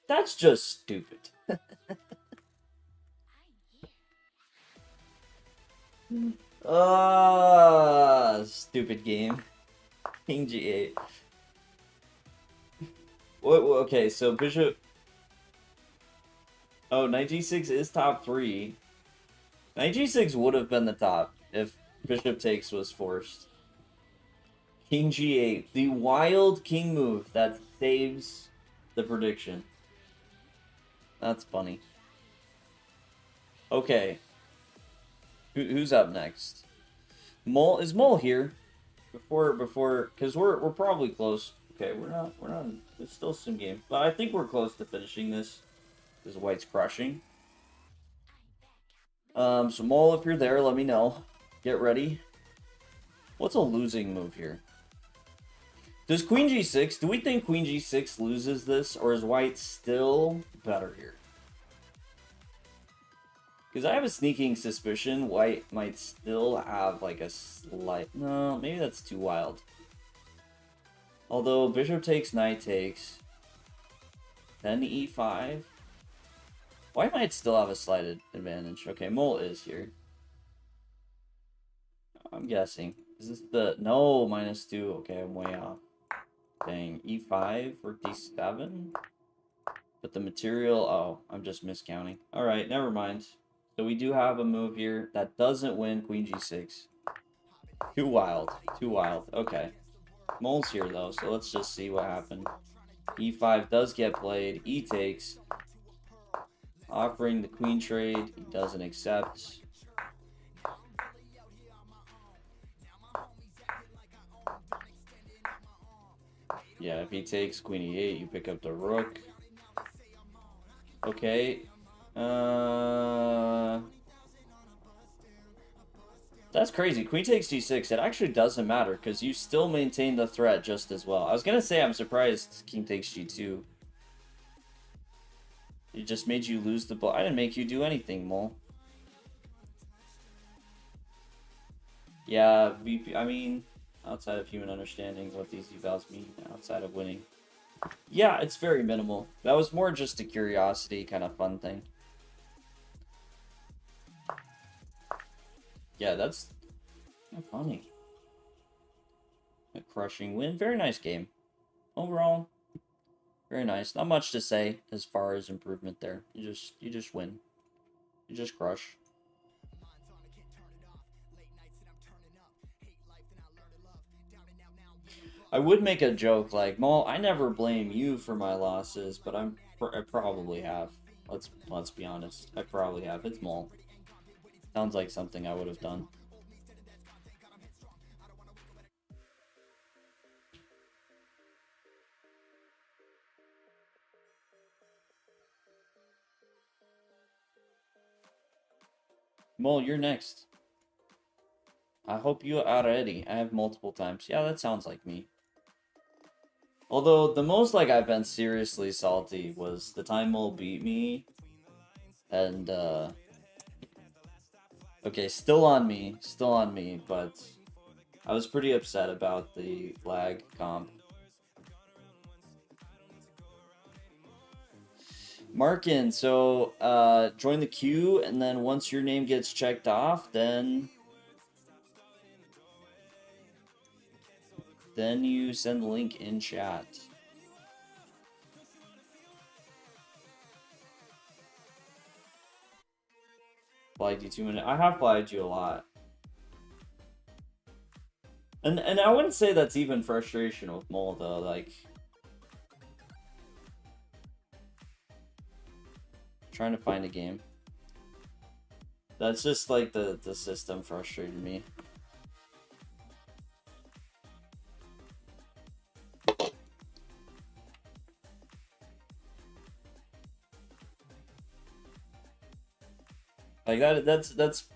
That's just stupid. Stupid game. King g8. Okay, so bishop... Oh, knight g6 is top 3. Knight g6 would have been the top if bishop takes was forced. King g8. The wild king move that saves the prediction. That's funny. Okay. Who's up next? Mole is Mole here? Before, because we're probably close. Okay, we're not. There's still some game, but I think we're close to finishing this. Because White's crushing. So Mole, if you're there, let me know. Get ready. What's a losing move here? Does Queen g6? Do we think Queen g6 loses this, or is White still better here? Because I have a sneaking suspicion White might still have like a slight... No, maybe that's too wild. Although bishop takes, knight takes. Then e5. White might still have a slight advantage. Okay, Mole is here. I'm guessing. Is this the... No, -2. Okay, I'm way off. Dang, e5 or d7? But the material... Oh, I'm just miscounting. Alright, never mind. So we do have a move here that doesn't win Queen g6. Too wild. Too wild. Okay. Mole's here, though, so let's just see what happened. e5 does get played. E takes. Offering the queen trade. He doesn't accept. Yeah, if he takes queen e8, you pick up the rook. Okay. That's crazy. Queen takes g6. It actually doesn't matter because you still maintain the threat just as well. I was gonna say I'm surprised king takes g2. It just made you lose the ball. I didn't make you do anything, Mole. Yeah, VP. I mean, outside of human understanding what these evals mean, outside of winning. Yeah, it's very minimal. That was more just a curiosity kind of fun thing. Yeah, that's funny. A crushing win. Very nice game. Overall, very nice. Not much to say as far as improvement there. You just win. You just crush. I would make a joke like, Mole, I never blame you for my losses, but I probably have. Let's be honest. I probably have. It's Mole. Sounds like something I would have done. Mole, you're next. I hope you are ready. I have multiple times. Yeah, that sounds like me. Although, the most like I've been seriously salty was the time Mole beat me. And, okay, still on me, but I was pretty upset about the flag comp. Markin, so, join the queue, and then once your name gets checked off, then you send the link in chat. Flagged you 2 minutes. I have flagged you a lot. And I wouldn't say that's even frustration with Mole, though, like... Trying to find a game. That's just like the system frustrated me. Like that's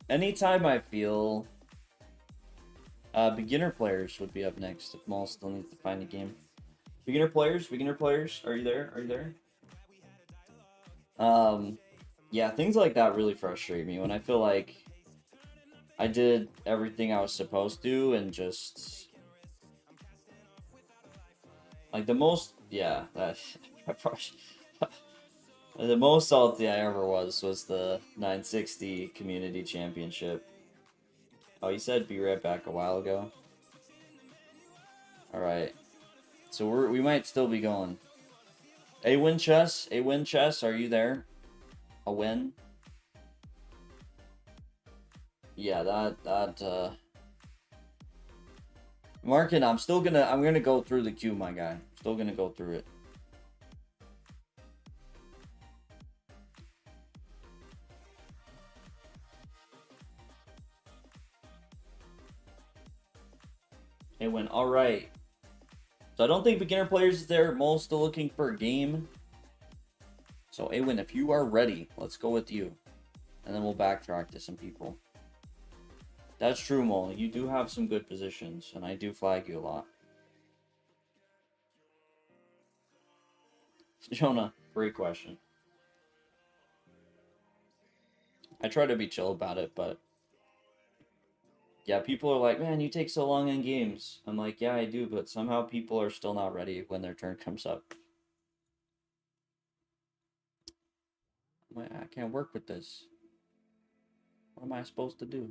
anytime I feel beginner players would be up next if Mole still needs to find a game. Beginner players, are you there? Are you there? Yeah, things like that really frustrate me when I feel like I did everything I was supposed to and just like the most, yeah, that the most salty I ever was the 960 community championship. Oh, you said be right back a while ago. All right, so we might still be going. A win chess. A win chess. Are you there? A win. Yeah, Markin, I'm gonna go through the queue, my guy. Still gonna go through it. It went all right. So I don't think beginner players is there. Mo's still looking for a game. So Awin, if you are ready, let's go with you. And then we'll backtrack to some people. That's true, Mo. You do have some good positions, and I do flag you a lot. Jonah, great question. I try to be chill about it, but yeah, people are like, man, you take so long in games. I'm like, yeah, I do, but somehow people are still not ready when their turn comes up. I'm like, I can't work with this. What am I supposed to do?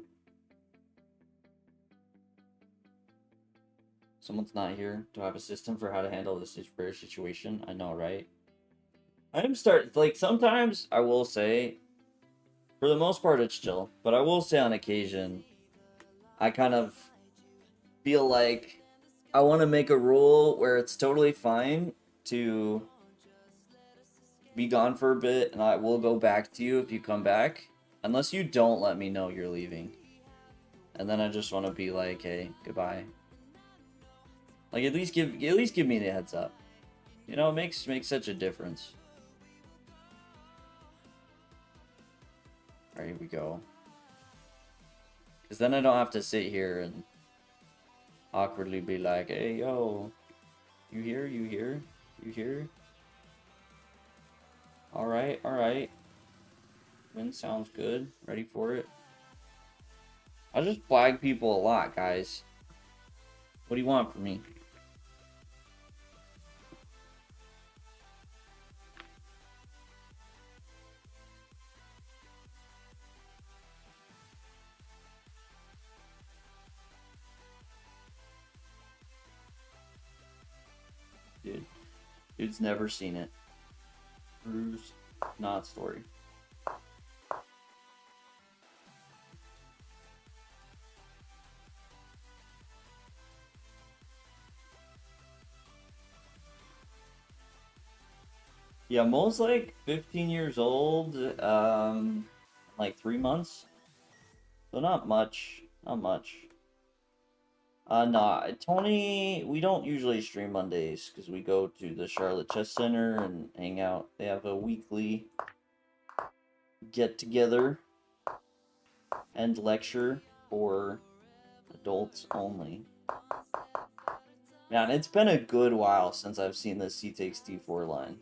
Someone's not here. Do I have a system for how to handle this rare situation? I know, right? Like, sometimes I will say, for the most part, it's chill. But I will say on occasion, I kind of feel like I want to make a rule where it's totally fine to be gone for a bit, and I will go back to you if you come back. Unless you don't let me know you're leaving. And then I just want to be like, hey, goodbye. Like, at least give me the heads up. You know, it makes such a difference. Alright, here we go. Because then I don't have to sit here and awkwardly be like, hey, yo, you here? You here? You here? Alright, alright. Win sounds good. Ready for it. I just flag people a lot, guys. What do you want from me? Dude's never seen it. Bruce, not story. Yeah, Mo's like 15 years old, like 3 months. So not much, not much. Nah, Tony, we don't usually stream Mondays because we go to the Charlotte Chess Center and hang out. They have a weekly get-together and lecture for adults only. Man, it's been a good while since I've seen the C takes D4 line.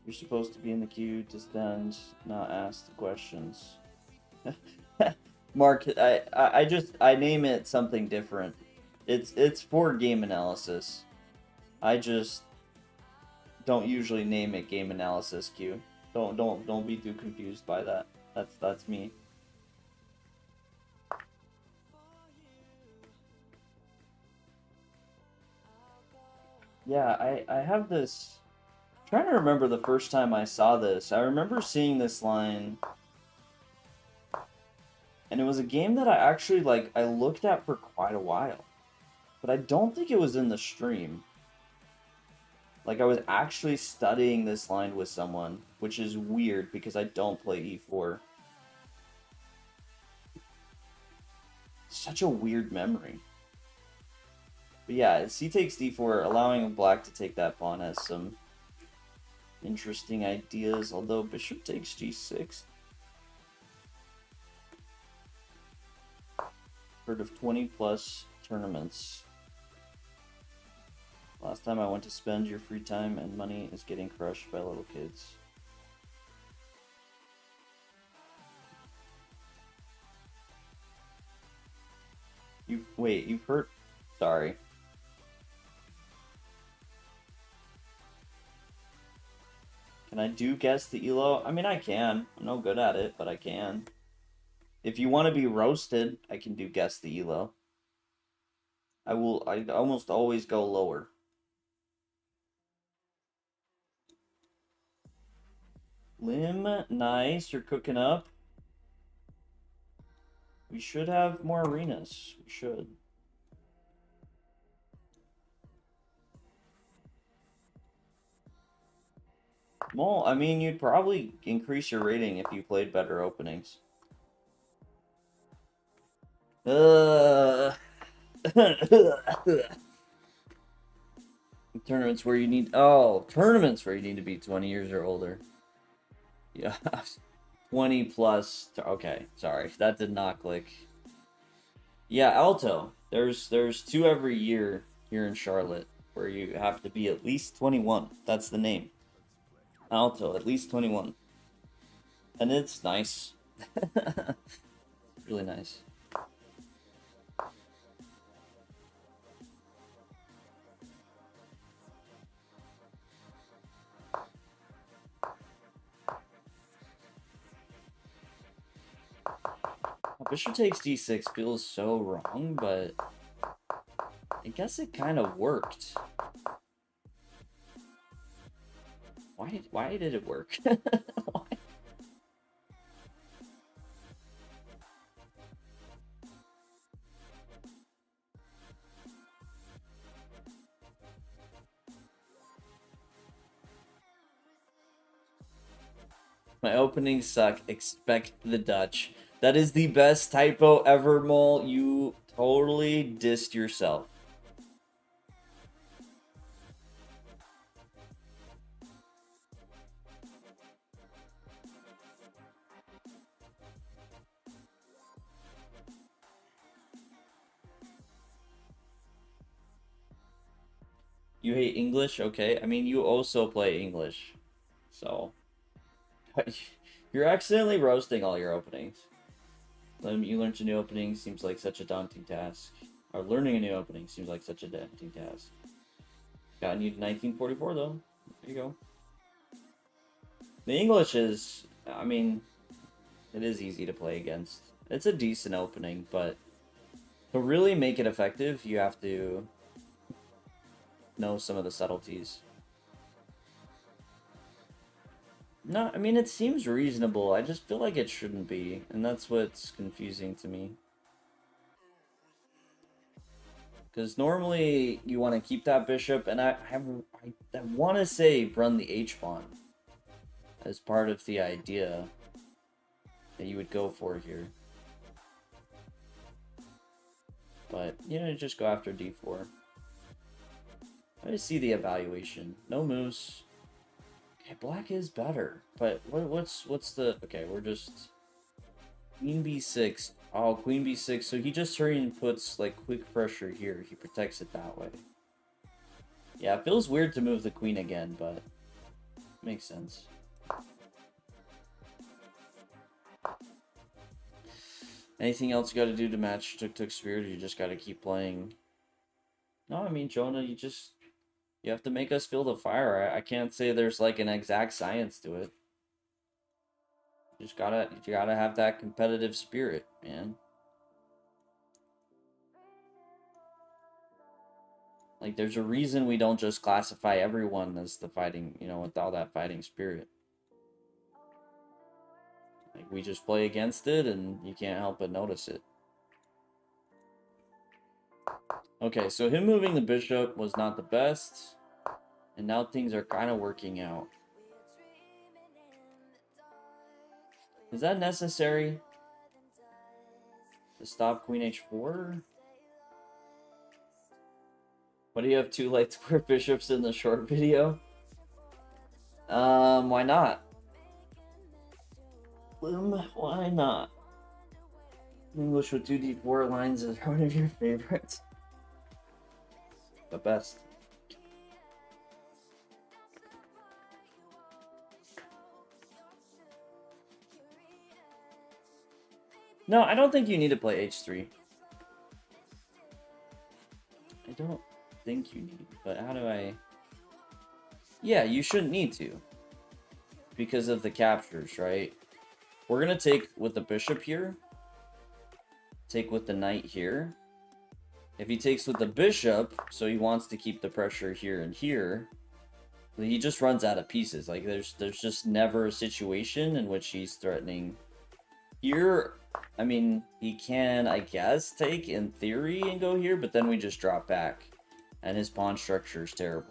You're supposed to be in the queue to stand, not ask the questions. Mark, I name it something different. It's for game analysis. I just don't usually name it game analysis queue. Don't be too confused by that. That's me. Yeah, I have this. I'm trying to remember the first time I saw this. I remember seeing this line, and it was a game that I actually I looked at for quite a while, but I don't think it was in the stream. Like, I was actually studying this line with someone, which is weird because I don't play E4. Such a weird memory. But yeah, C takes D4, allowing black to take that pawn has some interesting ideas, although bishop takes G6. Heard of 20 plus tournaments. Last time I went to spend your free time and money is getting crushed by little kids. You've heard, sorry. Can I do guess the elo? I mean, I can. I'm no good at it, but I can. If you want to be roasted, I can do guess the elo. I almost always go lower. Lim, nice. You're cooking up. We should have more arenas. We should. Well, I mean, you'd probably increase your rating if you played better openings. Tournaments where you need... Oh, tournaments where you need to be 20 years or older. Yeah. 20 plus... Okay, sorry. That did not click. Yeah, Alto. There's 2 every year here in Charlotte where you have to be at least 21. That's the name. Alto, at least 21. And it's nice. Really nice. Bishop takes d6 feels so wrong, but I guess it kind of worked. Why did it work? My openings suck. Expect the Dutch. That is the best typo ever, Mole. You totally dissed yourself. You hate English? Okay. I mean, you also play English. So. You're accidentally roasting all your openings. You learned a new opening seems like such a daunting task. Or learning a new opening seems like such a daunting task. Got you 1944 though. There you go. The English is, I mean, it is easy to play against. It's a decent opening, but to really make it effective, you have to know some of the subtleties. No, I mean, it seems reasonable. I just feel like it shouldn't be, and that's what's confusing to me. Because normally you want to keep that bishop, and I want to say run the h-pawn as part of the idea that you would go for here. But, you know, just go after d4. I just see the evaluation. No moves. Okay, black is better, but what's the... Okay, we're just... Queen b6. Oh, queen b6. So he just puts, like, quick pressure here. He protects it that way. Yeah, it feels weird to move the queen again, but... Makes sense. Anything else you gotta do to match Tuk Spirit, or you just gotta keep playing? No, I mean, Jonah, you have to make us feel the fire. I can't say there's like an exact science to it. You gotta have that competitive spirit, man. Like, there's a reason we don't just classify everyone as the fighting, you know, with all that fighting spirit. Like, we just play against it, and you can't help but notice it. Okay, so him moving the bishop was not the best. And now things are kind of working out. Is that necessary? To stop queen h4? Why do you have 2 light square bishops in the short video? Why not? Why not? English with 2d4 lines is one of your favorites. The best. No, I don't think you need to play h3. I don't think you need, but how do I... Yeah, you shouldn't need to. because of the captures, right? We're gonna take with the bishop here. Take with the knight here. If he takes with the bishop, so he wants to keep the pressure here and here, he just runs out of pieces. Like there's just never a situation in which he's threatening. Here, I mean, he can, I guess, take in theory and go here, but then we just drop back. And his pawn structure is terrible.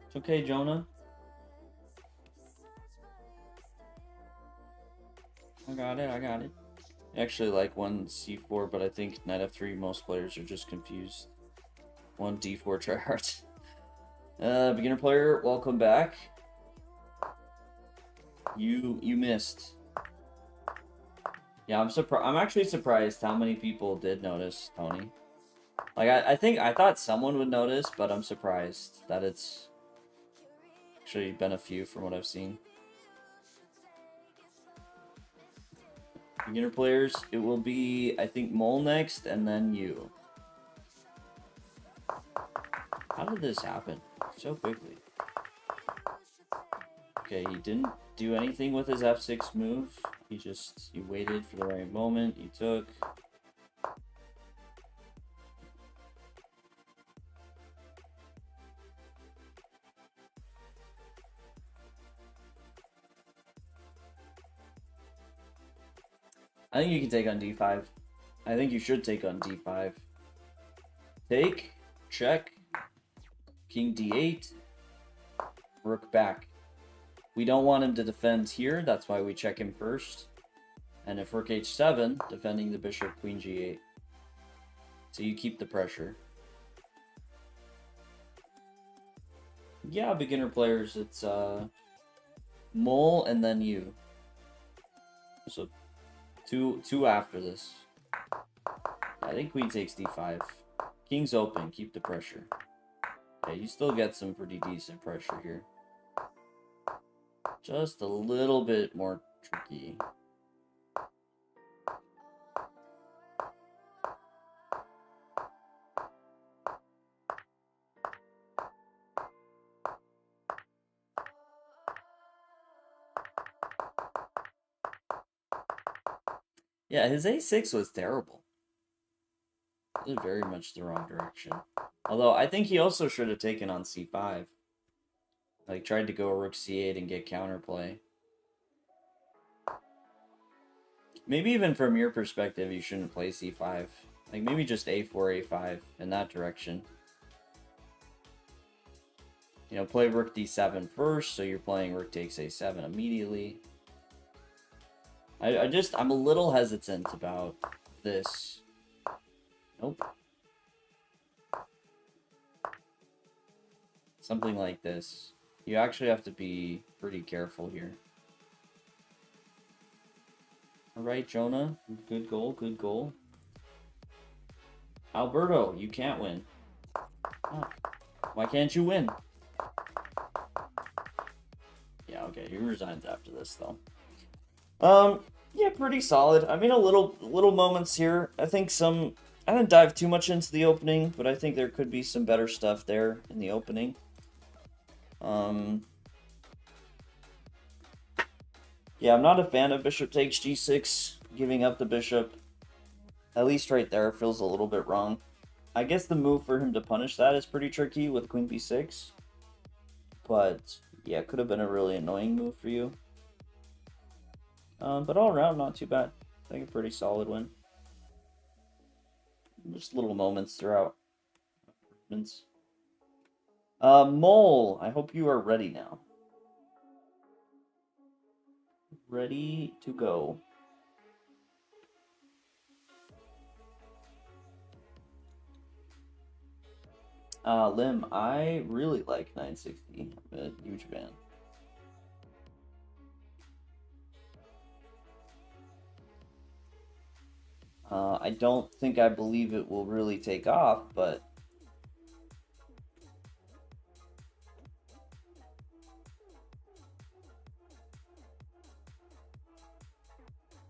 It's okay, Jonah. I got it, I got it. I actually like 1 c4, but I think knight f3, most players are just confused. 1 d4 tryhard. Beginner player, welcome back. You missed. Yeah, I'm actually surprised how many people did notice, Tony. Like, I thought someone would notice, but I'm surprised that it's actually been a few from what I've seen. Beginner players, it will be, I think, Mole next, and then you. How did this happen so quickly? Okay, he didn't do anything with his f6 move. He waited for the right moment. He took. I think you can take on d5. I think you should take on d5. Take, check, king d8, rook back. We don't want him to defend here, that's why we check him first. And if rook h7, defending the bishop, queen g8. So you keep the pressure. Yeah, beginner players, it's Mole and then you. So two after this. I think queen takes d5. King's open, keep the pressure. Okay, you still get some pretty decent pressure here. Just a little bit more tricky. Yeah, his a6 was terrible. It was very much the wrong direction. Although, I think he also should have taken on c5. Like, tried to go rook c8 and get counterplay. Maybe even from your perspective, you shouldn't play c5. Like, maybe just a4, a5 in that direction. You know, play rook d7 first, so you're playing rook takes a7 immediately. I'm a little hesitant about this. Nope. Something like this. You actually have to be pretty careful here. Alright, Jonah. Good goal, good goal. Alberto, you can't win. Oh. Why can't you win? Yeah, okay, he resigns after this, though. Yeah, pretty solid. I mean, a little moments here. I think I didn't dive too much into the opening, but I think there could be some better stuff there in the opening. Yeah, I'm not a fan of bishop takes g6, giving up the bishop. At least right there feels a little bit wrong. I guess the move for him to punish that is pretty tricky with queen b6. But, yeah, it could have been a really annoying move for you. But all around, not too bad. I think a pretty solid win. Just little moments throughout. Mole, I hope you are ready now. Ready to go. Lim, I really like 960. I'm a huge fan. I don't think I believe it will really take off, but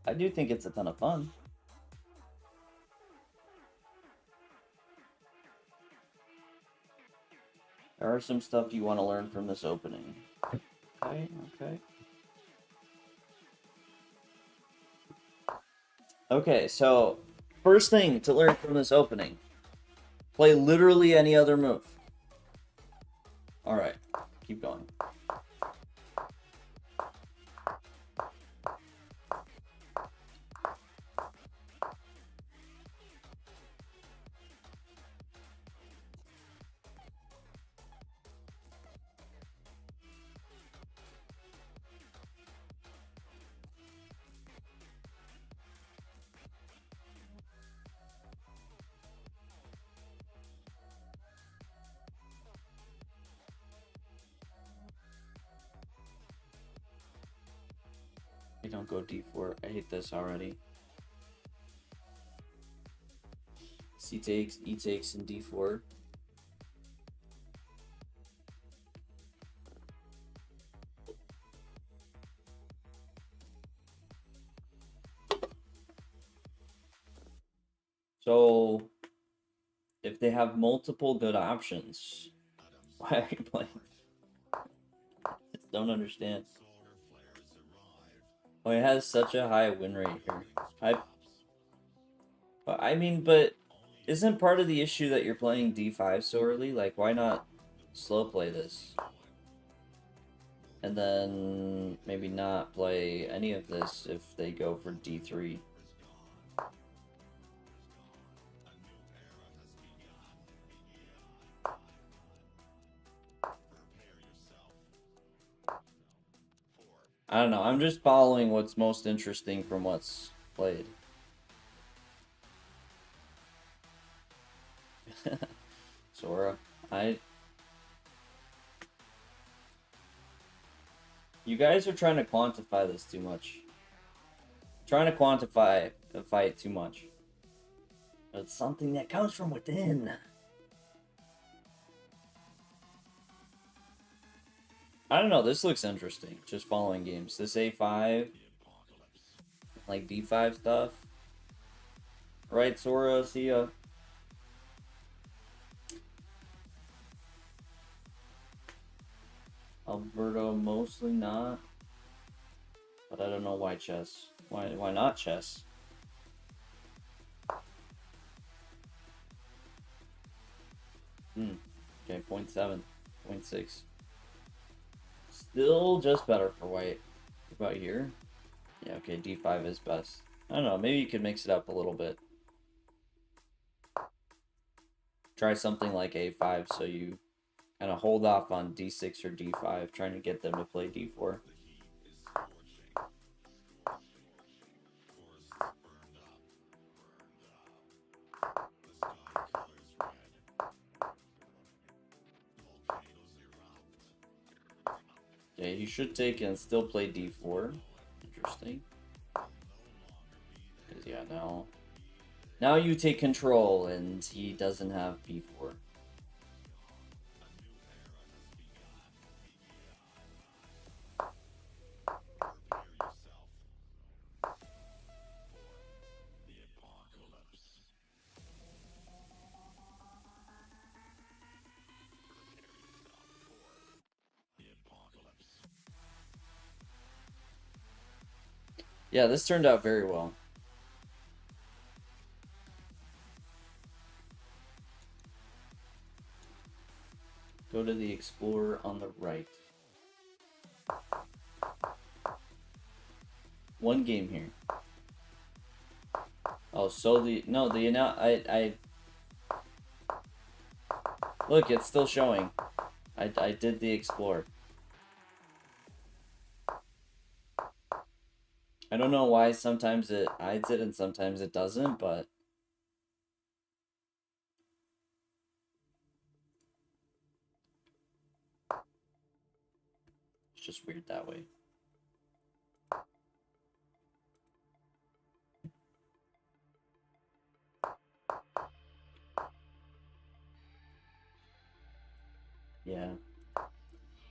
I do think it's a ton of fun. There are some stuff you want to learn from this opening. Okay, okay. Okay, so first thing to learn from this opening. Play literally any other move. Alright, keep going. I don't go d4. I hate this already. C takes, E takes, and d4. So, if they have multiple good options, why are you playing? I just don't understand. Oh, it has such a high win rate here. But isn't part of the issue that you're playing d5 so early? Like, why not slow play this? And then maybe not play any of this if they go for d3. I don't know. I'm just following what's most interesting from what's played. Sora, you guys are trying to quantify this too much. Trying to quantify the fight too much. It's something that comes from within. I don't know, this looks interesting. Just following games. This A5, like B5 stuff. Right, Sora, see ya. Alberto, mostly not. But I don't know why chess. Why not chess? Okay, 0.7, 0.6. Still just better for white. What about here? Yeah, okay, d5 is best. I don't know, maybe you could mix it up a little bit. Try something like a5 so you kind of hold off on d6 or d5, trying to get them to play d4. Okay, he should take and still play d4. Interesting. Because, yeah, now you take control, and he doesn't have b4. Yeah, this turned out very well. Go to the Explorer on the right. One game here. Oh, so I look, it's still showing. I did the Explorer. I don't know why sometimes it hides it and sometimes it doesn't, but it's just weird that way. Yeah.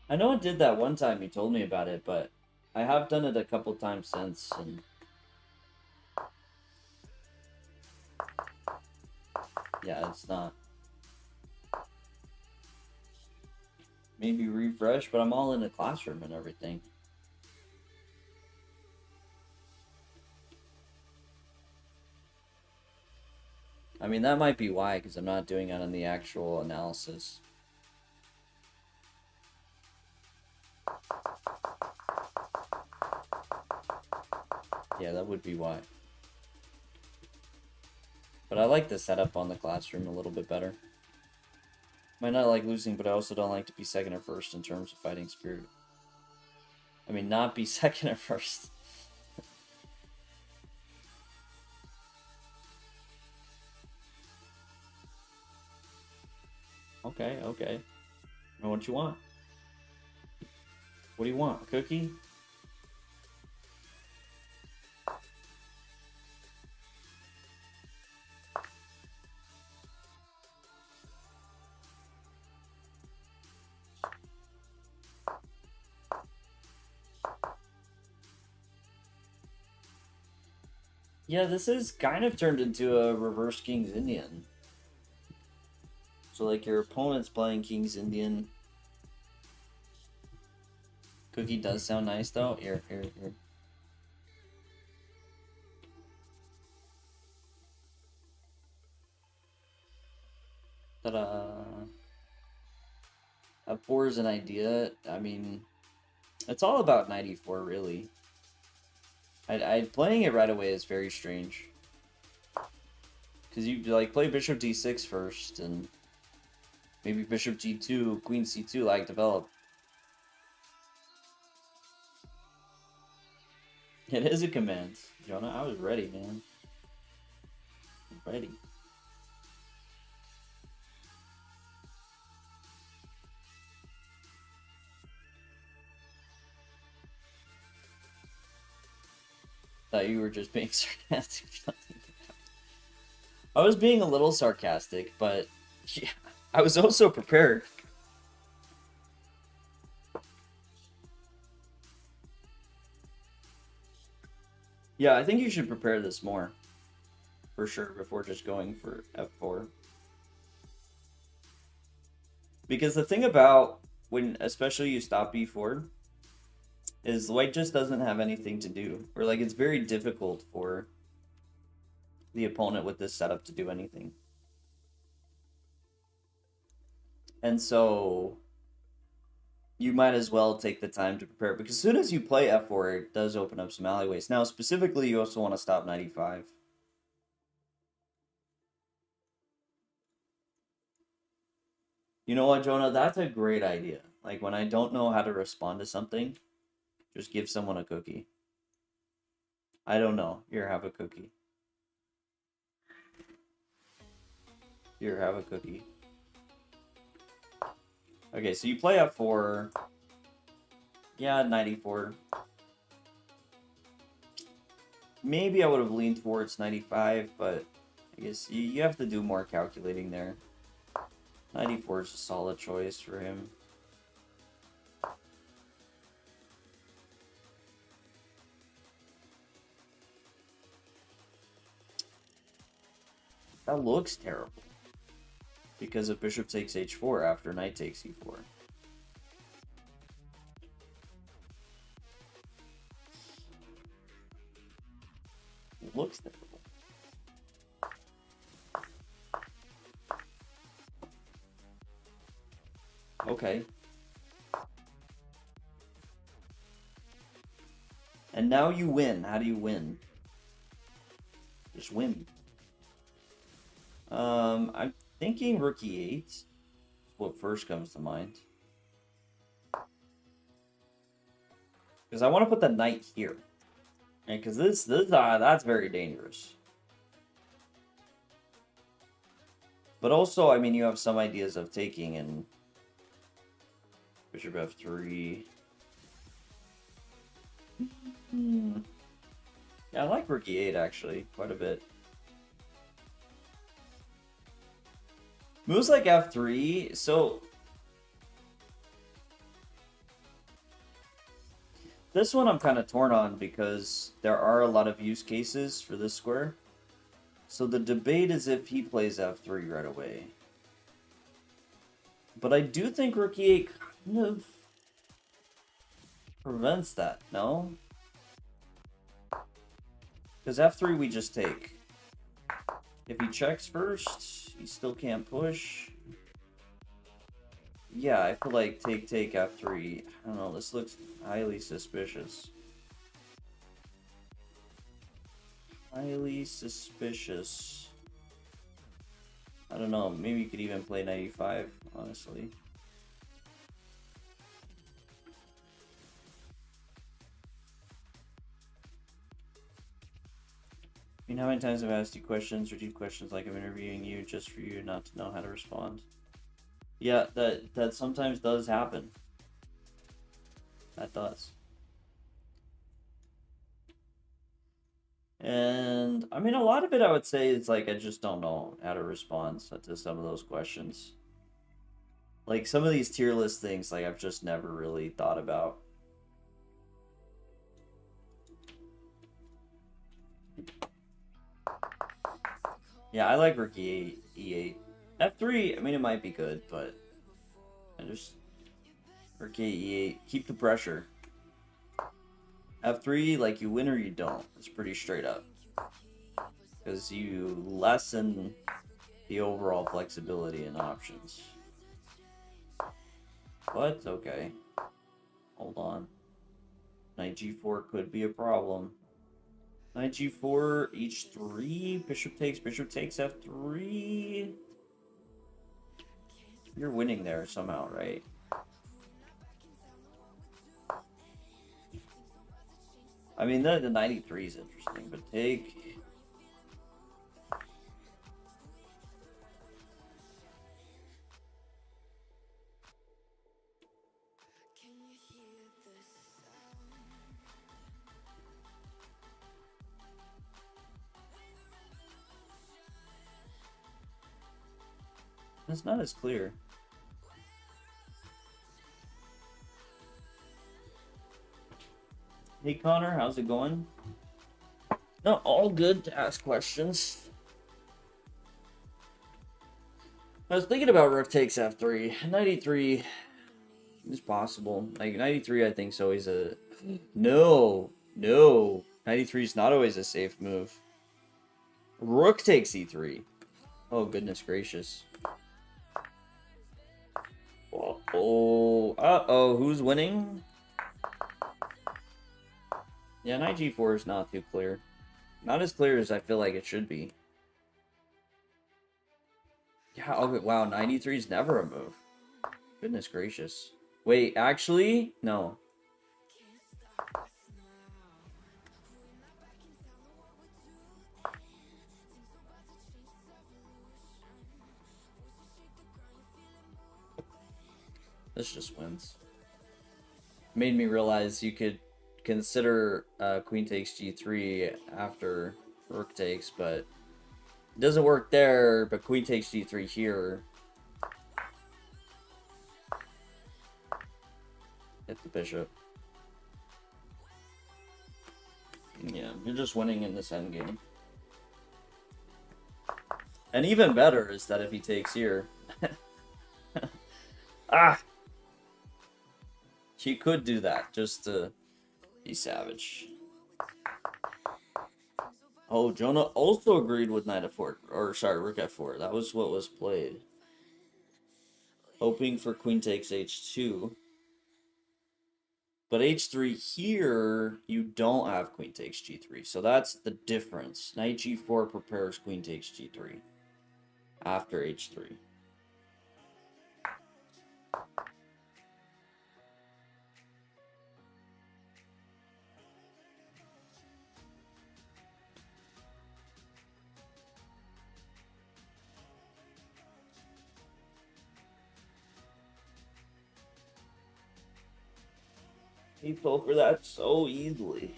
I know it did that one time you told me about it, but I have done it a couple times since, and yeah, it's not. maybe refresh, but I'm all in the classroom and everything. I mean, that might be why, because I'm not doing it on the actual analysis. Yeah, that would be why. But I like the setup on the classroom a little bit better. Might not like losing, but I also don't like to be second or first in terms of fighting spirit. I mean, not be second or first. Okay, okay. I know what you want. What do you want? A cookie? Yeah, this is kind of turned into a reverse King's Indian. So, like, your opponent's playing King's Indian. Cookie does sound nice, though. Here. Ta-da! F4 is an idea. I mean, it's all about 94, really. Playing it right away is very strange. Because you, like, play Bishop D6 first, and maybe Bishop G2, Queen C2, like, develop. It is a command. Jonah, I was ready, man. I'm ready. Thought you were just being sarcastic. I was being a little sarcastic, but yeah, I was also prepared. Yeah, I think you should prepare this more. For sure, before just going for F4. Because the thing about when, especially you stop B4, is white just doesn't have anything to do. Or, like, it's very difficult for the opponent with this setup to do anything. And so you might as well take the time to prepare, because as soon as you play F4, it does open up some alleyways. Now, specifically, you also want to stop 95. You know what, Jonah? That's a great idea. Like, when I don't know how to respond to something, just give someone a cookie. I don't know. Here, have a cookie. Here, have a cookie. Okay, so you play F4. Yeah, 94. Maybe I would have leaned towards 95, but I guess you have to do more calculating there. 94 is a solid choice for him. That looks terrible. Because if bishop takes h4 after knight takes e4. It looks terrible. Okay. And now you win. How do you win? Just win. I'm thinking rook e8 is what first comes to mind. Because I want to put the knight here. And because that's very dangerous. But also, I mean, you have some ideas of taking and bishop f3. Yeah, I like rook e8 actually quite a bit. Moves like f3, so this one I'm kind of torn on because there are a lot of use cases for this square. So the debate is if he plays f3 right away. But I do think rook e8 kind kind of prevents that, no? Because F3 we just take. If he checks first, he still can't push. Yeah, I feel like take F3. I don't know, this looks highly suspicious. Highly suspicious. I don't know, maybe you could even play 95, honestly. I mean, how many times have I asked you questions or deep questions like I'm interviewing you just for you not to know how to respond? Yeah, that sometimes does happen. That does. And I mean, a lot of it I would say is like I just don't know how to respond to some of those questions. Like some of these tier list things, like I've just never really thought about. Yeah, I like rook e8, e8. F3, I mean, it might be good, but I just rook e8, keep the pressure. F3, like you win or you don't. It's pretty straight up. Because you lessen the overall flexibility and options. But, okay. Hold on. Knight g4 could be a problem. Knight g4, h3, bishop takes f3. You're winning there somehow, right? I mean, the 93 is interesting, but take... It's not as clear. Hey Connor, how's it going? Not all good to ask questions. I was thinking about rook takes f3. 93 is possible. Like 93 I think is always a... No. 93 is not always a safe move. Rook takes e3. Oh, goodness gracious. Uh-oh. Uh-oh, who's winning? Yeah, knight g4 is not too clear. Not as clear as I feel like it should be. Yeah, okay, wow, 93 is never a move. Goodness gracious. Wait, actually? No. This just wins. Made me realize you could consider queen takes g3 after rook takes, but it doesn't work there, but queen takes g3 here. Hit the bishop. Yeah, you're just winning in this endgame. And even better is that if he takes here... Ah! He could do that, just to be savage. Oh, Jonah also agreed with knight f4, or sorry, rook f4. That was what was played. Hoping for queen takes h2. But h3 here, you don't have queen takes g3. So that's the difference. Knight g4 prepares queen takes g3 after h3. He fell for that so easily.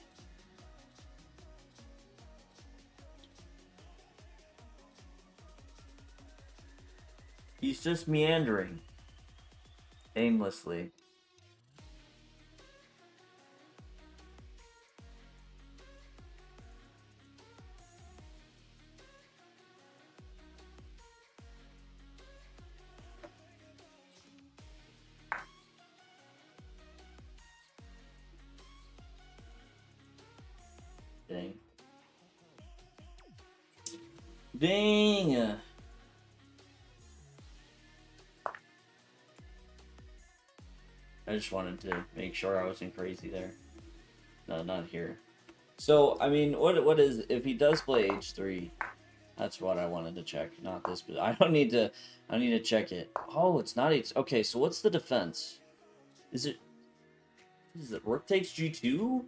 He's just meandering aimlessly. Dang. I just wanted to make sure I wasn't crazy there. No, not here. So, I mean, what is, if he does play H3, that's what I wanted to check, not this, but I don't need to check it. Oh, it's not H, okay, so what's the defense? Is it rook takes G2?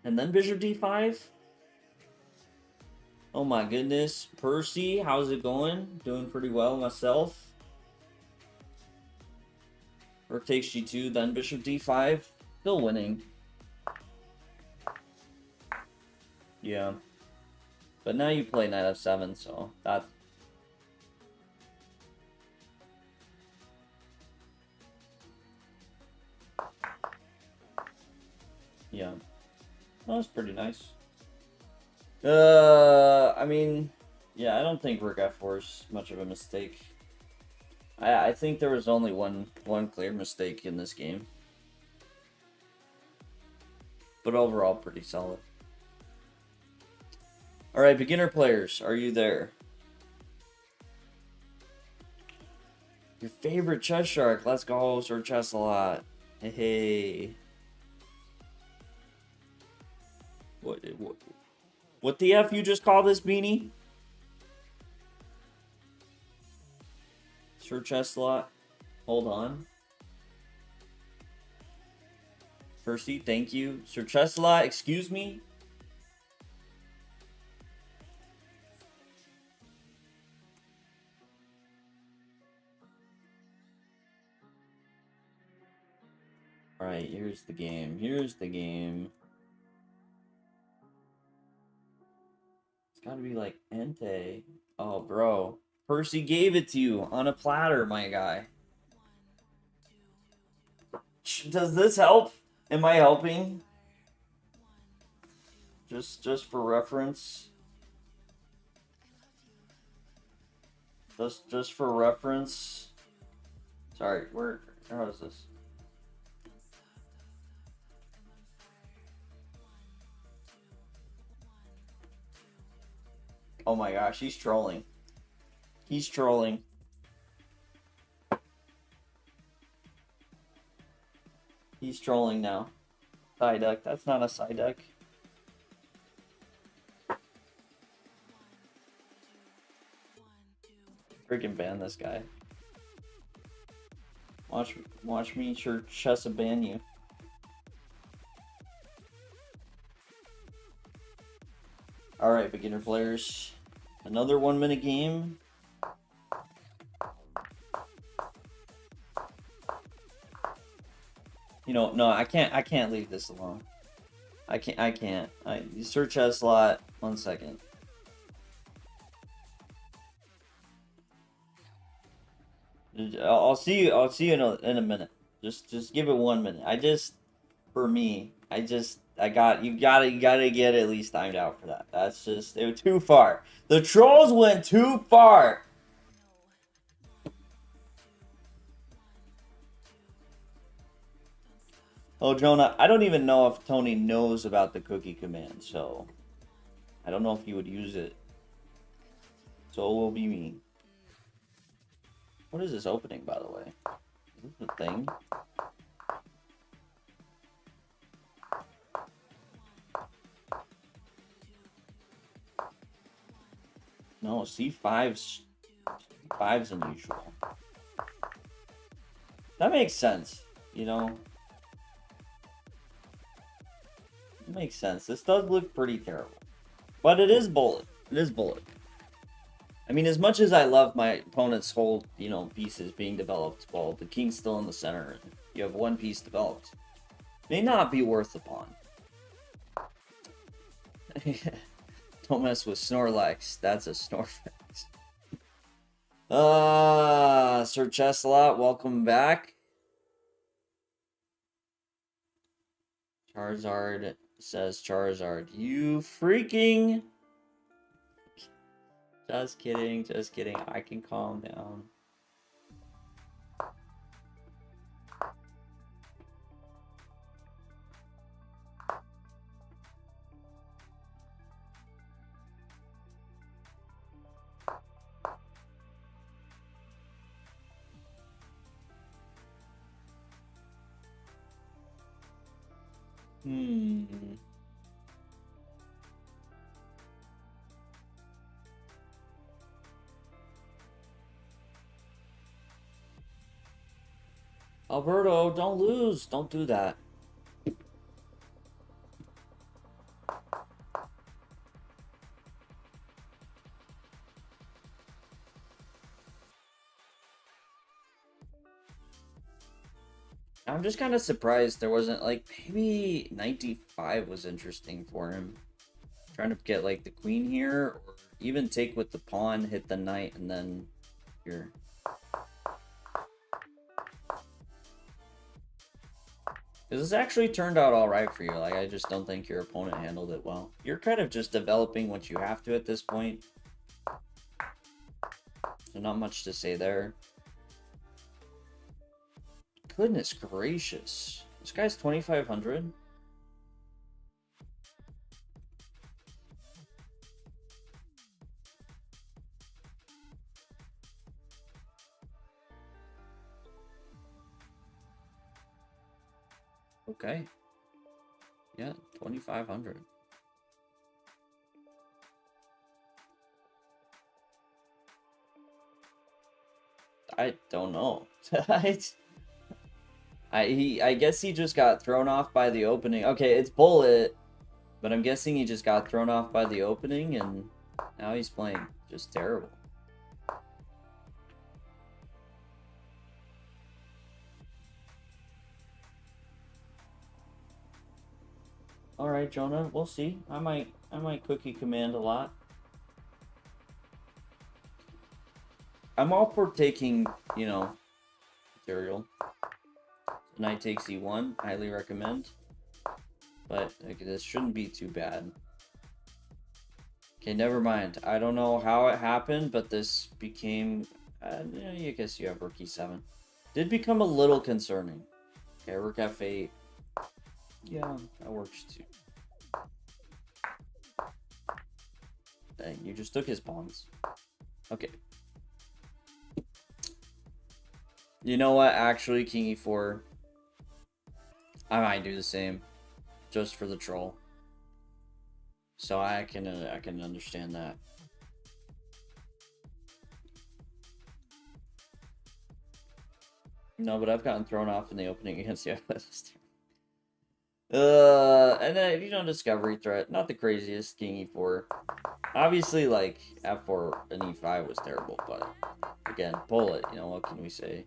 And then bishop D5? Oh my goodness. Percy, how's it going? Doing pretty well myself. Rook takes G2, then bishop D5. Still winning. Yeah. But now you play knight F7, so that... Yeah. That was pretty nice. I mean, yeah, I don't think rook F4 is much of a mistake. I think there was only one clear mistake in this game. But overall, pretty solid. Alright, beginner players, are you there? Your favorite chess shark. Let's go, Sir Chess a lot. Hey. What the F you just call this, Beanie? Sir Chess a lot. Hold on. Percy, thank you. Sir Chess a lot, excuse me? Alright, here's the game. Here's the game. It's gotta be like Entei. Oh, bro. Percy gave it to you on a platter, my guy. Does this help? Am I helping? Just for reference. Just for reference. Sorry, how is this? Oh my gosh, he's trolling. He's trolling. He's trolling now. Side duck. That's not a side duck. Freaking ban this guy. Watch me sure Chess ban you. Alright, beginner players. Another 1 minute game. You know, no, I can't leave this alone. I can't. You search a slot. 1 second. I'll see you in a minute. Just give it 1 minute. For me, you gotta get at least timed out for that. That's just, it was too far. The trolls went too far. Oh, Jonah, I don't even know if Tony knows about the cookie command, so I don't know if he would use it. So it will be me. What is this opening, by the way? Is this the thing? No, C5's unusual. That makes sense, you know? It makes sense. This does look pretty terrible. But it is bullet. It is bullet. I mean, as much as I love my opponent's whole, pieces being developed, well, the king's still in the center. And you have one piece developed. May not be worth the pawn. Don't mess with Snorlax. That's a Snorlax. Sir Cheslot, welcome back. Charizard says Charizard. You freaking... Just kidding, just kidding. I can calm down. Hmm. Alberto, don't lose. Don't do that. I'm just kind of surprised there wasn't, like, maybe 95 was interesting for him. Trying to get, like, the queen here, or even take with the pawn, hit the knight, and then here. This actually turned out alright for you. Like, I just don't think your opponent handled it well. You're kind of just developing what you have to at this point. So not much to say there. Goodness gracious. This guy's 2,500. Okay. Yeah, 2,500. I don't know. I guess he just got thrown off by the opening. Okay, it's bullet, but I'm guessing he just got thrown off by the opening, and now he's playing just terrible. All right, Jonah, we'll see. I might cookie command a lot. I'm all for taking, you know, material. Knight takes e1, highly recommend. But like, this shouldn't be too bad. Okay, never mind. I don't know how it happened, but this became... I guess you have rook e7. Did become a little concerning. Okay, rook f8. Yeah, that works too. Dang, you just took his pawns. Okay. You know what? Actually, king e4. I might do the same, just for the troll. So I can understand that. No, but I've gotten thrown off in the opening against the FS. And then, you know, discovery threat, not the craziest. King e4. Obviously, like, f4 and e5 was terrible, but again, pull it. You know, what can we say?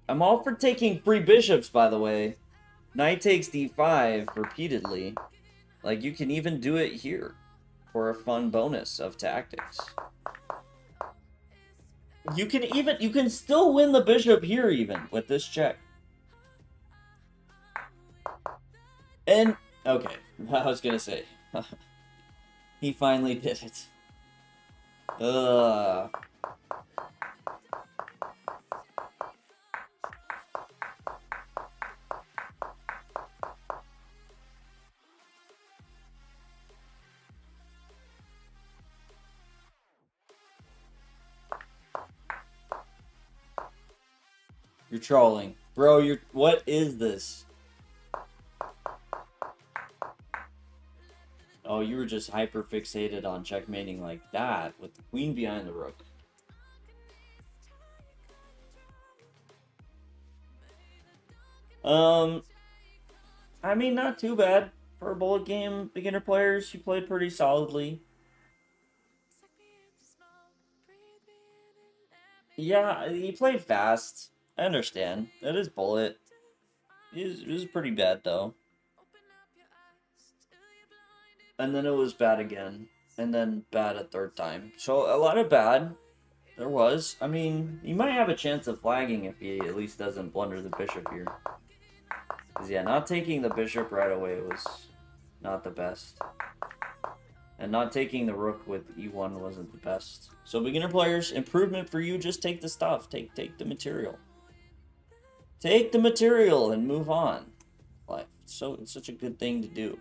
I'm all for taking free bishops, by the way. Knight takes d5 repeatedly. Like, you can even do it here for a fun bonus of tactics. You can still win the bishop here even with this check. And, okay, I was gonna say. He finally did it. You're trolling. Bro, what is this? Oh, you were just hyper fixated on checkmating like that with the queen behind the rook. I mean, not too bad for a bullet game. Beginner players, you played pretty solidly. Yeah, he played fast. I understand. That is bullet. It was pretty bad, though. And then it was bad again. And then bad a third time. So, a lot of bad. There was. I mean, he might have a chance of flagging if he at least doesn't blunder the bishop here. Because, yeah, not taking the bishop right away was not the best. And not taking the rook with e1 wasn't the best. So, beginner players, improvement for you, just take the stuff. Take the material. Take the material and move on. Life. So, it's such a good thing to do.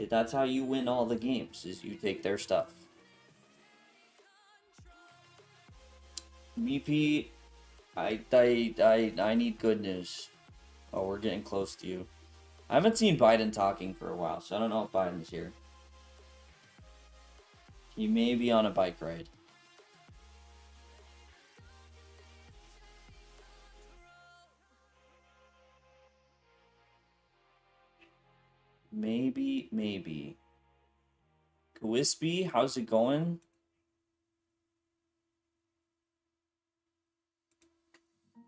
That's how you win all the games, is you take their stuff. BP, I need good news. Oh, we're getting close to you. I haven't seen Biden talking for a while, so I don't know if Biden's here. He may be on a bike ride. Maybe. Wispy, how's it going?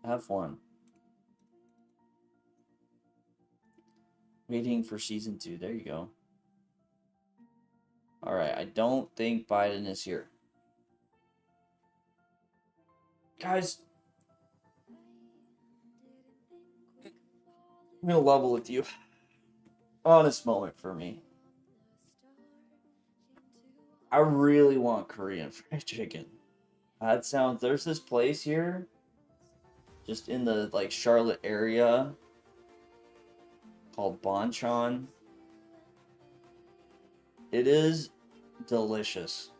Have fun. Waiting for season 2. There you go. Alright, I don't think Biden is here. Guys, I'm gonna level with you. Honest moment for me. I really want Korean fried chicken. That sounds... There's this place here, just in the, like, Charlotte area, called Bonchon. It is delicious.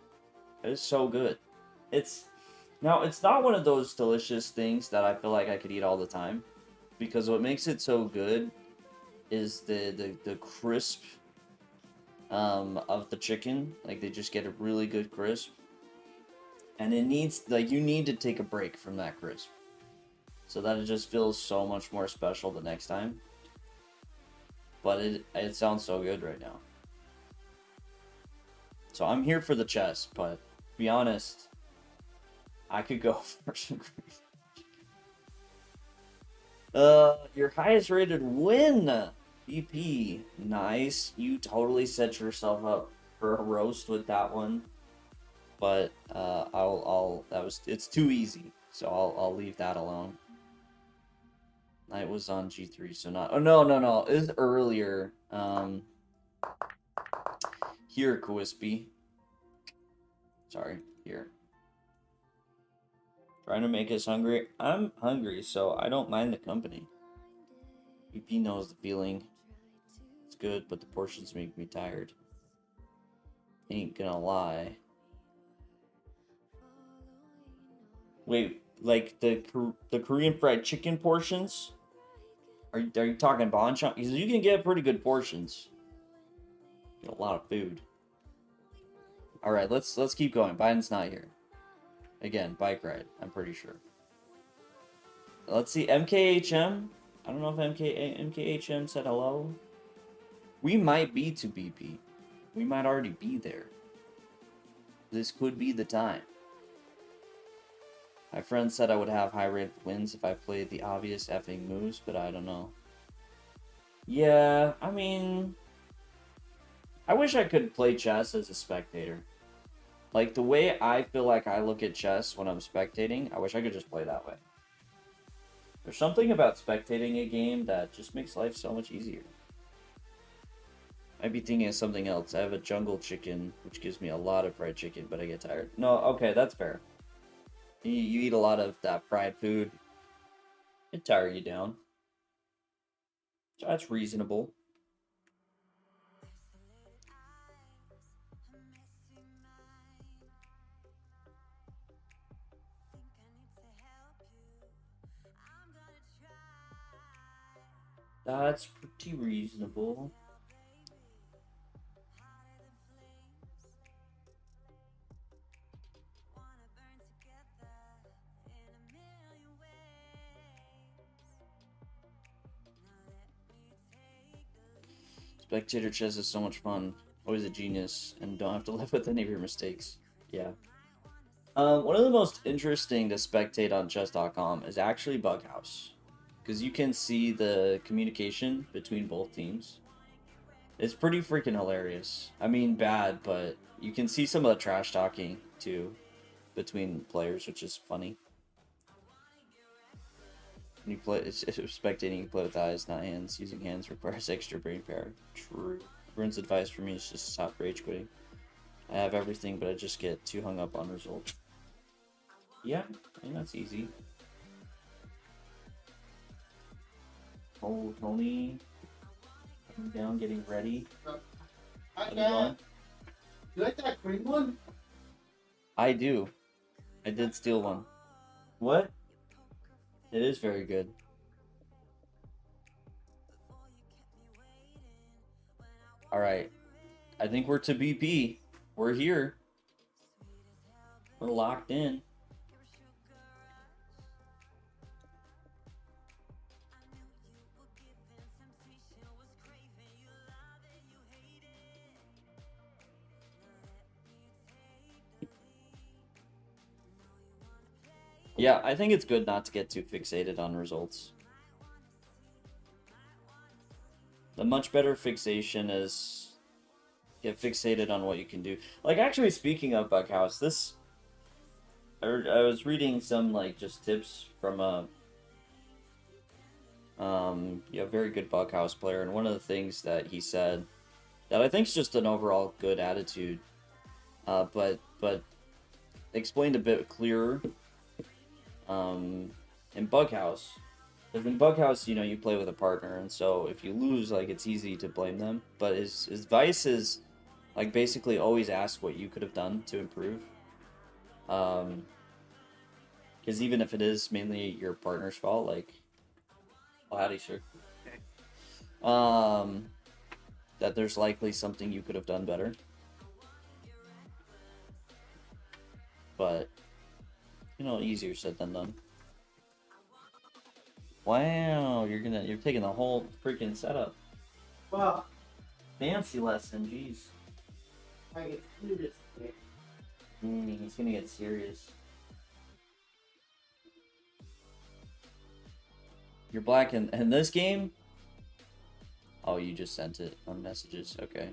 It is so good. It's not one of those delicious things that I feel like I could eat all the time, because what makes it so good is the crisp of the chicken. Like, they just get a really good crisp, and it needs, like, you need to take a break from that crisp so that it just feels so much more special the next time. But it sounds so good right now. So I'm here for the chess, but to be honest, I could go for some your highest rated win, BP. Nice. You totally set yourself up for a roast with that one. But it's too easy, so I'll leave that alone. Knight was on G3, so not... Oh, no. It was earlier. Here, Kwispy. Sorry, here. Trying to make us hungry. I'm hungry, so I don't mind the company. BP knows the feeling. It's good, but the portions make me tired. Ain't gonna lie. Wait, like the Korean fried chicken portions? Are you talking bonchon? Because you can get pretty good portions. Get a lot of food. All right, let's keep going. Biden's not here. Again, bike ride. I'm pretty sure. Let's see, MKHM. I don't know if MKHM said hello. We might be to BP. We might already be there. This could be the time. My friend said I would have high rated wins if I played the obvious effing moves, but I don't know. Yeah, I mean, I wish I could play chess as a spectator. Like, the way I feel like I look at chess when I'm spectating, I wish I could just play that way. There's something about spectating a game that just makes life so much easier. I'd be thinking of something else. I have a jungle chicken, which gives me a lot of fried chicken, but I get tired. No, okay, that's fair. You eat a lot of that fried food, it tire you down. So that's reasonable. That's pretty reasonable. Spectator chess is so much fun. Always a genius, and don't have to live with any of your mistakes. Yeah. One of the most interesting to spectate on chess.com is actually Bughouse, because you can see the communication between both teams. It's pretty freaking hilarious. I mean, bad, but you can see some of the trash talking too between players, which is funny. When you play, it's spectating, you play with eyes, not hands. Using hands requires extra brain power. True. Everyone's advice for me is just stop rage quitting. I have everything, but I just get too hung up on results. Yeah, I mean, that's easy. Oh, Tony. Coming down, getting ready. How's it going? You like that green one? I do. I did steal one. What? It is very good. Alright. I think we're to BP. We're here. We're locked in. Yeah, I think it's good not to get too fixated on results. The much better fixation is get fixated on what you can do. Like, actually, speaking of Bughouse, this... I was reading some, like, just tips from a... very good Bughouse player, and one of the things that he said that I think is just an overall good attitude, but explained a bit clearer, in Bughouse. Because in Bughouse, you know, you play with a partner, and so if you lose, like, it's easy to blame them. But his advice is, like, basically always ask what you could have done to improve. Because even if it is mainly your partner's fault, like, well, howdy, sir. That there's likely something you could have done better. But, you know, easier said than done. Wow, you're taking the whole freaking setup. Well, Fancy lesson, jeez. I get to do this today. He's gonna get serious. You're black in this game? Oh, you just sent it on messages. Okay.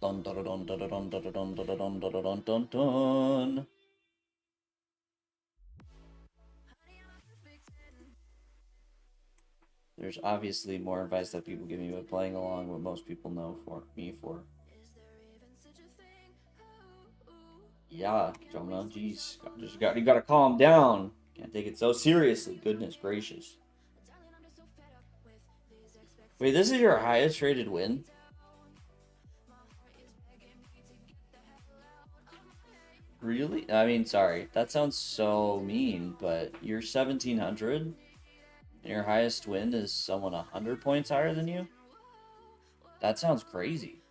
Dun dun dun dun dun dun dun dun dun dun dun dun dun dun. There's obviously more advice that people give me, but playing along what most people know for me for. Yeah, Jonah, jeez, you gotta calm down. Can't take it so seriously. Goodness gracious. Wait, this is your highest rated win? Really? I mean, sorry, that sounds so mean, but you're 1700 and your highest win is someone 100 points higher than you? That sounds crazy.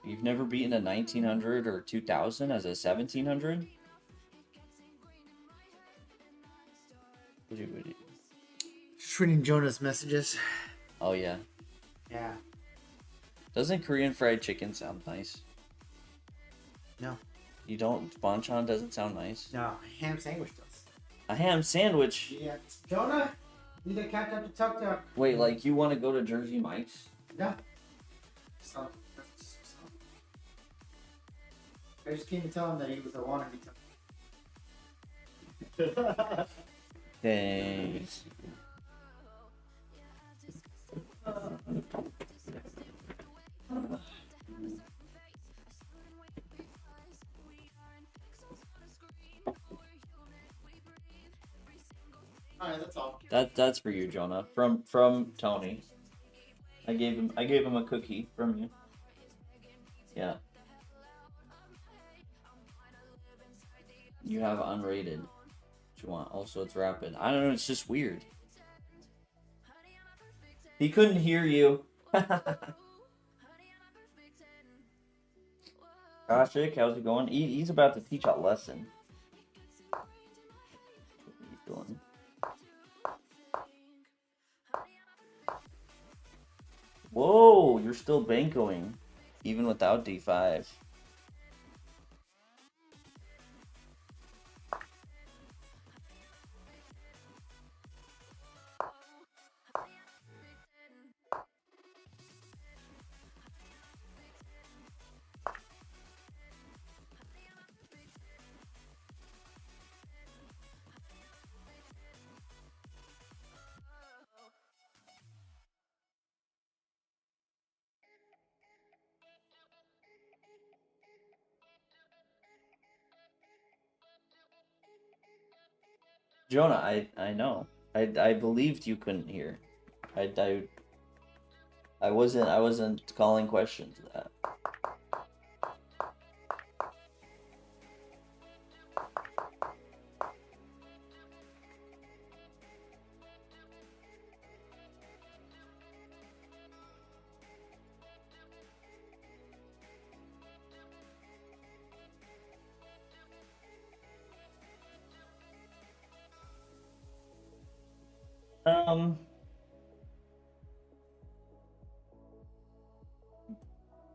You've never beaten a 1900 or 2000 as a 1700? Just reading Jonah's messages. Oh, yeah. Yeah. Doesn't Korean fried chicken sound nice? No. You don't? Banchan doesn't sound nice? No, ham sandwich does. A ham sandwich? Yeah. Jonah, you gotta catch up to Tuck Tuck. Wait, like you want to go to Jersey Mike's? Yeah. So, I just came to tell him that he was a wannabe Tuck. Thanks. Alright, that's all. That's for you, Jonah. From Tony. I gave him a cookie from you. Yeah. You have unrated. What you want? Also, it's rapid. I don't know. It's just weird. He couldn't hear you. Kashik, how's it going? He's about to teach a lesson. What he's doing. Whoa, you're still bankoing, even without D5. Jonah, I know. I believed you couldn't hear. I I wasn't calling questions to that.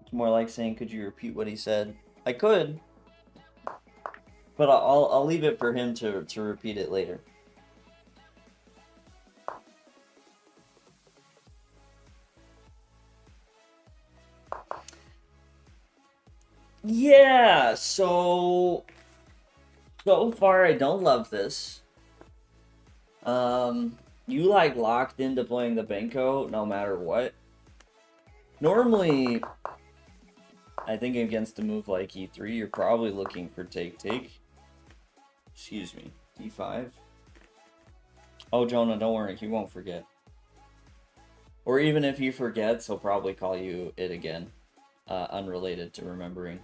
It's more like saying, could you repeat what he said? I could, but I'll leave it for him to repeat it later. Yeah, so far I don't love this. You like locked into playing the Benko no matter what. Normally, I think against a move like E3, you're probably looking for take. Excuse me, D5. Oh, Jonah, don't worry, he won't forget. Or even if he forgets, he'll probably call you it again, unrelated to remembering.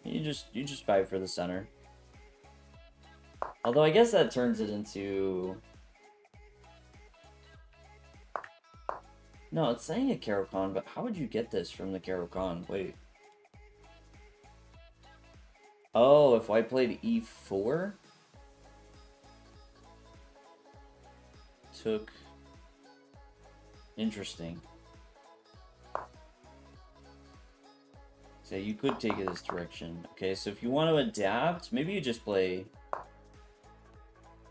You just fight for the center. Although I guess that turns it into... No, it's saying a Caro-Kann, but how would you get this from the Caro-Kann? Wait. Oh, if I played E4? Took... Interesting. So you could take it this direction. Okay, so if you want to adapt, maybe you just play...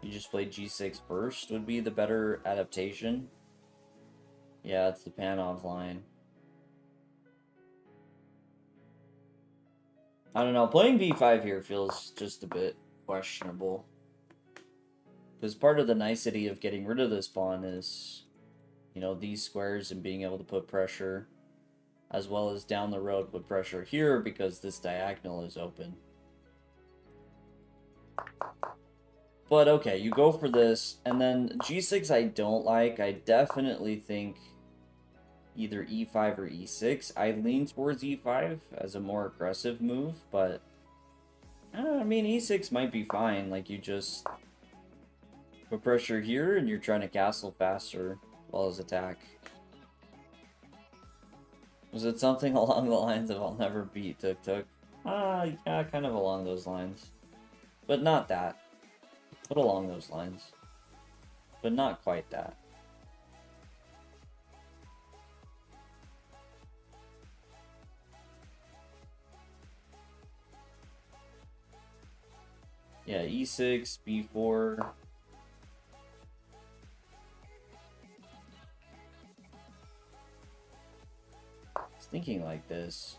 You just play G6 first would be the better adaptation. Yeah, it's the Panov line. I don't know, playing B5 here feels just a bit questionable. Because part of the nicety of getting rid of this pawn is, you know, these squares and being able to put pressure, as well as down the road put pressure here because this diagonal is open. But okay, you go for this, and then G6 I don't like. I definitely think either E5 or E6. I lean towards E5 as a more aggressive move, but I mean, E6 might be fine. Like, you just put pressure here, and you're trying to castle faster as well as attack. Was it something along the lines of I'll never beat Tuk-Tuk? Yeah, kind of along those lines. But not that. But along those lines. But not quite that. Yeah, E6, B4. I was thinking like this.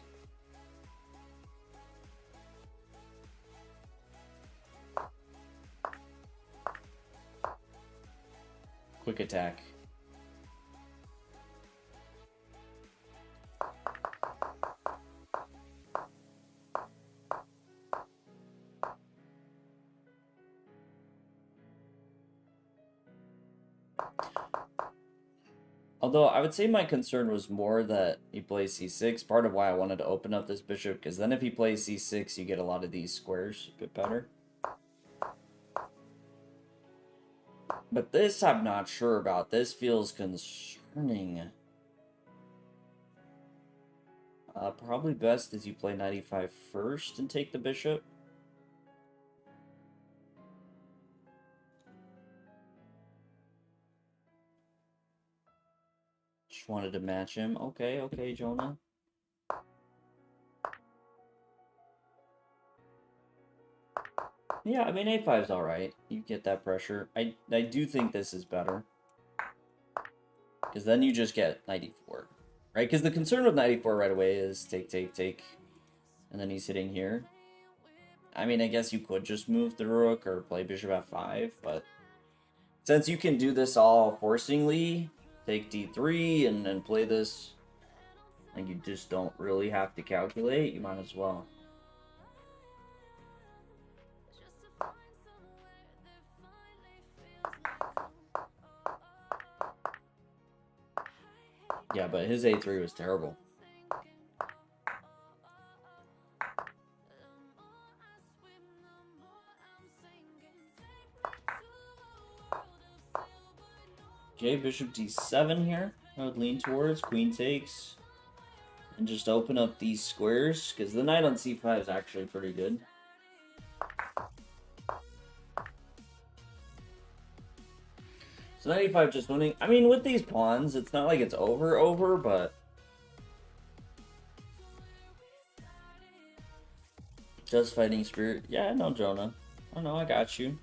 Quick attack. Although, I would say my concern was more that he plays c6. Part of why I wanted to open up this bishop, because then if he plays c6, you get a lot of these squares a bit better. But this I'm not sure about. This feels concerning. Probably best is you play knight e5 first and take the bishop. Just wanted to match him. Okay, Jonah. Yeah, I mean, a5's alright. You get that pressure. I do think this is better. Because then you just get knight e4. Right? Because the concern with knight e4 right away is take. And then he's hitting here. I mean, I guess you could just move the rook or play bishop f5, but... Since you can do this all forcingly, take d3 and then play this, and you just don't really have to calculate, you might as well. Yeah, but his A3 was terrible. Okay, bishop d7 here. I would lean towards. Queen takes. And just open up these squares, because the knight on c5 is actually pretty good. So knight e5 just winning. I mean, with these pawns, it's not like it's over, but... Just fighting spirit. Yeah, no, Jonah. Oh, no, I got you.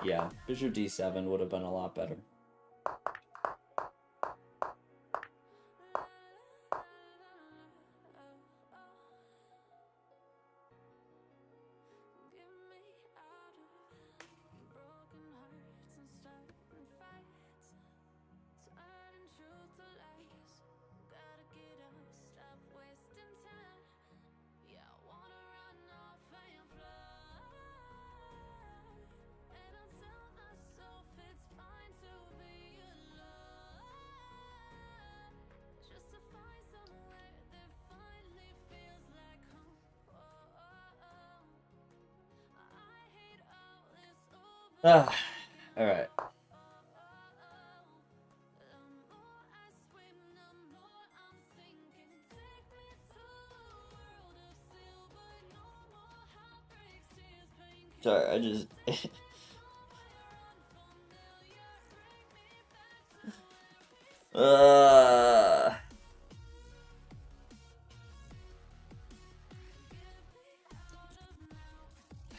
Yeah, bishop d7 would have been a lot better. Ah, all right. Sorry, I just... I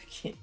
can't...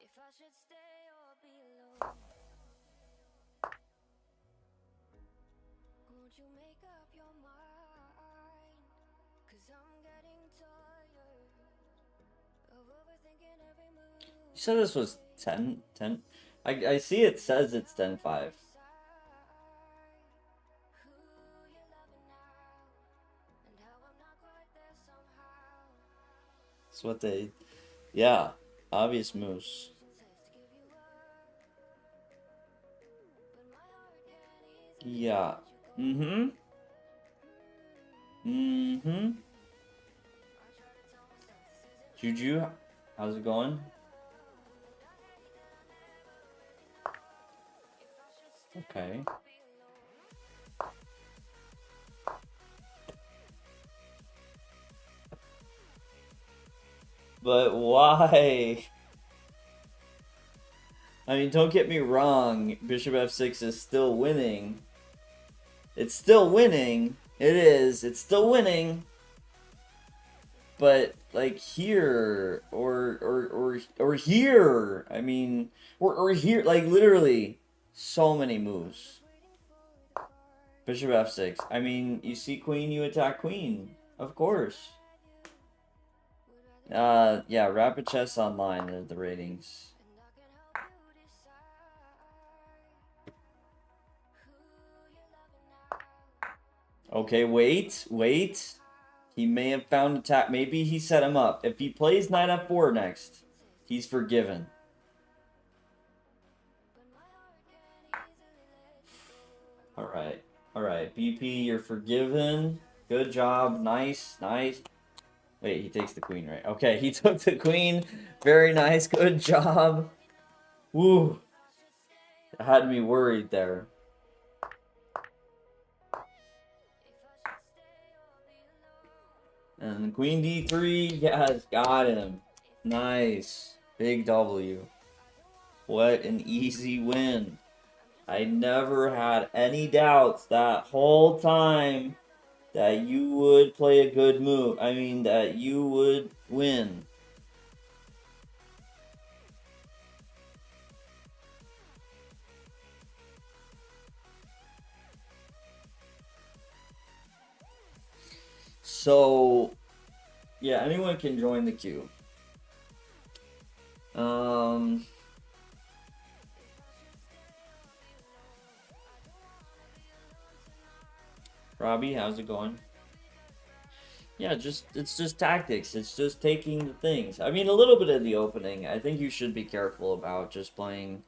If I should stay or be alone, won't you make up your mind? 'Cause I'm getting tired of overthinking every move. You said this was 10? 10? I see it says it's 10-5. That's what they... Yeah, obvious moves. Yeah. Mm-hmm. Mm-hmm. Juju, how's it going? Okay. But why? I mean, don't get me wrong. Bishop f6 is still winning. It's still winning. It is. It's still winning. But like here or here. I mean, or here. Like literally, so many moves. Bishop f6. I mean, you see queen, you attack queen. Of course. Yeah, Rapid Chess Online, the ratings. Okay, wait. He may have found a tap. Maybe he set him up. If he plays knight f4 next, he's forgiven. Alright, BP, you're forgiven. Good job. Nice. Wait, he takes the queen, right? Okay, he took the queen. Very nice. Good job. Woo. It had me worried there. And queen d3. Yes, got him. Nice. Big W. What an easy win. I never had any doubts that whole time that you would play a good move. I mean, that you would win. So, yeah, anyone can join the queue. Robbie, how's it going? Yeah, it's just tactics. It's just taking the things. I mean, a little bit of the opening. I think you should be careful about just playing,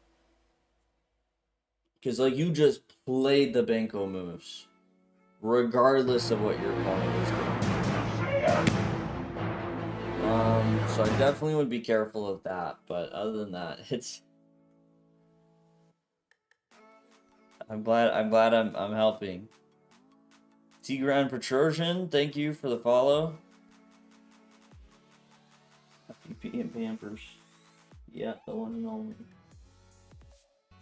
because like you just played the Benko moves, regardless of what your opponent was doing. So I definitely would be careful of that. But other than that, I'm glad I'm helping. Tigran Petrosian, thank you for the follow. FPP and Pampers. Yeah, the one and only. Is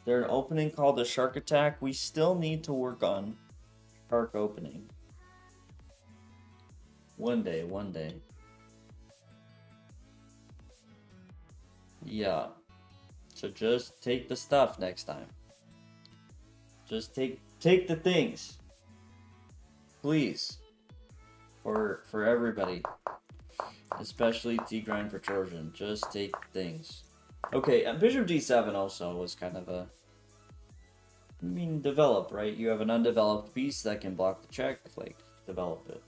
there an opening called the Shark Attack? We still need to work on Shark opening. One day, one day. Yeah. So just take the stuff next time. Just take the things. Please. For everybody. Especially Tigran Petrosian. Just take things. Okay, and Bishop d7 also was kind of a... I mean, develop, right? You have an undeveloped piece that can block the check. Like, develop it.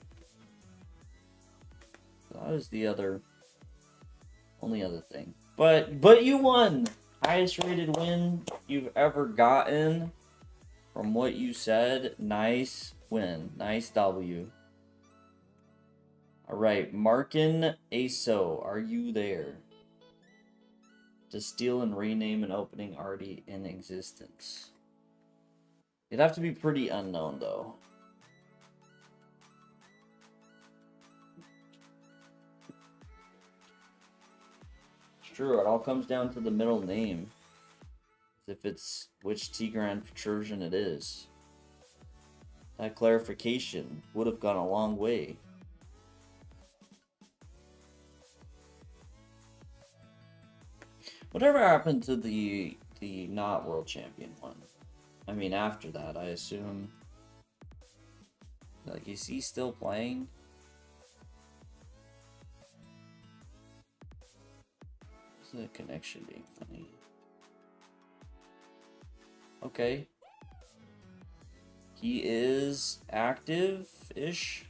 So that was the only other thing. But you won! Highest rated win you've ever gotten. From what you said, nice win. Nice W. Alright, Markin Aso, are you there? To steal and rename an opening already in existence. It'd have to be pretty unknown, though. It's true, it all comes down to the middle name. If it's which Tigran Petrosian it is. That clarification would have gone a long way. Whatever happened to the not world champion one? I mean, after that, I assume. Like, is he still playing? Is the connection being funny? Okay. He is active-ish.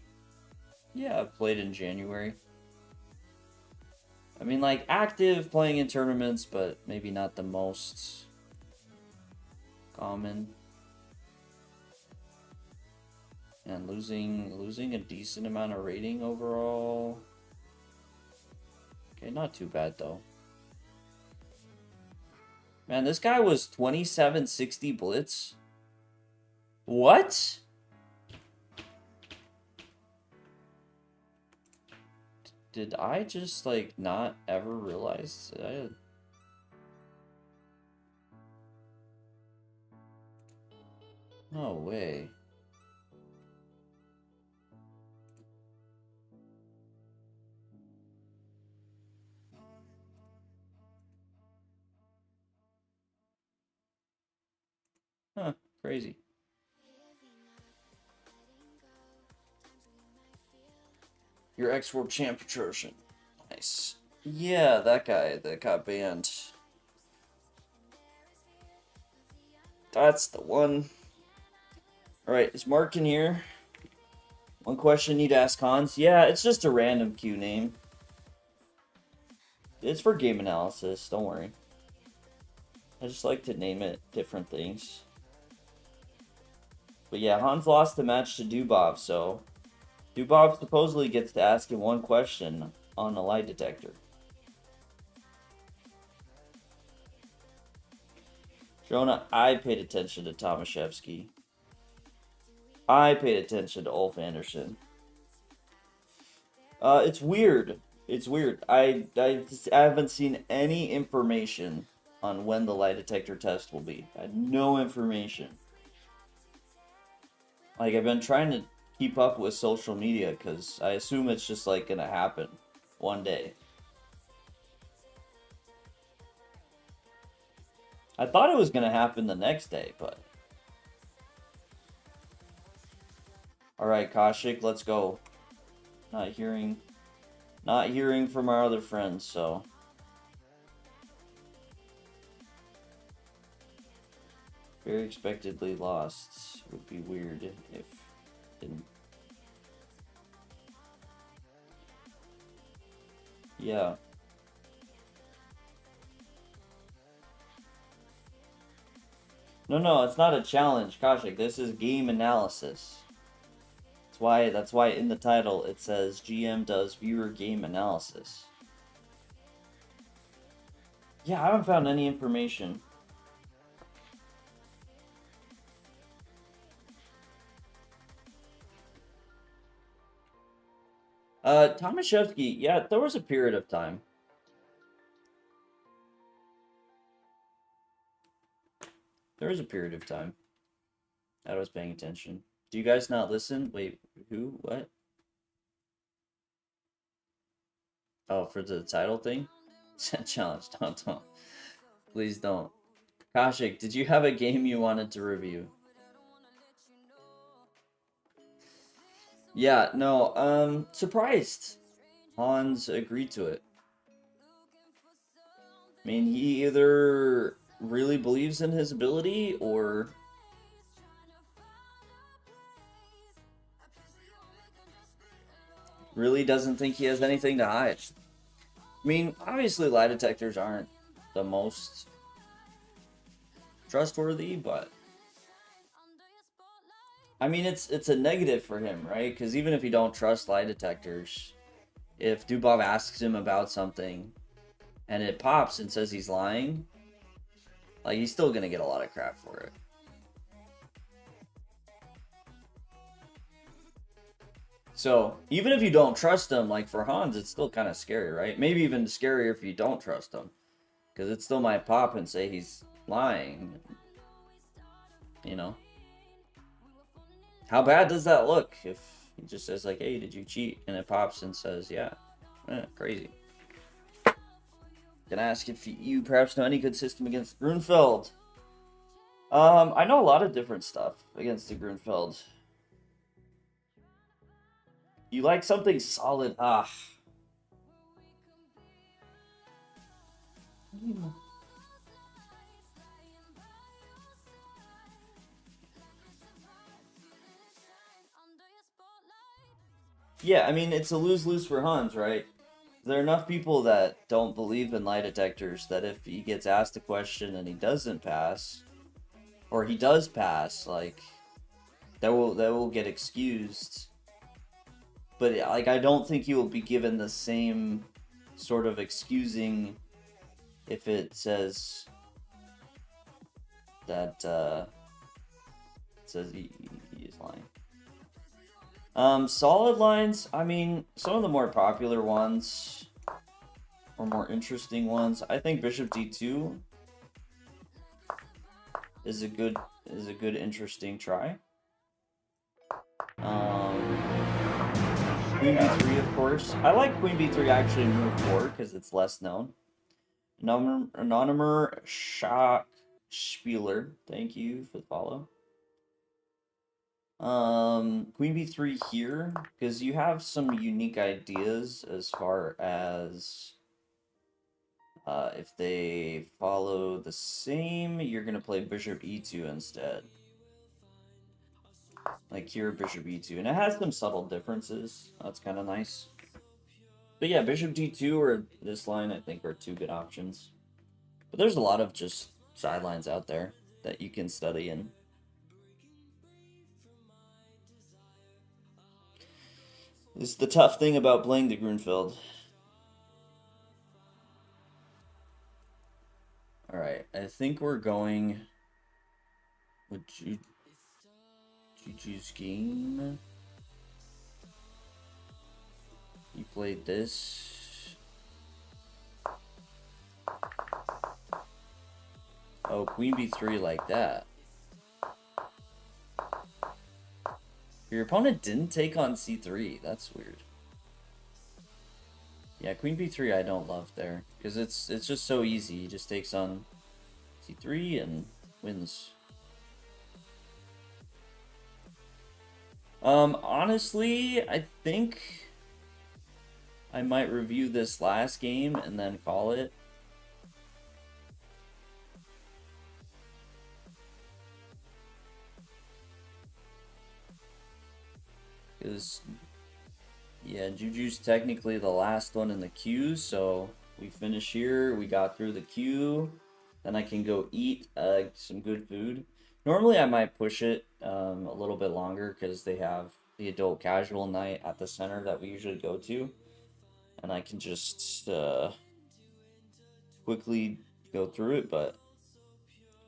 Yeah, played in January. I mean, like, active, playing in tournaments, but maybe not the most common. And losing a decent amount of rating overall. Okay, not too bad, though. Man, this guy was 2760 blitz. What? Did I just, like, not ever realize that No way. Huh, crazy. Your ex-world champ Petrosian. Nice. Yeah, that guy that got banned. That's the one. Alright, is Mark in here? One question you need to ask Hans. Yeah, it's just a random Q name. It's for game analysis, don't worry. I just like to name it different things. But yeah, Hans lost the match to Dubov, so Dubov supposedly gets to ask him one question on a lie detector. Jonah, I paid attention to Tomaszewski. I paid attention to Ulf Anderson. It's weird. It's weird. I haven't seen any information on when the lie detector test will be. I had no information. Like, I've been trying to keep up with social media because I assume it's just like gonna happen one day. I thought it was gonna happen the next day, but all right, Kashik, let's go. Not hearing from our other friends, so very expectedly lost. Would be weird if didn't. Yeah. No, it's not a challenge, Kashik. This is game analysis. That's why in the title it says GM does viewer game analysis. Yeah, I haven't found any information. Tomaszewski, yeah, there was a period of time. There was a period of time that I was paying attention. Do you guys not listen? Wait, who? What? Oh, for the title thing? Challenge. Don't. Please don't. Kashik, did you have a game you wanted to review? Yeah, no, surprised. Hans agreed to it. I mean, he either really believes in his ability or really doesn't think he has anything to hide. I mean, obviously lie detectors aren't the most trustworthy, but I mean, it's a negative for him, right? Because even if you don't trust lie detectors, if Dubov asks him about something and it pops and says he's lying, like, he's still gonna get a lot of crap for it. So, even if you don't trust him, like for Hans, it's still kind of scary, right? Maybe even scarier if you don't trust him. Because it still might pop and say he's lying. You know? How bad does that look if he just says, like, hey, did you cheat? And it pops and says, yeah. Crazy. Can I ask if you perhaps know any good system against Grunfeld? I know a lot of different stuff against the Grunfeld. You like something solid? Yeah, I mean, it's a lose-lose for Hans, right? There are enough people that don't believe in lie detectors that if he gets asked a question and he doesn't pass, or he does pass, like, that will get excused. But, like, I don't think he will be given the same sort of excusing if it says that, says he is lying. Solid lines, I mean, some of the more popular ones, or more interesting ones, I think Bishop D2 is a good, interesting try. Queen B3, of course. I like Queen B3 actually move 4 because it's less known. Anonymer Shock Spieler, thank you for the follow. Queen B3 here, because you have some unique ideas as far as if they follow the same, you're gonna play Bishop E2 instead. Like here, Bishop E2, and it has some subtle differences. That's kind of nice. But yeah, Bishop D2 or this line, I think, are two good options. But there's a lot of just sidelines out there that you can study in. This is the tough thing about playing the Grunfeld. Alright, I think we're going with Juju's game. You played this. Oh, Queen B3 like that. Your opponent didn't take on C3. That's weird. Yeah, Queen B3 I don't love there. Because it's just so easy. He just takes on C3 and wins. Honestly, I think I might review this last game and then call it. Because, yeah, Juju's technically the last one in the queue, so we finish here, we got through the queue, then I can go eat some good food. Normally I might push it a little bit longer because they have the adult casual night at the center that we usually go to, and I can just quickly go through it, but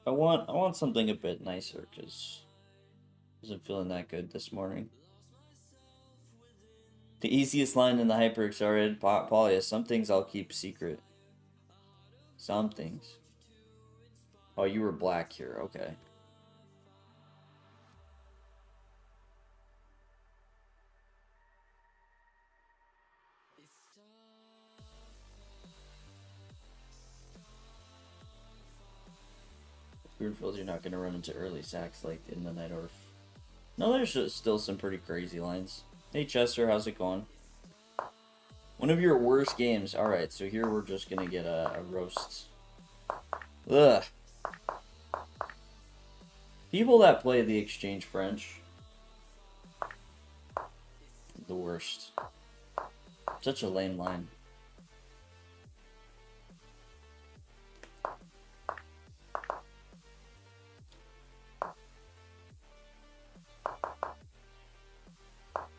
I want something a bit nicer because I wasn't feeling that good this morning. The easiest line in the hyper-accelerated poly is, some things I'll keep secret. Some things. Oh, you were black here. Okay. Grunfeld, you're not going to run into early sacks like in the Nightorf. No, there's still some pretty crazy lines. Hey, Chester, how's it going? One of your worst games. Alright, so here we're just going to get a roast. Ugh. People that play the exchange French. The worst. Such a lame line.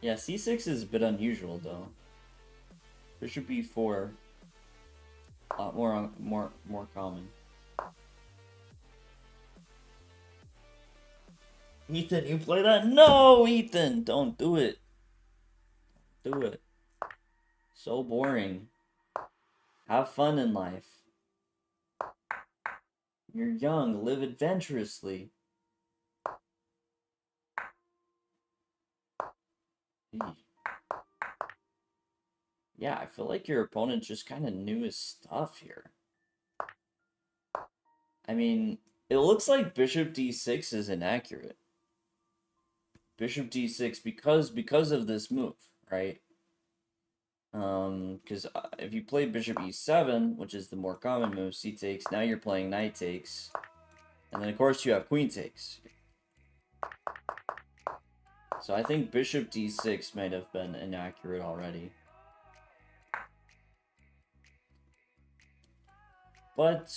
Yeah, C6 is a bit unusual though. Bishop B4, a lot more common. Ethan, you play that? No, Ethan, don't do it. Do it. So boring. Have fun in life. You're young, live adventurously. Yeah, I feel like your opponent just kind of knew his stuff here. I mean, it looks like Bishop D6 is inaccurate. Bishop D6 because of this move, right? Because if you play Bishop E7, which is the more common move, C takes, now you're playing Knight takes. And then of course you have Queen takes. So I think Bishop D6 might have been inaccurate already. But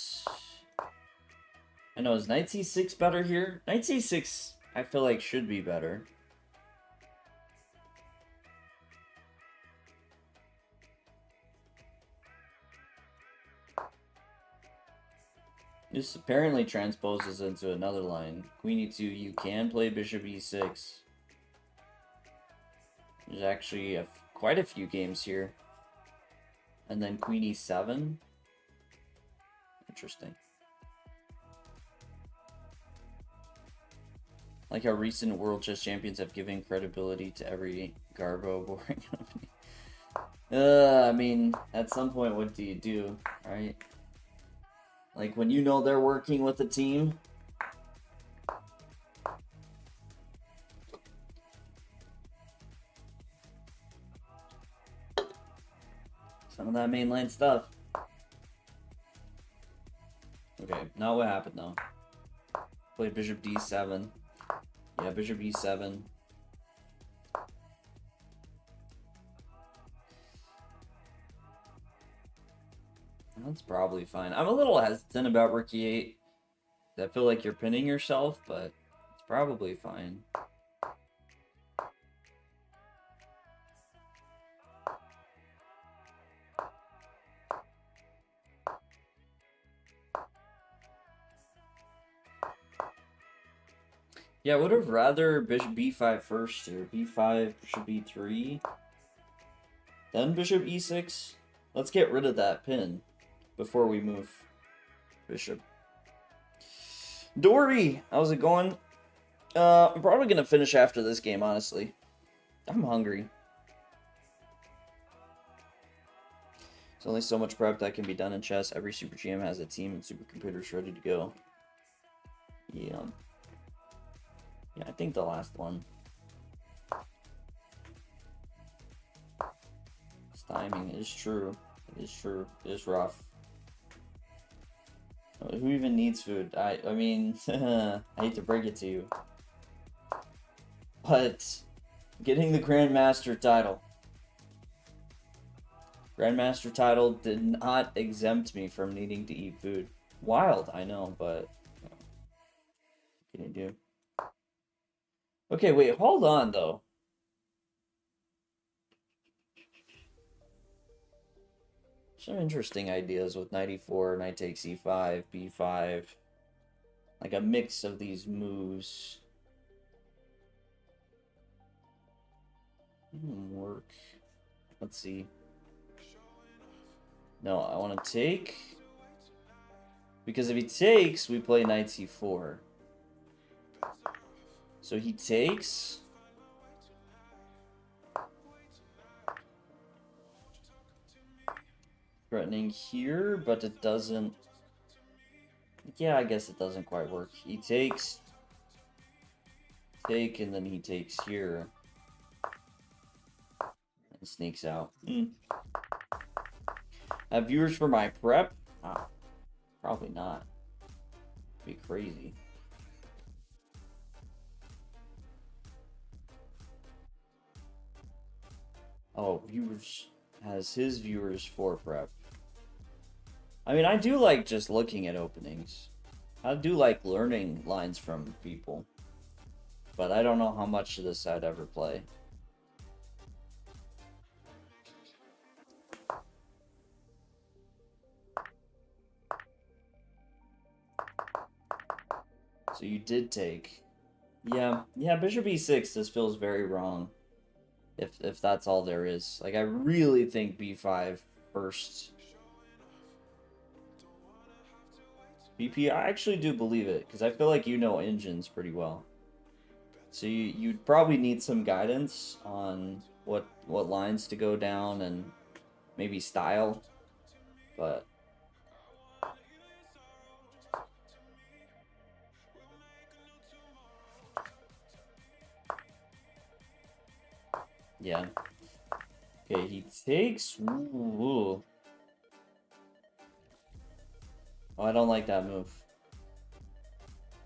I know, is Knight C6 better here? Knight C6 I feel like should be better. This apparently transposes into another line. Queen E2, you can play Bishop E6. There's actually quite a few games here. And then Queen E7. Interesting. Like how recent World Chess Champions have given credibility to every Garbo boring company. I mean, at some point, what do you do, right? Like, when you know they're working with a team. Some of that mainline stuff. Okay, now what happened though? Play Bishop D7. Yeah, Bishop E7. That's probably fine. I'm a little hesitant about Rook E8. I feel like you're pinning yourself, but it's probably fine. Yeah, I would have rather bishop b5 first here. b5, bishop b3. Then bishop e6. Let's get rid of that pin before we move bishop. Dory, how's it going? I'm probably going to finish after this game, honestly. I'm hungry. There's only so much prep that can be done in chess. Every Super GM has a team and supercomputers ready to go. Yeah. Yeah, I think the last one. This timing is true. It is true. It is rough. Who even needs food? I mean, I hate to break it to you. But getting the Grandmaster title. Grandmaster title did not exempt me from needing to eat food. Wild, I know, but what can you do? Okay, wait, hold on though. Some interesting ideas with knight e4, knight takes e5, b5. Like a mix of these moves. Work. Let's see. No, I want to take. Because if he takes, we play knight c4. So he takes. Threatening here, but it doesn't. Yeah, I guess it doesn't quite work. He takes. Take, and then he takes here. And sneaks out. Have viewers for my prep? Ah, probably not. Be crazy. Oh, viewers has his viewers for prep. I mean, I do like just looking at openings. I do like learning lines from people. But I don't know how much of this I'd ever play. So you did take. Yeah, bishop e6, this feels very wrong. If that's all there is. Like, I really think b5 first. BP, I actually do believe it, because I feel like you know engines pretty well. So you'd probably need some guidance on what lines to go down and maybe style. But yeah. Okay, he takes. Ooh. Oh, I don't like that move.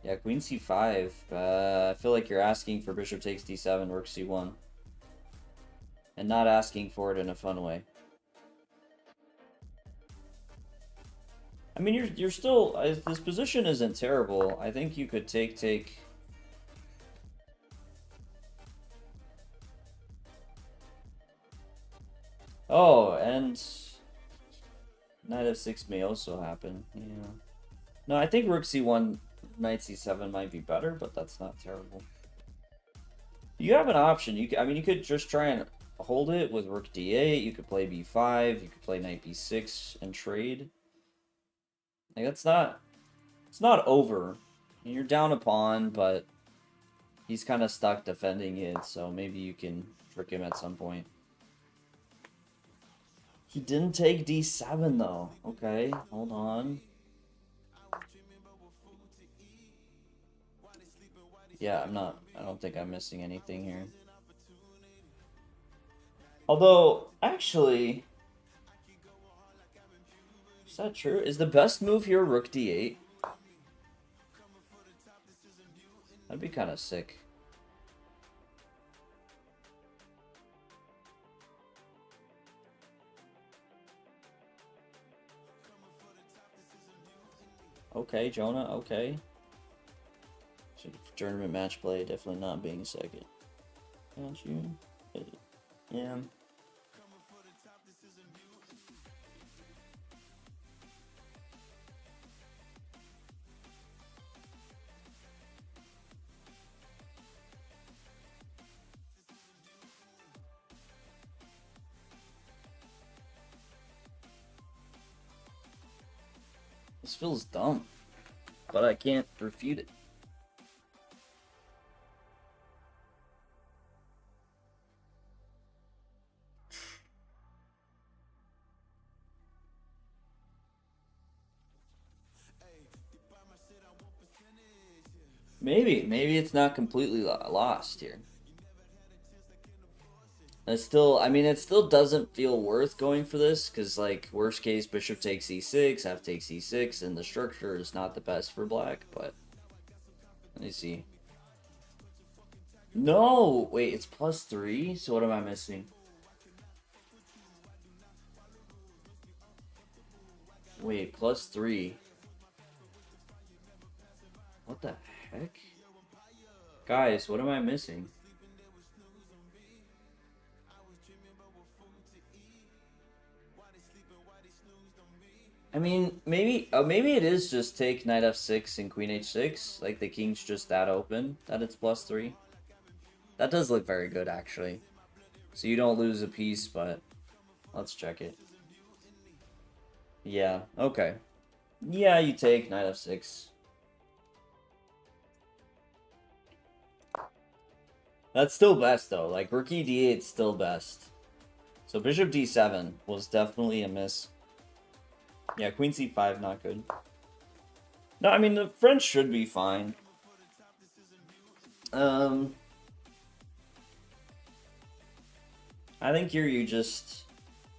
Yeah, queen c5. I feel like you're asking for bishop takes d7, rook c1. And not asking for it in a fun way. I mean, you're still... this position isn't terrible. I think you could take... Oh, and... knight f6 may also happen. Yeah. No, I think rook c1, knight c7 might be better, but that's not terrible. You have an option. I mean, you could just try and hold it with rook d8. You could play b5. You could play knight b6 and trade. Like, it's not over. You're down a pawn, but he's kind of stuck defending it, so maybe you can trick him at some point. He didn't take d7 though. Okay, hold on. Yeah, I don't think I'm missing anything here. Although, actually, is that true? Is the best move here rook d8? That'd be kind of sick. Okay, Jonah, okay. So, tournament match play, definitely not being second. Don't you? Yeah. This feels dumb, but I can't refute it. Maybe it's not completely lost here. It's still, I mean, it still doesn't feel worth going for this, because, like, worst case, bishop takes e6, f takes e6, and the structure is not the best for black, but... Let me see. No! Wait, it's +3? So what am I missing? Wait, +3. What the heck? Guys, what am I missing? I mean, maybe it is just take knight f6 and queen h6. Like, the king's just that open, that it's +3. That does look very good, actually. So you don't lose a piece, but let's check it. Yeah, okay. Yeah, you take knight f6. That's still best, though. Like, rook e d8 is still best. So bishop d7 was definitely a miss. Yeah, queen c5, not good. No, I mean, the French should be fine. I think here you just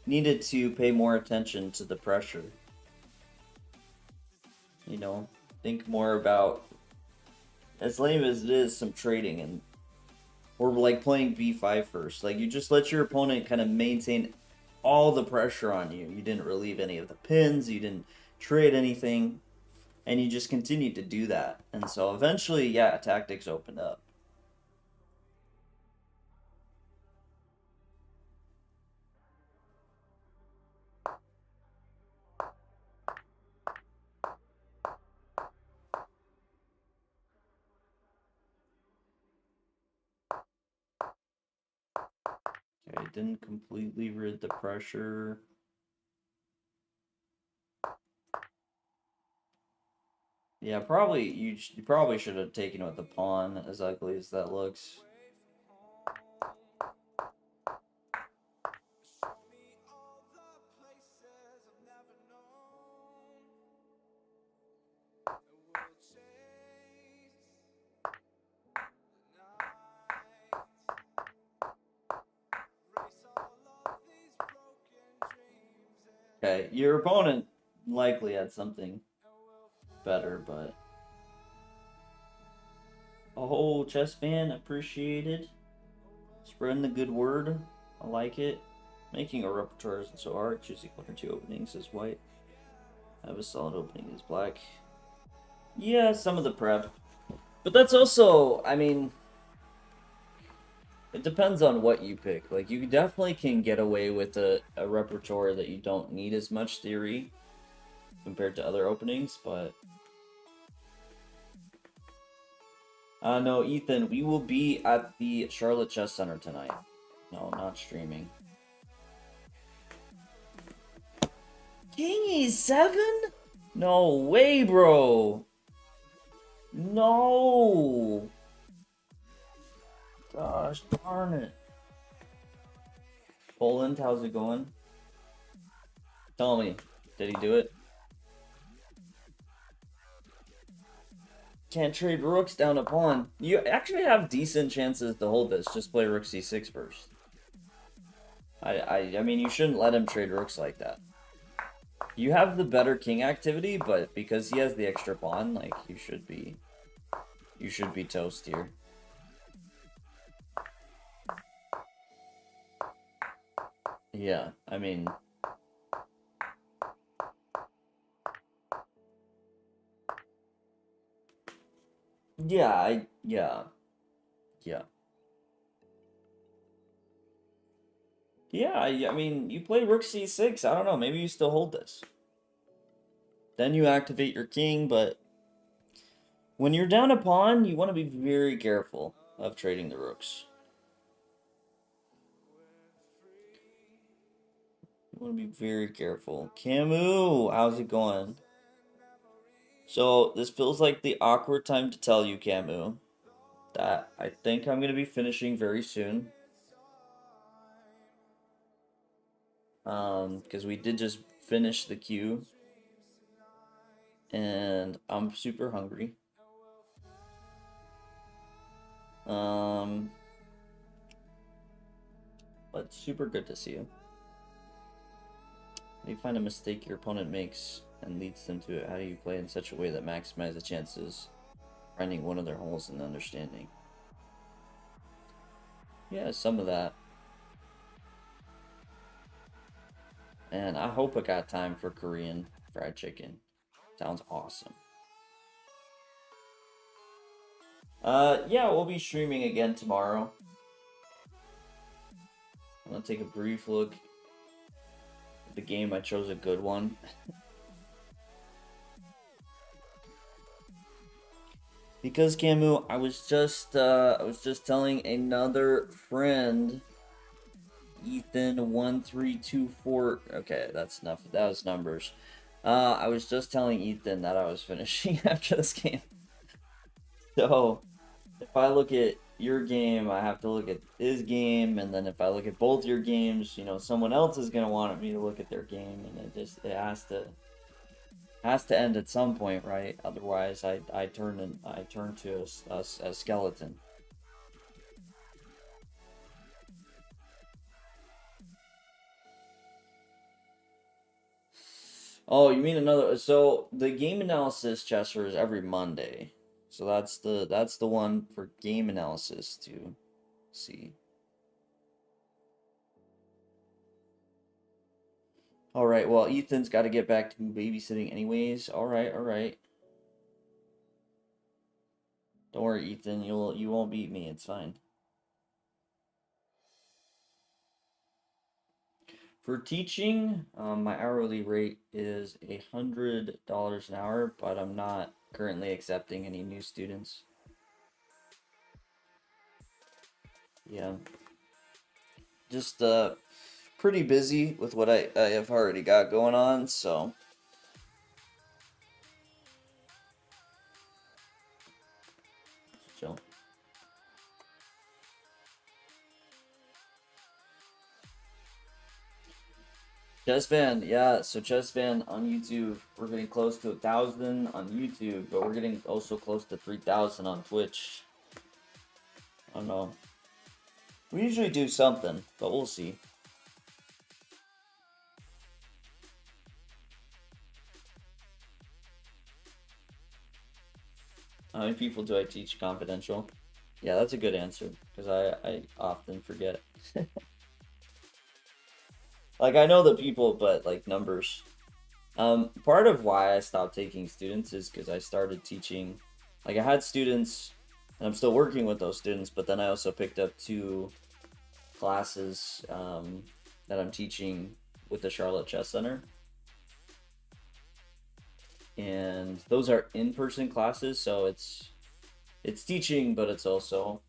needed to pay more attention to the pressure. You know, think more about, as lame as it is, some trading, and or like playing b5 first. Like, you just let your opponent kind of maintain all the pressure on you. You didn't relieve any of the pins, you didn't trade anything, and you just continued to do that. And so eventually, yeah, tactics opened up. Okay, didn't completely rid the pressure. Yeah, probably you probably should have taken it with the pawn, as ugly as that looks. Okay, your opponent likely had something better, but... Oh, chess fan, appreciated. Spreading the good word. I like it. Making a repertoire isn't so hard. Choosing one or two openings is white. Have a solid opening is black. Yeah, some of the prep. But that's also, I mean... It depends on what you pick. Like, you definitely can get away with a repertoire that you don't need as much theory compared to other openings, but... No, Ethan, we will be at the Charlotte Chess Center tonight. No, not streaming. King E7? No way, bro! No! Gosh darn it. Poland, how's it going? Tell me, did he do it? Can't trade rooks down a pawn. You actually have decent chances to hold this. Just play rook c6 first. I mean, you shouldn't let him trade rooks like that. You have the better king activity, but because he has the extra pawn, like, you should be toast here. Yeah, I mean... Yeah, yeah. Yeah, I mean, you play rook c6, I don't know, maybe you still hold this. Then you activate your king, but... When you're down a pawn, you want to be very careful of trading the rooks. You want to be very careful. Camus, how's it going? So this feels like the awkward time to tell you, Camu, that I think I'm gonna be finishing very soon. Because we did just finish the queue, and I'm super hungry. Um, but super good to see you. How do you find a mistake your opponent makes and leads them to it? How do you play in such a way that maximizes the chances finding one of their holes and understanding? Yeah, some of that. And I hope I got time for Korean fried chicken. Sounds awesome. Yeah, we'll be streaming again tomorrow. I'm gonna take a brief look at the game. I chose a good one. Because Camu, I was just telling another friend, Ethan1324. Okay, that's enough. That was numbers. I was just telling Ethan that I was finishing after this game. So if I look at your game, I have to look at his game, and then if I look at both your games, you know, someone else is gonna want me to look at their game, and it has to end at some point, right? Otherwise, I turn to a skeleton. Oh, you mean another? So the game analysis, Chester, is every Monday. So that's the one for game analysis to see. All right. Well, Ethan's got to get back to babysitting anyways. All right. All right. Don't worry, Ethan. You won't beat me. It's fine. For teaching, my hourly rate is $100 an hour, but I'm not currently accepting any new students. Yeah, just pretty busy with what I have already got going on, so chill. Chess Van, yeah, so Chess Van on YouTube, we're getting close to 1,000 on YouTube, but we're getting also close to 3,000 on Twitch. I don't know. We usually do something, but we'll see. How many people do I teach confidential? Yeah, that's a good answer, because I often forget. Like, I know the people, but, like, numbers. Part of why I stopped taking students is because I started teaching, like, I had students, and I'm still working with those students, but then I also picked up 2 classes, that I'm teaching with the Charlotte Chess Center. And those are in-person classes, so it's teaching, but it's also,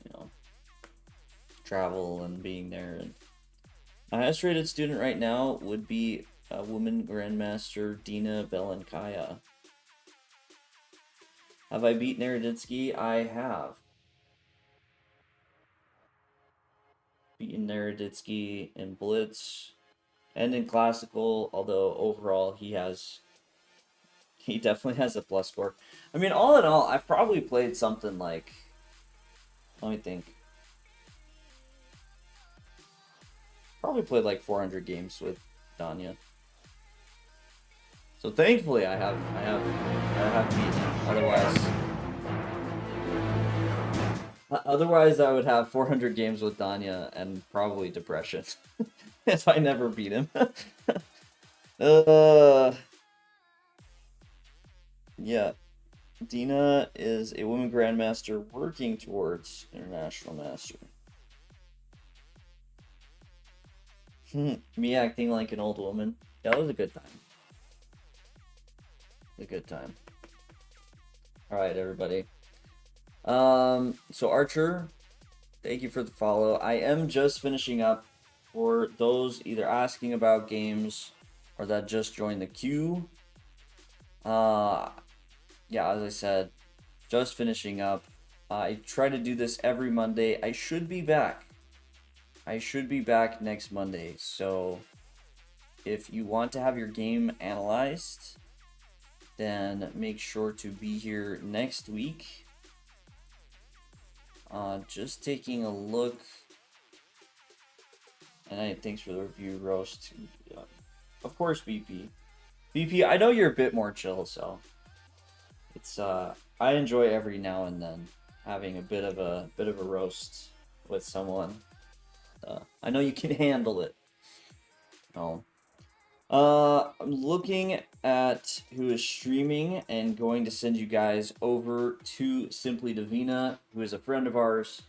you know, travel and being there. And my highest rated student right now would be a woman grandmaster, Dina Belenkaya. Have I beaten Naroditsky? I have. Beaten Naroditsky in Blitz and in Classical, although overall he definitely has a plus score. I mean, all in all, I've probably played something like, let me think. Probably played like 400 games with Danya. So thankfully I have beaten him. Otherwise I would have 400 games with Danya and probably depression if I never beat him. Yeah. Dina is a woman grandmaster working towards international master. Me acting like an old woman. That was a good time. A good time. Alright, everybody. So Archer, thank you for the follow. I am just finishing up for those either asking about games or that just joined the queue. Yeah, as I said, just finishing up. I try to do this every Monday. I should be back. I should be back next Monday. So if you want to have your game analyzed, then make sure to be here next week. Just taking a look. And thanks for the review, Roast. Of course, BP. BP, I know you're a bit more chill, so it's I enjoy every now and then having a bit of a roast with someone. I know you can handle it. No. I'm looking at who is streaming and going to send you guys over to Simply Divina, who is a friend of ours.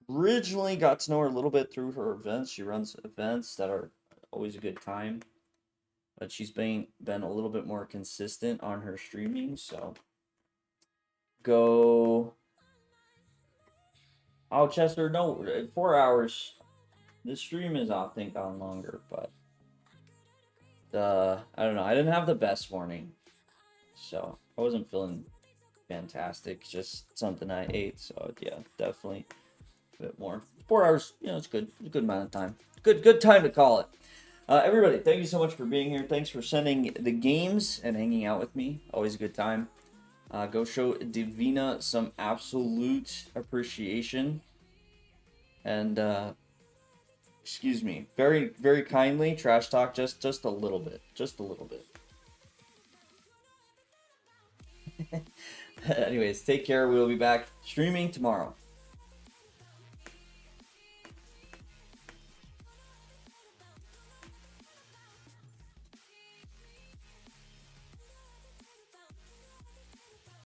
Originally got to know her a little bit through her events. She runs events that are always a good time, but she's been a little bit more consistent on her streaming. So go. Oh, Chester, no, 4 hours. This stream is, I think, on longer, but I don't know. I didn't have the best morning, so I wasn't feeling fantastic. Just something I ate, so yeah, definitely a bit more. 4 hours, you know, it's good. It's a good amount of time. Good time to call it. Everybody, thank you so much for being here. Thanks for sending the games and hanging out with me. Always a good time. Go show Divina some absolute appreciation. And, excuse me, very, very kindly, trash talk just a little bit. Just a little bit. Anyways, take care. We'll be back streaming tomorrow.